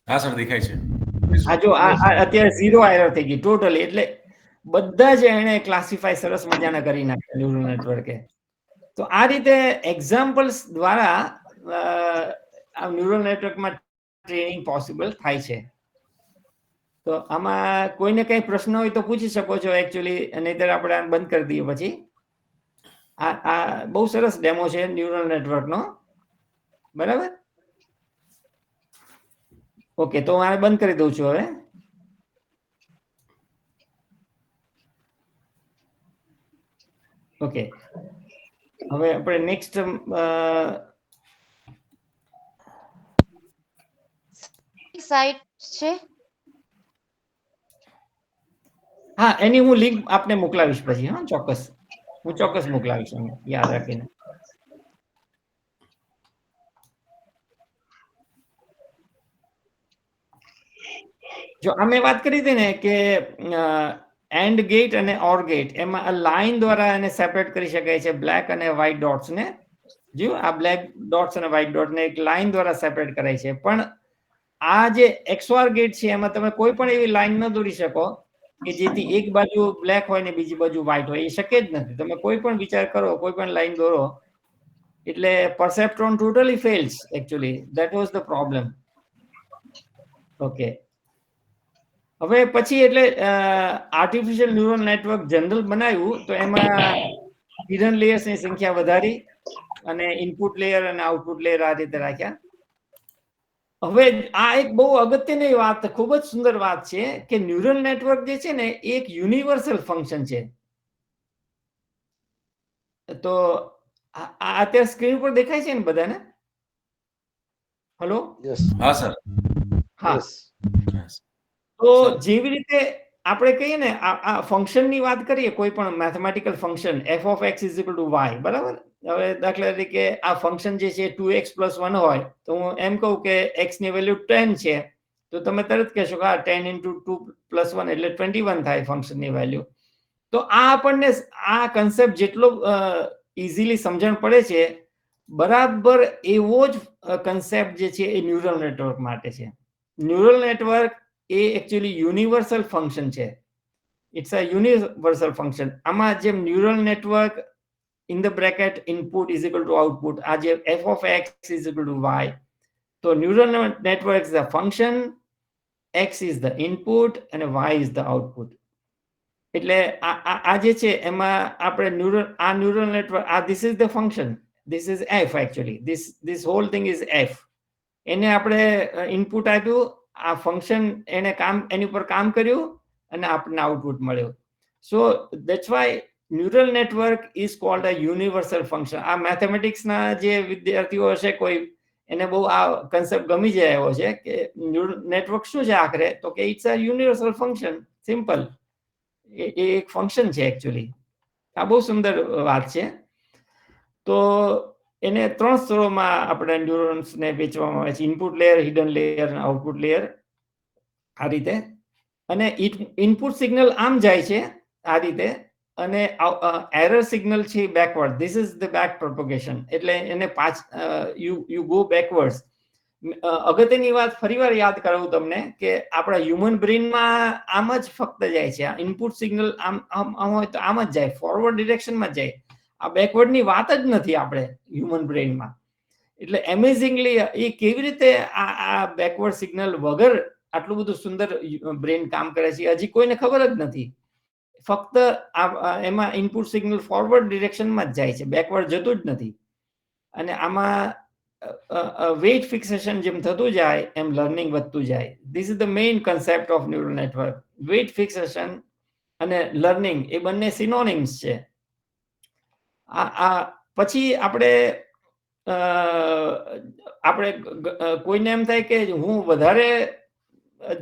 હા સર, દેખાય છે. હા, જો આ અત્યારે 0 એરર થઈ ગઈ ટોટલી. એટલે બધા જ એને ક્લાસિફાય સરસ મજાના કરી નાખ્યા ન્યુરલ નેટવર્કે. તો આ રીતે એક્ઝામ્પલ્સ દ્વારા આ ન્યુરલ નેટવર્કમાં ટ્રેનિંગ પોસિબલ થાય છે. તો આમાં કોઈને કઈ પ્રશ્ન હોય તો પૂછી શકો છો એકચ્યુઅલી, નહીતર આપણે આ બંધ કરી દઈએ. પછી આ બહુ સરસ ડેમો છે ન્યુરલ નેટવર્કનો, બરાબર? ઓકે, તો હું આને બંધ કરી દઉં છું હવે. ઓકે, હવે આપણે નેક્સ્ટ સાઇટ છે. હા, એની હું લિંક આપને મોકલાવીશ પછી. હા, ચોક્કસ, હું ચોક્કસ મોકલાવીશ, યાદ રાખીને. જો અમે વાત કરી હતી ને કે એન્ડ ગેટ અને ઓર ગેટ, એમાં લાઈન દ્વારા એને સેપરેટ કરી શકાય છે, બ્લેક અને વ્હાઇટ ડોટ્સ ને. જો આ બ્લેક ડોટ્સ અને વ્હાઇટ ડોટ ને એક લાઈન દ્વારા સેપરેટ કરાય છે. પણ આ જે XOR ગેટ છે એમાં તમે કોઈ પણ એવી લાઈન ન દોરી શકો કે જેથી એક બાજુ બ્લેક હોય ને બીજી બાજુ વ્હાઇટ હોય. એ શક્ય જ નથી. તમે કોઈ પણ વિચાર કરો, કોઈ પણ લાઈન દોરો, એટલે perceptron totally fails actually. That was the problem. Okay, હવે પછી એટલે આર્ટિફિશિયલ ન્યુરલ નેટવર્ક જનરલ બનાવ્યું તો એમાં હિડન લેયર્સની સંખ્યા વધારી અને ઇનપુટ લેયર અને આઉટપુટ લેયર આ રીતે રાખ્યા. હવે આ એક બહુ અગત્યની વાત, ખૂબ જ સુંદર વાત છે કે ન્યુરલ નેટવર્ક જે છે ને એ એક યુનિવર્સલ ફંક્શન છે. તો આ અત્યારે સ્ક્રીન પર દેખાય છે ને બધાને? હલો, હા સર. હા. તો જેવી રીતે આપણે કહીએ ને આ ફંક્શનની વાત કરીએ, કોઈ પણ mathematical function f of x is equal to y, બરાબર? હવે દાખલા તરીકે આ ફંક્શન જે છે 2x + 1 હોય તો હું એમ કહું કે x ની વેલ્યુ 10 છે, તો તમે તરત કહેશો કે 10 × 2 + 1 એટલે 21 થાય ફંક્શનની વેલ્યુ. તો આ આપણને આ કન્સેપ્ટ જેટલો ઇઝીલી સમજણ પડે છે, બરાબર એવો જ કન્સેપ્ટ જે છે એ ન્યુરલ નેટવર્ક માટે છે. ન્યુરલ નેટવર્ક એ એકચ્યુઅલી યુનિવર્સલ ફંક્શન છે. It's a universal function. આમાં જેમ neural network in the bracket input is equal to output, આ જે f of x is equal to y, તો neural network is the function, x is the input અને y is the output. એટલે આ જે છે એમાં આપણે neural network, this is the function, this is f actually, this whole thing is f. એને આપણે ઇનપુટ આપ્યું, આ ફંક્શન એને એની ઉપર કામ કર્યું અને આપણને આઉટપુટ મળ્યું. સો that's why neural network is called a universal function. આ મેથેમેટિક્સના જે વિદ્યાર્થીઓ હશે કોઈ, એને બહુ આ કન્સેપ્ટ ગમી જાય એવો છે કે ન્યુરલ નેટવર્ક શું છે આખરે, તો કે it's a universal function, simple. એ એક ફંક્શન છે એકચ્યુઅલી. આ બહુ સુંદર વાત છે. તો એને 3 સ્તરોમાં આપણે ન્યુરોન્સને વેચવામાં આવે છે: ઇનપુટ લેયર, હિડન લેયર અને આઉટપુટ લેયર. આ રીતે. અને ઇનપુટ સિગ્નલ આમ જાય છે આ રીતે, અને એરર સિગ્નલ છે backward. This is the back propagation. એટલે એને યુ ગો બેકવર્ડ્સ. અગત્યની વાત ફરીવાર યાદ કરાવું તમને કે આપણા હ્યુમન બ્રેનમાં આમ જ ફક્ત જાય છે. આ ઇનપુટ સિગ્નલ આમ હોય તો આમ જ જાય, ફોરવર્ડ ડિરેક્શનમાં જાય. આ બેકવર્ડની વાત જ નથી આપણે હ્યુમન બ્રેનમાં. એટલે એમેઝિંગલી એ કેવી રીતે આ બેકવર્ડ સિગ્નલ વગર આટલું બધું સુંદર બ્રેન કામ કરે છે હજી કોઈને ખબર જ નથી. ફક્ત એમાં ઇનપુટ સિગ્નલ ફોરવર્ડ ડિરેક્શનમાં જ જાય છે, બેકવર્ડ જતું જ નથી. અને આમાં વેઇટ ફિક્સેશન જેમ થતું જાય એમ લર્નિંગ વધતું જાય. This is the main concept of neural network. Weight fixation અને લર્નિંગ એ બંને સિનોનિમ્સ છે. પછી આપણે કોઈને એમ થાય કે હું વધારે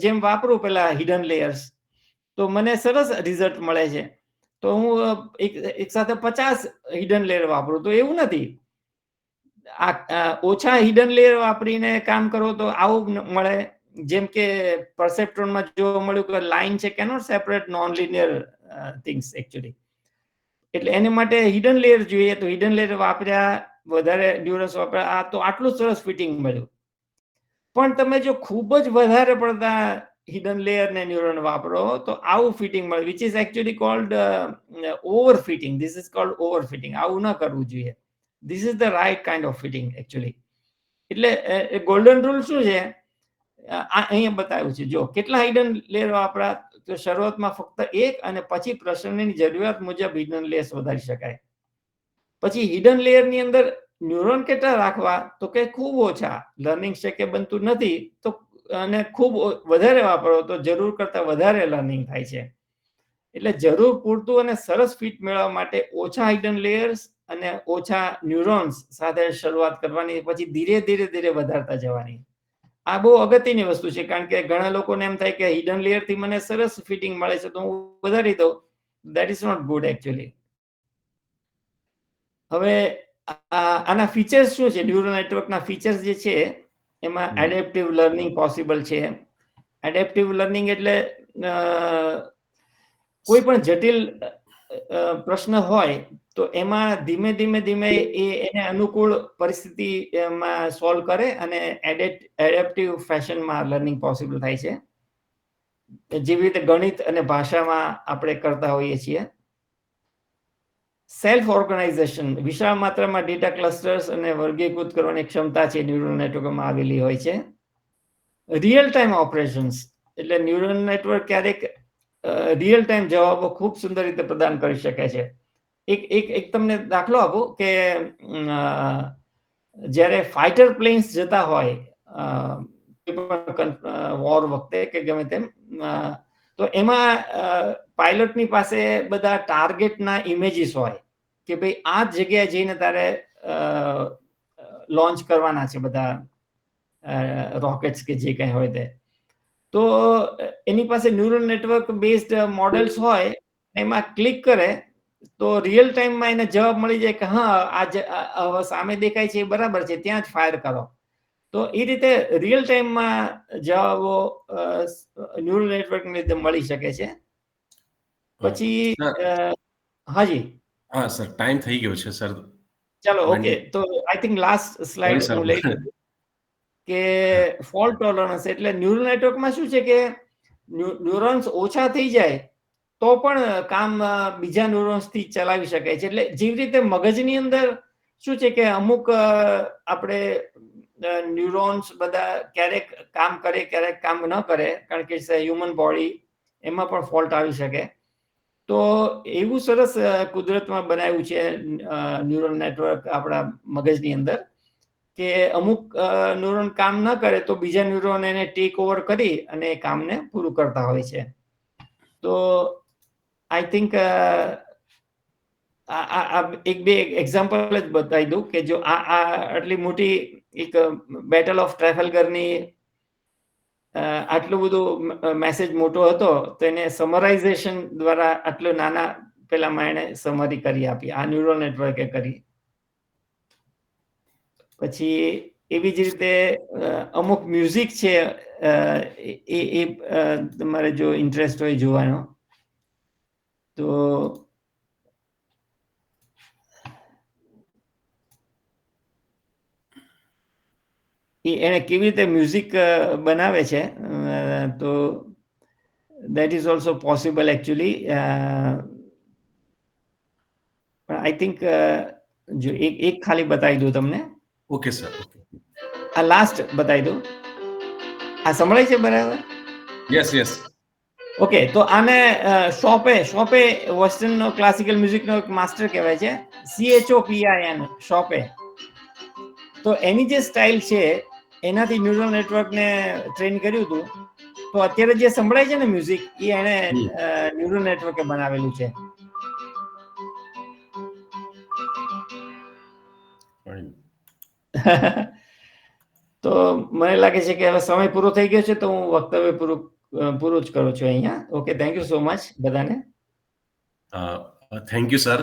જેમ વાપરું પેલા હિડન લેયર્સ તો મને સરસ રિઝલ્ટ મળે છે, તો હું એક સાથે 50 હિડન લેયર વાપરું, તો એવું નથી. ઓછા હિડન લેયર વાપરીને કામ કરો તો આવું મળે. જેમ કે પરસેપ્ટ્રોનમાં જોવા મળ્યું કે લાઈન છે cannot separate non linear things actually. એટલે એને માટે હિડન લેયર જોઈએ, તો હિડન લેયર વાપર્યા, વધારે ન્યુરન્સ વાપર્યા, તો આટલું સરસ ફિટિંગ મળ્યું. પણ તમે જો ખૂબ જ વધારે પડતા હિડન લેયર ને ન્યુરોન વાપરો તો આવું ફિટિંગ મળે, which is actually cold over fitting. This is called over fitting. આવું ન કરવું જોઈએ. This is the right kind of fitting actually. એટલે ગોલ્ડન રૂલ શું છે અહીંયા બતાવ્યું છે. જો કેટલા હિડન લેયર વાપરા, તો શરૂઆતમાં ફક્ત 1 અને પછી પ્રશ્નની જરૂરિયાત મુજબ હિડન લેયર્સ વધારી શકાય. પછી હિડન લેયરની અંદર ન્યુરોન કેટલા રાખવા, તો કે ખૂબ ઓછા. લર્નિંગ શક્ય બનતું નથી, તો અને ખૂબ વધારે વાપરો તો જરૂર કરતા વધારે લર્નિંગ થાય છે. એટલે જરૂર પૂરતું અને સરસ ફિટ મેળવવા માટે ઓછા હિડન લેયર્સ અને ઓછા ન્યુરોન્સ સાથે શરૂઆત કરવાની, પછી ધીરે ધીરે વધારતા જવાની. આ બહુ અગત્યની વસ્તુ છે, કારણ કે ઘણા લોકોને એમ થાય કે હિડન લેયર થી મને સરસ ફિટિંગ મળે છે તો હું વધારી દઉં. That is not good actually. હવે આના ફીચર્સ શું છે? ન્યુરલ નેટવર્કના ફીચર્સ જે છે એમાં એડેપ્ટિવ લર્નિંગ પોસિબલ છે. એડેપ્ટિવ લર્નિંગ એટલે કોઈ પણ જટિલ પ્રશ્ન હોય તો એમાં ધીમે ધીમે એને અનુકૂળ પરિસ્થિતિમાં સોલ્વ કરે અને એડેપ્ટિવ ફેશનમાં લર્નિંગ પોસિબલ થાય છે. જેવી રીતે ગણિત અને ભાષામાં આપણે કરતા હોઈએ છીએ. સેલ્ફ ઓર્ગેનાઇઝેશન, વિશાળ માત્રામાં ડેટા ક્લસ્ટર્સ અને વર્ગીકૃત કરવાની ક્ષમતા છે ન્યુરલ નેટવર્કમાં આવેલી હોય છે. રિયલ ટાઈમ ઓપરેશન્સ, એટલે ન્યુરલ નેટવર્ક ક્યારેક રિયલ ટાઈમ જવાબો ખૂબ સુંદર રીતે પ્રદાન કરી શકે છે. એક તમને દાખલો આપો કે જ્યારે ફાઇટર પ્લેન્સ જતા હોય પણ વોર વખતે કે ગમે તેમ, તો એમાં પાયલટની પાસે બધા ટાર્ગેટના ઇમેજીસ હોય કે ભાઈ આ જગ્યાએ જઈને તારે લોન્ચ કરવાના છે બધા રોકેટ્સ કે જે કંઈ હોય તે. તો એની પાસે ન્યુરલ નેટવર્ક બેઝડ મોડેલ્સ હોય, એમાં ક્લિક કરે તો રિયલ ટાઈમમાં એને જવાબ મળી જાય કે હા આ સામે દેખાય છે એ બરાબર છે, ત્યાં જ ફાયર કરો. તો એ રીતે રિયલ ટાઈમમાં જવાબો ન્યુરલ નેટવર્કની રીતે મળી શકે છે. પછી હાજી હા સર, ટાઈમ થઈ ગયો છે સર. ચાલો ઓકે, તો આઈ થિંક લાસ્ટ સ્લાઇડ હું લઈ લઉં કે ફોલ્ટ ટોલરન્સ. એટલે ન્યુરલ નેટવર્કમાં શું છે કે ન્યુરોન્સ ઓછા થઈ જાય તો પણ કામ બીજા ન્યુરોન્સથી ચલાવી શકાય છે. એટલે જેવી રીતે મગજની અંદર શું છે કે અમુક આપણે ન્યુરોન્સ બધા ક્યારેક કામ કરે ક્યારેક કામ ન કરે, કારણ કે હ્યુમન બોડી એમાં પણ ફોલ્ટ આવી શકે. તો એવું સરસ કુદરતમાં બનાવ્યું છે ન્યુરલ નેટવર્ક આપણા મગજની અંદર કે અમુક ન્યુરોન કામ ન કરે તો બીજા ન્યુરોન એને ટેક ઓવર કરી અને એ કામને પૂરું કરતા હોય છે. તો આઈ થિંક એક બે એક્ઝામ્પલ જ બતાવી દઉં કે જો આટલી મોટી એક બેટલ ઓફ ટ્રાફલ્ગરની આટલું બધું મેસેજ મોટો હતો તો એને સમરાઇઝેશન દ્વારા આટલું નાના પેલામાં એને સમરી કરી આપી, આ ન્યુરલ નેટવર્કે કરી. પછી એવી જ રીતે અમુક મ્યુઝિક છે એ તમારે જો ઇન્ટરેસ્ટ હોય જોવાનો તો એને કેવી રીતે મ્યુઝિક બનાવે છે તો that is also possible actually. I think જો એક ખાલી બતાવી દઉં તમને. Okay sir. આ લાસ્ટ બતાવી દઉં. આ સંભળાય છે બરાબર? Yes yes. ઓકે, તો આને શોપે વેસ્ટર્ન ક્લાસિકલ મ્યુઝિકનો એક માસ્ટર કહેવાય છે, CHOPIN, શોપે. તો એની જે સ્ટાઇલ છે એનાથી ન્યુરલ નેટવર્કને ટ્રેન કર્યું હતું. તો અત્યારે જે સંભળાય છે ને મ્યુઝિક એ એને ન્યુરલ નેટવર્કે બનાવેલું છે. તો મને લાગે છે કે હવે સમય પૂરો થઈ ગયો છે, તો હું વક્તવ્ય પૂરું જ કરું છું અહીંયા. Okay, thank you so much બધાને. થેન્ક યુ સર,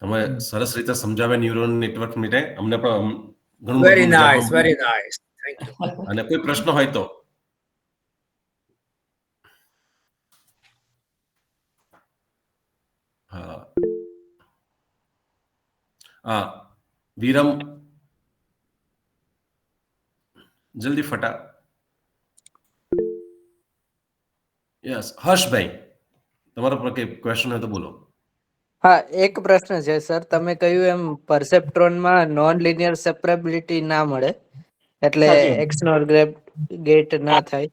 તમે સરસ રીતે સમજાવ્યા ન્યુરલ નેટવર્ક માટે. અમને પણ ઘણું very nice, very nice, thank you. અને કોઈ પ્રશ્ન હોય તો વિરમ જલ્દી ફટા. યસ, હર્ષભાઈ તમારો પર કઈ ક્વેશ્ચન હોય તો બોલો. હા, એક પ્રશ્ન છે સર. તમે કહ્યું એમ પરસેપ્ટ્રોનમાં નોન લિનિયર સેપરેબિલિટી ના મળે, એટલે એક્સનોર ગેટ ના થાય.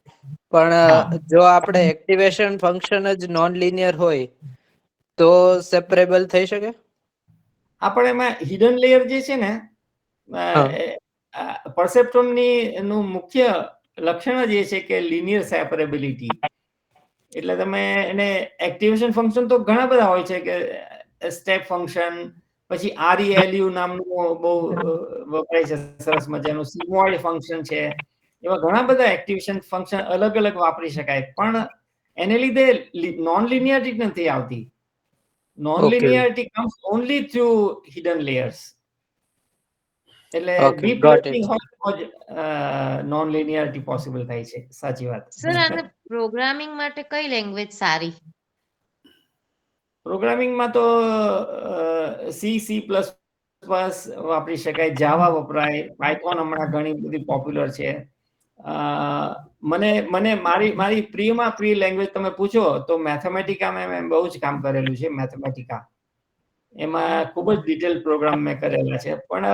પણ જો આપણે એક્ટિવેશન ફંક્શન જ નોન લિનિયર હોય તો સેપરેબલ થઈ શકે? આપણે એમાં હિડન લેયર જે છે ને પરસેપ્ટ્રોનની એનું મુખ્ય લક્ષણ જ એ છે કે લિનિયર સેપરેબિલિટી. એટલે તમે એને એક્ટિવેશન ફંક્શન તો ઘણા બધા હોય છે કે સ્ટેપ ફંક્શન, પછી RELU નામનું બહુ વપરાય છે સરસ મજાનું, સિગ્મોઇડ ફંક્શન છે. એવા ઘણા બધા એક્ટિવેશન ફંક્શન અલગ અલગ વાપરી શકાય, પણ એને લીધે નોન લિનિયરિટી નથી આવતી. Non-linearity comes only through hidden layers. એટલે ડીપ લર્નિંગ હોય તો જ non-linearity પોસિબલ થાય છે. સાચી વાત. સર, આને પ્રોગ્રામિંગ માટે કઈ લેંગ્વેજ સારી? પ્રોગ્રામિંગમાં તો C++ વાપરી શકાય, જાવા વપરાય, પાયથોન હમણાં ઘણી બધી પોપ્યુલર છે. મને મારી પ્રિય લેંગ્વેજ તમે પૂછો તો મેથેમેટિકામાં મેં બહુ જ કામ કરેલું છે. મેથેમેટિકા એમાં ખૂબ જ ડિટેલ પ્રોગ્રામ મેં કરેલા છે. પણ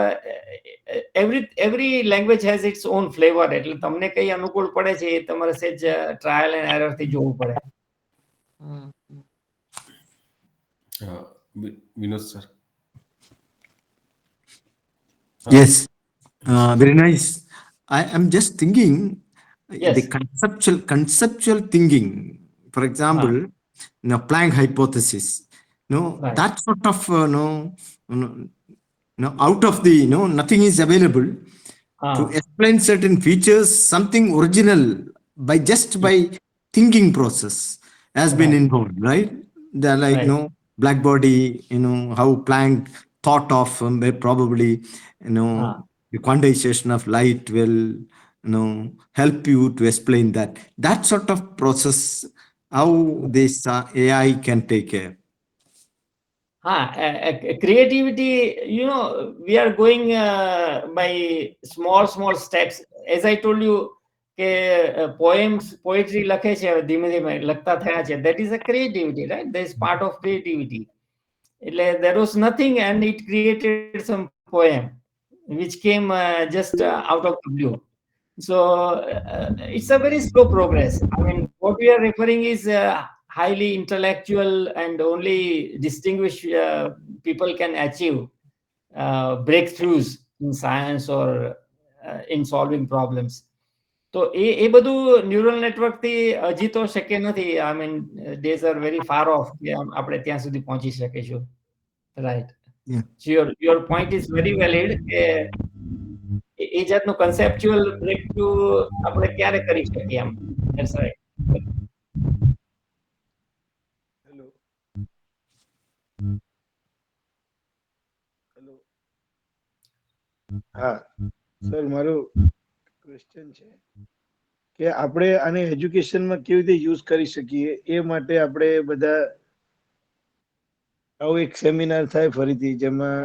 every language has it's on flavour. એટલે તમને કઈ અનુકૂળ પડે છે એ તમારે સેજ ટ્રાયલ એન્ડ એરર થી જોવું પડે. Vinod sir. Yes, very nice. I am just thinking Yes. the conceptual thinking, for example, Planck hypothesis, Right. that sort of out of the nothing is available to explain certain features, something original by thinking process has been involved, right? They're like black body, how Planck thought of probably the quantization of light will help you to explain that sort of process, how this AI can take care. Creativity, we are going by small steps. As I told you, poetry લખે છે ધીમે ધીમે લખતા થયા છે, that is a creativity, right? That is part of creativity. There was nothing and it created some poem which came just out of the blue. So it's a very slow progress. I mean, what we are referring is highly intellectual and only distinguished people can achieve breakthroughs in science or in solving problems. તો એ બધું neural network થી હજી તો શક્ય નથી. I mean days are very far of કે આપણે ત્યાં સુધી પહોંચી શકીશું. Right. Your point is very valid કે એ જાતનું કન્સેપ્ચ્યુઅલ બ્રેક થ્રુ આપણે ક્યારે કરી શકીએ એમ. That's right. હા સર, મારો ક્વેશ્ચન છે કે આપણે આને એજ્યુકેશનમાં કેવી રીતે યુઝ કરી શકીએ, એ માટે આપણે બધા આવો એક સેમિનાર થાય ફરીથી, જેમાં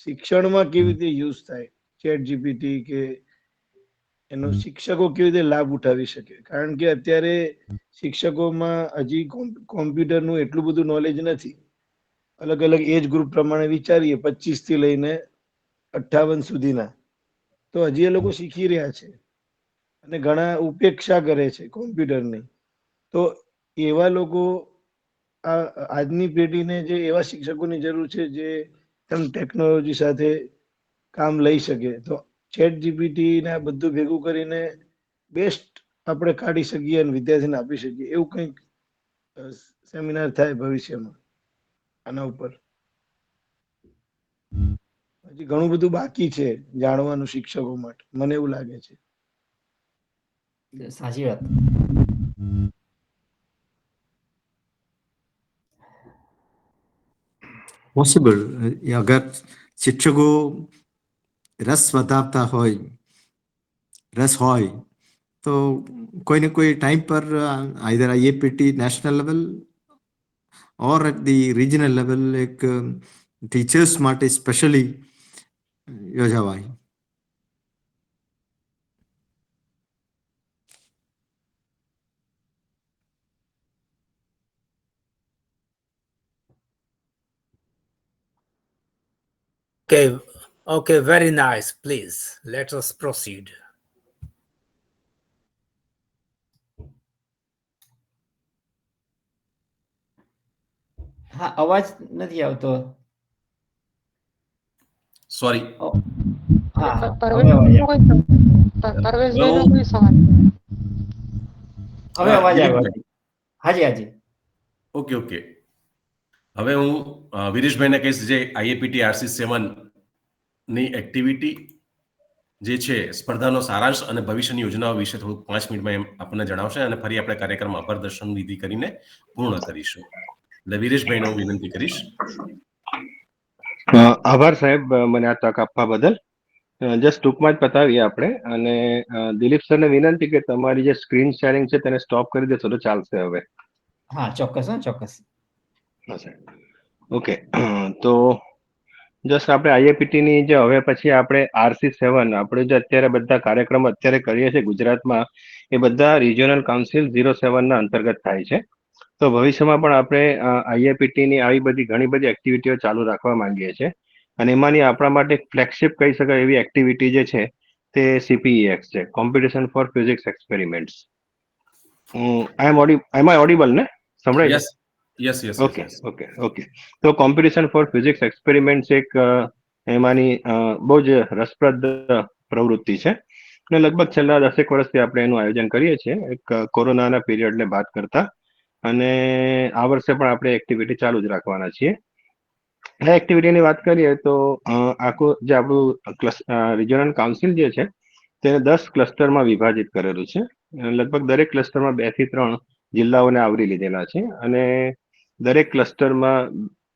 શિક્ષણમાં કેવી રીતે યુઝ થાય ચેટ જીપીટી, કે એનો શિક્ષકો કેવી રીતે લાભ ઉઠાવી શકે. કારણ કે અત્યારે શિક્ષકોમાં હજી કોમ્પ્યુટરનું એટલું બધું નોલેજ નથી. અલગ અલગ એજ ગ્રુપ પ્રમાણે વિચારીએ 25 થી લઈને 58 સુધીના, તો હજી એ લોકો શીખી રહ્યા છે અને ઘણા ઉપેક્ષા કરે છે કોમ્પ્યુટરની. તો એવા લોકો, આજની પેઢીને જે એવા શિક્ષકોની જરૂર છે જે ટેકનોલોજી સાથે કામ લઈ શકે, તો ચેટ જીપીટી ને આ બધું ભેગું કરીને બેસ્ટ આપણે કાઢી શકીએ અને વિદ્યાર્થીને આપી શકીએ, એવું કંઈક સેમિનાર થાય ભવિષ્યમાં આના ઉપર. હજી ઘણું બધું બાકી છે જાણવાનું શિક્ષકો માટે, મને એવું લાગે છે. સાચી વાત. પોસિબલ. અગર શિક્ષકો રસ વધારતા હોય, તો કોઈ ને કોઈ ટાઈમ પર either IAPT national level or at the regional level એક ટીચર્સ માટે સ્પેશિયલી યોજાવાય. Okay, very nice. Please, let us proceed. હા, અવાજ નથી આવતો. સોરી. હા, હવે અવાજ આવ્યો. હાજી હાજી. ઓકે. હવે હું વિરેશભાઈને કહીશ, જે આઈએપીટી RC7 ની એક્ટિવિટી જે છે સ્પર્ધાનો સારાંશ અને ભવિષ્યની યોજનાઓ વિશે થોડુંક 5 મિનિટમાં આપણને જણાવશે અને ફરી આપણે કાર્યક્રમ અપરદર્શન વિધિ કરીને પૂર્ણ કરીશું. એટલે વિરેશભાઈને હું વિનંતી કરીશ. આભાર સાહેબ, મને આ તક આપવા બદલ. જસ્ટ ટૂંકમાં જ પતાવીએ આપણે. અને દિલીપ સરને વિનંતી કે તમારી જે સ્ક્રીન શેરિંગ છે તેને સ્ટોપ કરી દેશો તો ચાલશે હવે. હા, ચોક્કસ. ચોક્કસ. હા સાહેબ. ઓકે, તો જસ્ટ આપણે આઈએપીટી ની જે હવે પછી આપણે RC7 આપણે જે અત્યારે બધા કાર્યક્રમો અત્યારે કરીએ છીએ ગુજરાતમાં, એ બધા રિજિયોનલ કાઉન્સિલ 07 ના અંતર્ગત થાય છે. તો ભવિષ્યમાં પણ આપણે આઈએપીટી ની આવી બધી ઘણી બધી એક્ટિવિટીઓ ચાલુ રાખવા માંગીએ છીએ. અને એમાંની આપણા માટે ફ્લેગશિપ કહી શકાય એવી એક્ટિવિટી જે છે તે CPEX છે, competition for physics experiments. I am audible ને? સંભળાય છે? યસ. ઓકે. તો કોમ્પિટિશન ફોર ફિઝિક્સ એક્સપેરિમેન્ટ્સ એક એમાંની બહુ જ રસપ્રદ પ્રવૃત્તિ છે. અને લગભગ છેલ્લા 10 વર્ષથી આપણે એનું આયોજન કરીએ છીએ, એક કોરોનાના પીરિયડને બાદ કરતા. અને આ વર્ષે પણ આપણે એક્ટિવિટી ચાલુ જ રાખવાના છીએ. આ એક્ટિવિટીની વાત કરીએ તો આખું જે આપણું રિજનલ કાઉન્સિલ જે છે તેને 10 ક્લસ્ટરમાં વિભાજિત કરેલું છે. લગભગ દરેક ક્લસ્ટરમાં 2 થી 3 જિલ્લાઓને આવરી લીધેલા છે, અને દરેક ક્લસ્ટરમાં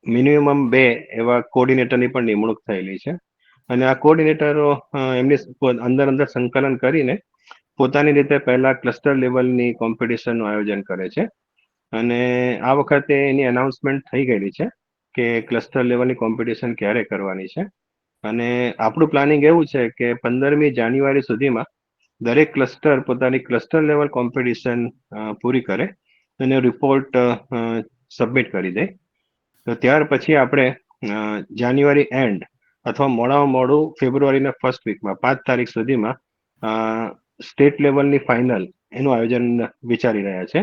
મિનિમમ 2 એવા કોઓર્ડિનેટરની પણ નિમણૂક થયેલી છે. અને આ કોઓર્ડિનેટરો એમની અંદર સંકલન કરીને પોતાની રીતે પહેલા ક્લસ્ટર લેવલની કોમ્પિટિશનનું આયોજન કરે છે. અને આ વખતે એની અનાઉન્સમેન્ટ થઈ ગયેલી છે કે ક્લસ્ટર લેવલની કોમ્પિટિશન ક્યારે કરવાની છે. અને આપણું પ્લાનિંગ એવું છે કે 15મી જાન્યુઆરી સુધીમાં દરેક ક્લસ્ટર પોતાની ક્લસ્ટર લેવલ કોમ્પિટિશન પૂરી કરે અને રિપોર્ટ સબમિટ કરી દે. તો ત્યાર પછી આપણે જાન્યુઆરી એન્ડ અથવા મોડામાં મોડું ફેબ્રુઆરીના ફર્સ્ટ વીકમાં 5 તારીખ સુધીમાં સ્ટેટ લેવલની ફાઇનલ એનું આયોજન વિચારી રહ્યા છે.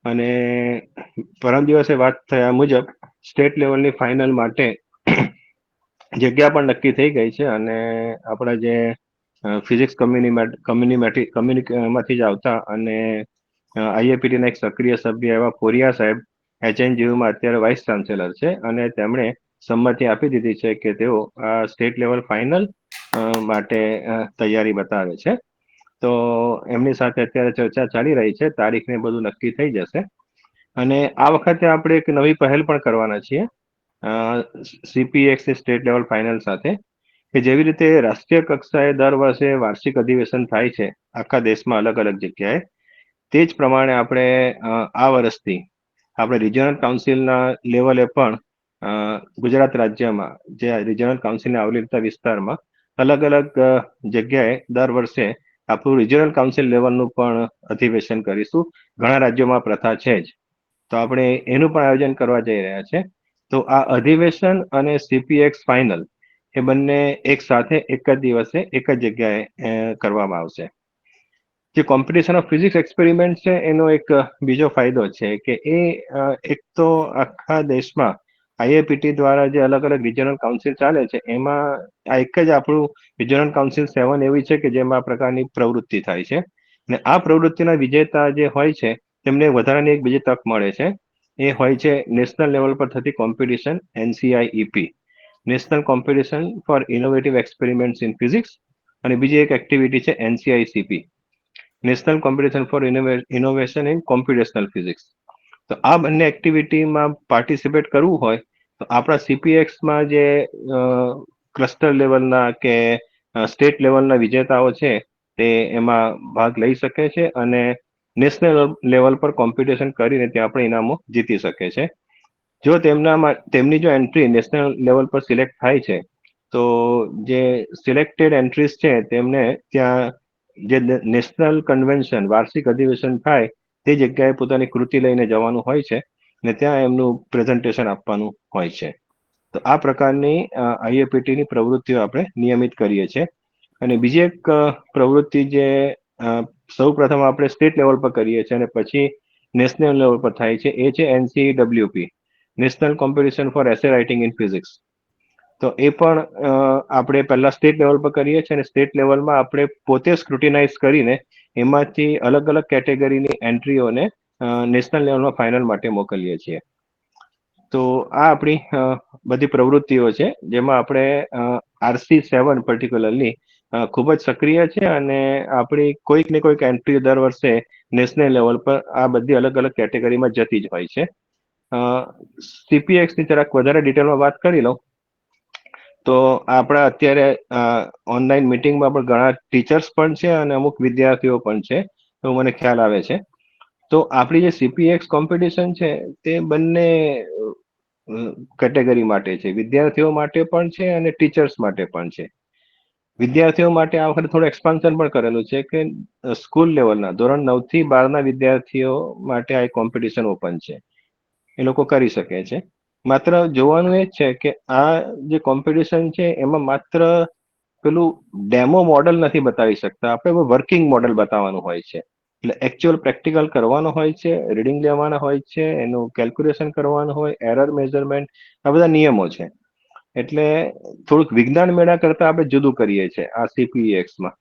અને પરમ દિવસે વાત થયા મુજબ સ્ટેટ લેવલની ફાઇનલ માટે જગ્યા પણ નક્કી થઈ ગઈ છે. અને આપણા જે ફિઝિક્સ કમ્યુનિટીમાંથી જ આવતા અને આઈએપીટીના એક સક્રિય સભ્ય એવા પોરિયા સાહેબ HNGUમાં અત્યારે વાઇસ ચાન્સેલર છે, અને તેમણે સંમતિ આપી દીધી છે કે તેઓ આ સ્ટેટ લેવલ ફાઇનલ માટે તૈયારી બતાવે છે. તો એમની સાથે અત્યારે ચર્ચા ચાલી રહી છે, તારીખને બધું નક્કી થઈ જશે. અને આ વખતે આપણે એક નવી પહેલ પણ કરવાના છીએ CPX સ્ટેટ લેવલ ફાઇનલ સાથે, કે જેવી રીતે રાષ્ટ્રીય કક્ષાએ દર વર્ષે વાર્ષિક અધિવેશન થાય છે આખા દેશમાં અલગ અલગ જગ્યાએ, તે જ પ્રમાણે આપણે આ વર્ષથી આપણે રિજનલ કાઉન્સિલના લેવલે પણ ગુજરાત રાજ્યમાં જે રિજનલ કાઉન્સિલને આવરી લેતા વિસ્તારમાં અલગ અલગ જગ્યાએ દર વર્ષે આપણું રિજનલ કાઉન્સિલ લેવલનું પણ અધિવેશન કરીશું. ઘણા રાજ્યોમાં પ્રથા છે જ, તો આપણે એનું પણ આયોજન કરવા જઈ રહ્યા છે. તો આ અધિવેશન અને CPX ફાઇનલ એ બંને એક સાથે એક જ દિવસે એક જ જગ્યાએ કરવામાં આવશે. જે કોમ્પિટિશન ઓફ ફિઝિક્સ એક્સપેરિમેન્ટ છે એનો એક બીજો ફાયદો છે કે એ એક તો આખા દેશમાં આઈએપીટી દ્વારા જે અલગ અલગ રિજનલ કાઉન્સિલ ચાલે છે એમાં આ એક જ આપણું રિજનલ કાઉન્સિલ 7 એવી છે કે જેમાં આ પ્રકારની પ્રવૃત્તિ થાય છે. અને આ પ્રવૃત્તિના વિજેતા જે હોય છે તેમને વધારાની એક બીજી તક મળે છે. એ હોય છે નેશનલ લેવલ પર થતી competition NCIEP, national competition for innovative experiments in physics, અને બીજી એક એક્ટિવિટી છે NCICP, national competition for innovation in computational physics. તો આ બંને એક્ટિવિટીમાં પાર્ટિસિપેટ કરવું હોય તો આપણા CPXમાં જે ક્લસ્ટર લેવલના કે સ્ટેટ લેવલના વિજેતાઓ છે તે એમાં ભાગ લઈ શકે છે અને નેશનલ લેવલ પર કોમ્પિટિશન કરીને ત્યાં આપણે ઇનામો જીતી શકે છે. જો તેમની જો એન્ટ્રી નેશનલ લેવલ પર સિલેક્ટ થાય છે તો જે સિલેક્ટેડ એન્ટ્રીઝ છે તેમને ત્યાં જે નેશનલ કન્વેન્શન વાર્ષિક અધિવેશન થાય તે જગ્યાએ પોતાની કૃતિ લઈને જવાનું હોય છે ને ત્યાં એમનું પ્રેઝન્ટેશન આપવાનું હોય છે. તો આ પ્રકારની આઈએપીટીની પ્રવૃત્તિઓ આપણે નિયમિત કરીએ છીએ. અને બીજી એક પ્રવૃત્તિ જે સૌ પ્રથમ આપણે સ્ટેટ લેવલ પર કરીએ છીએ અને પછી નેશનલ લેવલ પર થાય છે એ છે NCWP, national competition for essay writing in physics. તો એ પણ આપણે પહેલા સ્ટેટ લેવલ પર કરીએ છીએ અને સ્ટેટ લેવલમાં આપણે પોતે સ્ક્રુટિનાઇઝ કરીને એમાંથી અલગ અલગ કેટેગરીની એન્ટ્રીઓને નેશનલ લેવલમાં ફાઇનલ માટે મોકલીએ છીએ. તો આ આપણી બધી પ્રવૃત્તિઓ છે જેમાં આપણે RC7 પર્ટિક્યુલરલી ખૂબ જ સક્રિય છે અને આપણી કોઈક ને કોઈક એન્ટ્રી દર વર્ષે નેશનલ લેવલ પર આ બધી અલગ અલગ કેટેગરીમાં જતી જ હોય છે. CPXની જરાક વધારે ડિટેલમાં વાત કરી લઉં તો આપણા અત્યારે ઓનલાઈન મિટિંગમાં પણ ઘણા ટીચર્સ પણ છે અને અમુક વિદ્યાર્થીઓ પણ છે એવું મને ખ્યાલ આવે છે. તો આપણી જે CPX કોમ્પિટિશન છે તે બંને કેટેગરી માટે છે, વિદ્યાર્થીઓ માટે પણ છે અને ટીચર્સ માટે પણ છે. વિદ્યાર્થીઓ માટે આ વખતે થોડું એક્સપાન્શન પણ કરેલું છે કે સ્કૂલ લેવલના ધોરણ 9 થી 12ના વિદ્યાર્થીઓ માટે આ કોમ્પિટિશન ઓપન છે, એ લોકો કરી શકે છે. માત્ર જોવાનું એ જ છે કે આ જે કોમ્પિટિશન છે એમાં માત્ર પેલું ડેમો મોડલ નથી બતાવી શકતા, આપણે વર્કિંગ મોડલ બતાવવાનું હોય છે. એટલે એકચ્યુઅલ પ્રેક્ટિકલ કરવાનો હોય છે, રીડિંગ લેવાના હોય છે, એનું કેલ્ક્યુલેશન કરવાનું હોય, એરર મેઝરમેન્ટ, આ બધા નિયમો છે. એટલે થોડુંક વિજ્ઞાન મેળા કરતા આપણે જુદું કરીએ છીએ આ CPXમાં.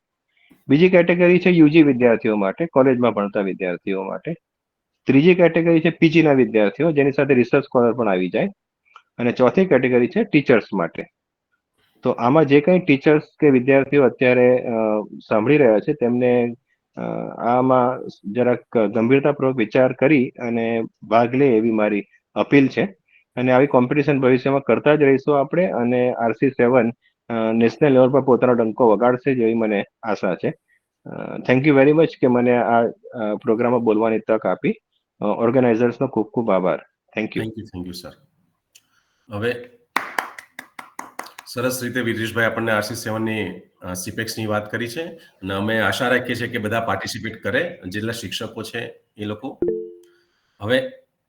બીજી કેટેગરી છે યુજી વિદ્યાર્થીઓ માટે, કોલેજમાં ભણતા વિદ્યાર્થીઓ માટે. ત્રીજી કેટેગરી છે પીજીના વિદ્યાર્થીઓ, જેની સાથે રિસર્ચ સ્કોલર પણ આવી જાય. અને ચોથી કેટેગરી છે ટીચર્સ માટે. તો આમાં જે કંઈ ટીચર્સ કે વિદ્યાર્થીઓ અત્યારે સાંભળી રહ્યા છે તેમને આમાં જરાક ગંભીરતાપૂર્વક વિચાર કરી અને ભાગ લે એવી મારી અપીલ છે. અને આવી કોમ્પિટિશન ભવિષ્યમાં કરતા જ રહીશું આપણે, અને RC7 નેશનલ લેવલ પર પોતાનો ડંકો વગાડશે જેવી મને આશા છે. થેન્ક યુ વેરી મચ કે મને આ પ્રોગ્રામમાં બોલવાની તક આપી. ઓર્ગેનાઇઝર્સનો ખૂબ ખૂબ આભાર. Thank you. Thank you sir. હવે સરસ રીતે વિરેશભાઈ આપણને RC7ની CPEX-ની વાત કરી છે, અને અમે આશા રાખીએ છીએ કે બધા પાર્ટિસિપેટ કરે, જેટલા શિક્ષકો છે એ લોકો. હવે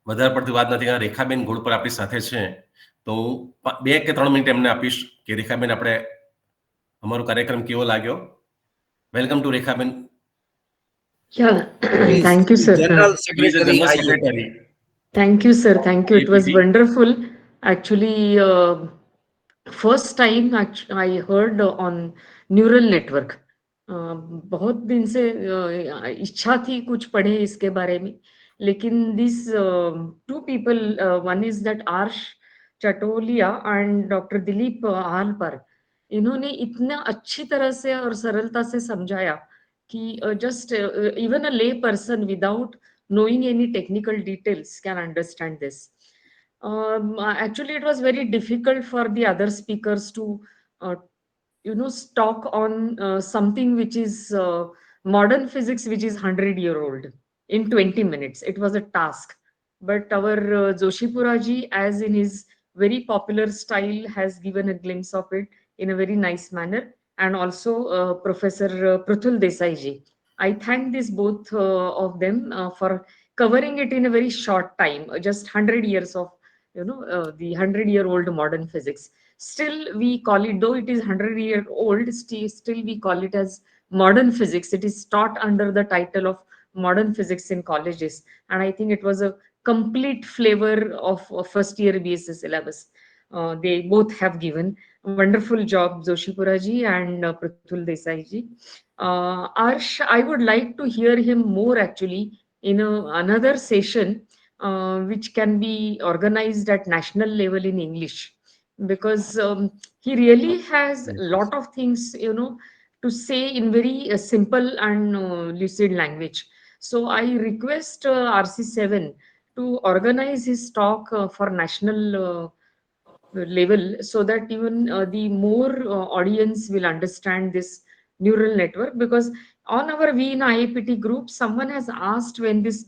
વધારે પડતી વાત નથી, રેખાબેન ઘોડપર આપણી સાથે છે, તો હું 2 કે 3 મિનિટ એમને આપીશ કે રેખાબેન આપણે અમારો કાર્યક્રમ કેવો લાગ્યો. Welcome to Rekhaben. Thank you, sir. General Please, the Secretary. General Secretary. Thank you, sir. Thank you. It was APT. wonderful. Actually, first time I heard on neural network. बहुत दिन से इच्छा थी कुछ पढ़े इसके बारे में, लेकिन this two people, one is that Arsh Chatoliya and Dr. Dilip Alpar, इन्होंने इतना अच्छी तरह से और सरलता से समझाया कि just even a lay person without knowing any technical details can understand this. Actually, it was very difficult for the other speakers to talk on something which is modern physics, which is 100-year-old in 20 minutes. It was a task. But our Joshipura ji, as in his very popular style, has given a glimpse of it in a very nice manner. And also Professor Pruthul Desai ji. I thank this both of them for covering it in a very short time, just 100 years of, the 100-year-old modern physics. Still, we call it, though it is 100-year-old, still we call it as modern physics. It is taught under the title of modern physics in colleges. And I think it was a complete flavor of first-year BSc syllabus. They both have given a wonderful job, Joshipura ji and Pruthul Desai ji. Arsh, I would like to hear him more actually in another session, which can be organized at national level in English, because he really has a lot of things, to say in very simple and lucid language. So I request RC7 to organize his talk for national level, so that even the more audience will understand this neural network. Because on our V in IAPT group, someone has asked, when this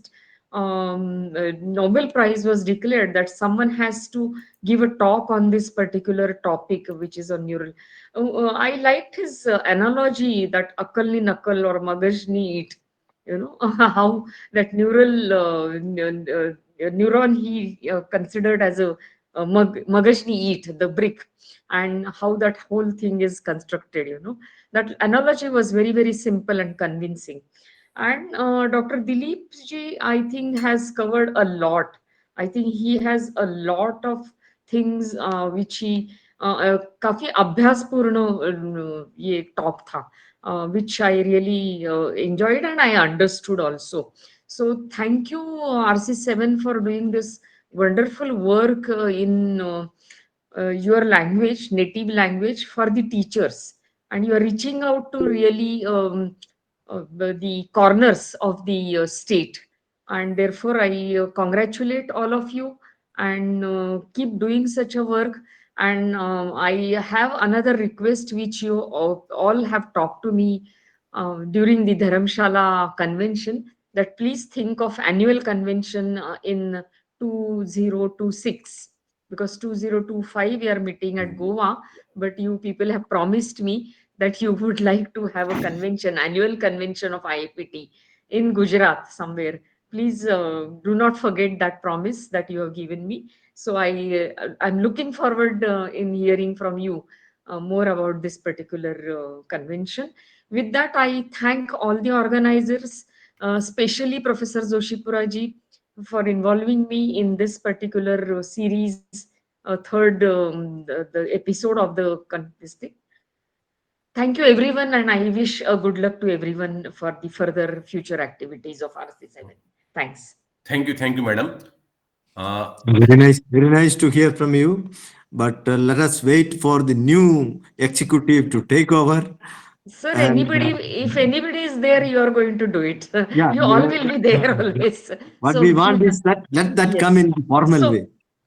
Nobel Prize was declared, that someone has to give a talk on this particular topic, which is on neural. I liked his analogy that akal ni nakal or magaj ni eat. How that neuron he considered as a magaj ni eat, the brick, and how that whole thing is constructed. That analogy was very, very simple and convincing. And Dr. Dilip ji, I think, has covered a lot. I think he has a lot of things which he काफी अभ्यासपूर्ण ये talk था, which I really enjoyed and I understood also. So thank you RC7 for doing this wonderful work in your language, native language, for the teachers, and you are reaching out to really the corners of the state, and therefore I congratulate all of you, and keep doing such a work. And I have another request which you all have talked to me during the Dharamshala convention, that please think of annual convention in 2026, because 2025 we are meeting at Goa, but you people have promised me that you would like to have a convention, annual convention of IAPT in Gujarat somewhere. Please do not forget that promise that you have given me. So I'm looking forward in hearing from you more about this particular convention. With that, I thank all the organizers, especially Professor Joshipura ji, for involving me in this particular series, third the episode of this thing. Thank you, everyone, and I wish a good luck to everyone for the further future activities of RC7. Thanks. Thank you, madam. Very nice to hear from you. But let us wait for the new executive to take over. Sir, And, if anybody is there, you are going to do it. Yeah, You all will be there always. What So, we want is that let that yes. come in the formal So, way.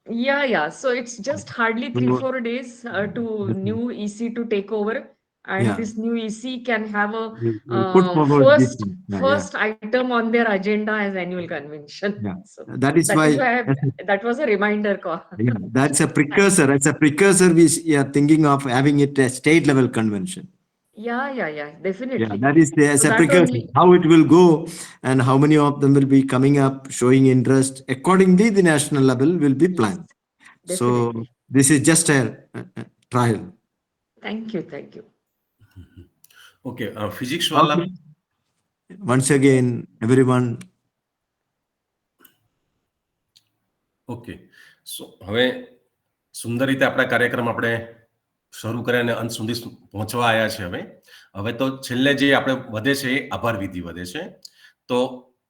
Yeah. So it's just hardly 3-4 days to new EC to take over, and Yeah. this new EC can have a We'll put forward this one. first item on their agenda as annual convention. Yeah. So That is why that was a reminder call. yeah, that's a precursor. It's a precursor. We are thinking of having it a state level convention. Yeah, definitely. Yeah, that is as So a that precursor. only, How it will go and how many of them will be coming up, showing interest. Accordingly, the national level will be planned. So definitely. this is just a trial. Thank you. Okay, physics wala. Okay. Once again, everyone. Okay so હવે સુંદર રીતે આપણા કાર્યક્રમ આપણે શરૂ કર્યા અને અંત સુધી પહોંચવા આવ્યા છે. હવે તો છેલ્લે જે આપણે વધે છે એ આભાર વિધિ વધે છે. તો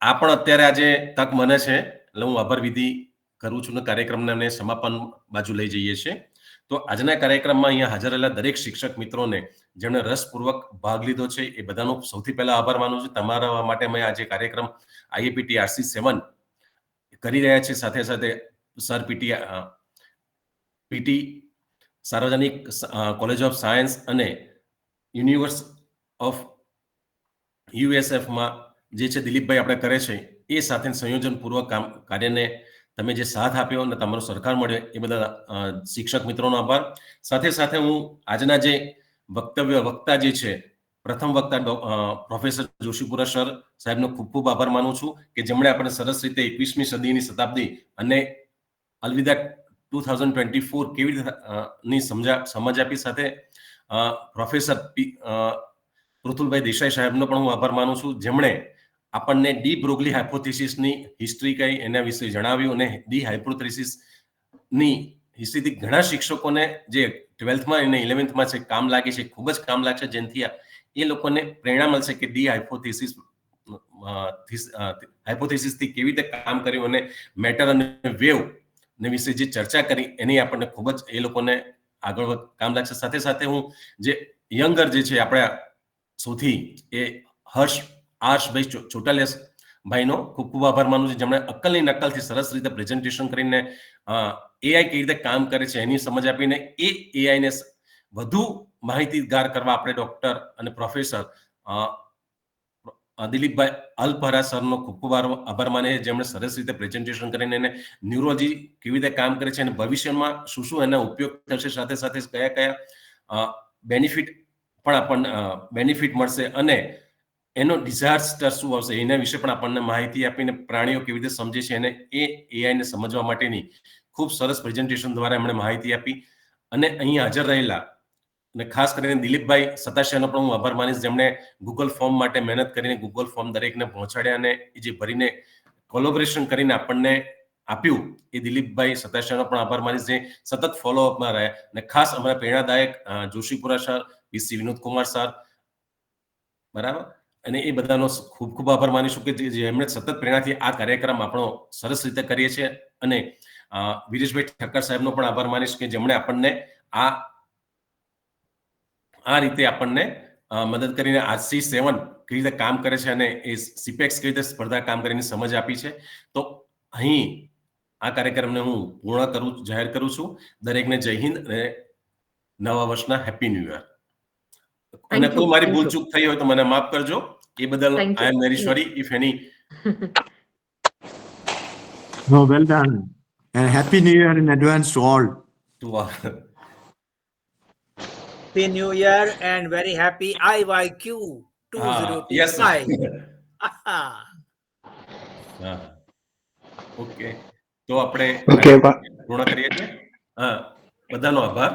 આ પણ અત્યારે આજે તક મને છે એટલે હું આભાર વિધિ કરું છું ને કાર્યક્રમને સમાપન બાજુ લઈ જઈએ છીએ. તો આજના કાર્યક્રમમાં અહીંયા હાજર રહેલા દરેક શિક્ષક મિત્રોને જેમણે રસપૂર્વક ભાગ લીધો છે એ બધાનો સૌથી પહેલા આભાર માનું છું. તમારા માટે મેં આજે કાર્યક્રમ IAPT RC7 કરી રહ્યા છે. સાથે સાથે સર પીટી સાર્વજનિક કોલેજ ઓફ સાયન્સ અને યુનિવર્સ ઓફ USFમાં જે છે દિલીપભાઈ આપણે કરે છે એ સાથે સંયોજનપૂર્વક કાર્યને તમે જે સાથ આપ્યો અને તમારો સહકાર મળ્યો એ બધા શિક્ષક મિત્રોનો આભાર. સાથે સાથે હું આજના જે વક્તા જે છે પ્રથમ વક્તા પ્રોફેસર જોશીપુરા સર સાહેબનો ખૂબ ખૂબ આભાર માનું છું કે જેમણે આપણે સરસ રીતે 21મી સદીની શતાબ્દી અને અલવિદા 2024 કેવી રીતે ની સમજ આપી. સાથે પ્રોફેસર પૃથુલભાઈ દેસાઈ સાહેબનો પણ હું આભાર માનું છું જેમણે આપણને ડી બ્રોગલી હાઇપોથેસિસની હિસ્ટ્રી કઈ એના વિશે જણાવ્યું અને ડી હાઇપોથેસિસની હિસ્ટ્રીથી ઘણા શિક્ષકોને જે 12થમાં અને 11થમાં છે કામ લાગે છે, ખૂબ જ કામ લાગશે, જેનાથી એ લોકોને પ્રેરણા મળશે કે ડી હાઇપોથેસિસથી કેવી રીતે કામ કર્યું અને મેટર અને વેવ ને વિશે જે ચર્ચા કરી એની આપણને ખૂબ જ એ લોકોને આગળ કામ લાગશે. સાથે સાથે હું જે યંગર જે છે આપણા સૌથી એ હર્ષભાઈ ચોટાલિયા ભાઈનો ખૂબ ખૂબ આભાર માનું છું જેમણે અક્કલની નકલથી સરસ રીતે પ્રેઝન્ટેશન કરીને AI કેવી રીતે કામ કરે છે એની સમજ આપીને એ AI ને વધુ માહિતીગાર કરવા આપણે ડોક્ટર અને પ્રોફેસર દિલીપભાઈ અલ્પરા સરનો ખૂબ ખૂબ આભાર માને જેમણે સરસ રીતે પ્રેઝન્ટેશન કરીને એને ન્યુરોલોજી કેવી રીતે કામ કરે છે અને ભવિષ્યમાં શું એના ઉપયોગ થશે, સાથે સાથે કયા બેનિફિટ પણ આપણને બેનિફિટ મળશે અને એનો ડિઝાસ્ટર શું આવશે એના વિશે પણ આપણને માહિતી આપીને પ્રાણીઓ કેવી રીતે સમજે છે અને એ AI ને સમજવા માટેની ખૂબ સરસ પ્રેઝન્ટેશન દ્વારા એમણે માહિતી આપી. અને અહીં હાજર રહેલા અને ખાસ કરીને દિલીપભાઈ સતાશિયાનો પણ હું આભાર માનીશ જેમણે ગૂગલ ફોર્મ માટે મહેનત કરીને ગૂગલ ફોર્મ દરેકને પહોંચાડ્યા અને એ જે ભરીને કોલોબરેશન કરીને આપણને આપ્યું એ દિલીપભાઈ સતાશિયાનો પણ આભાર માનીશ જે સતત ફોલોઅપમાં રહ્યા અને ખાસ અમારા પ્રેરણાદાયક Joshipura sir, VC Vinod Kumar sir, બરાબર, અને એ બધાનો ખૂબ ખૂબ આભાર માનીશું કે જેમણે સતત પ્રેરણાથી આ કાર્યક્રમ આપણો સરસ રીતે કરીએ છીએ. અને વિરેશભાઈ ઠક્કર સાહેબનો પણ આભાર માનીશ કે જેમણે આપણને આ રીતે આપણને મદદ કરીને RC7 કેવી રીતે કામ કરે છે અને એ CPEX કેવી રીતે સ્પર્ધા કામ કરીને સમજ આપી છે. તો અહીં આ કાર્યક્રમને હું જાહેર કરું છું. દરેકને જય હિન્દ અને નવા વર્ષના હેપી ન્યૂ યર. અને કોઈ મારી ભૂલચૂક થઈ હોય તો મને માફ કરજો. એ બદલ I am very sorry if any. No, well done. And happy new year in advance to all. Happy New Year and very happy IYQ 2025. Yes. Okay તો આપણે પૂર્ણ કરીએ છીએ. બધાનો આભાર.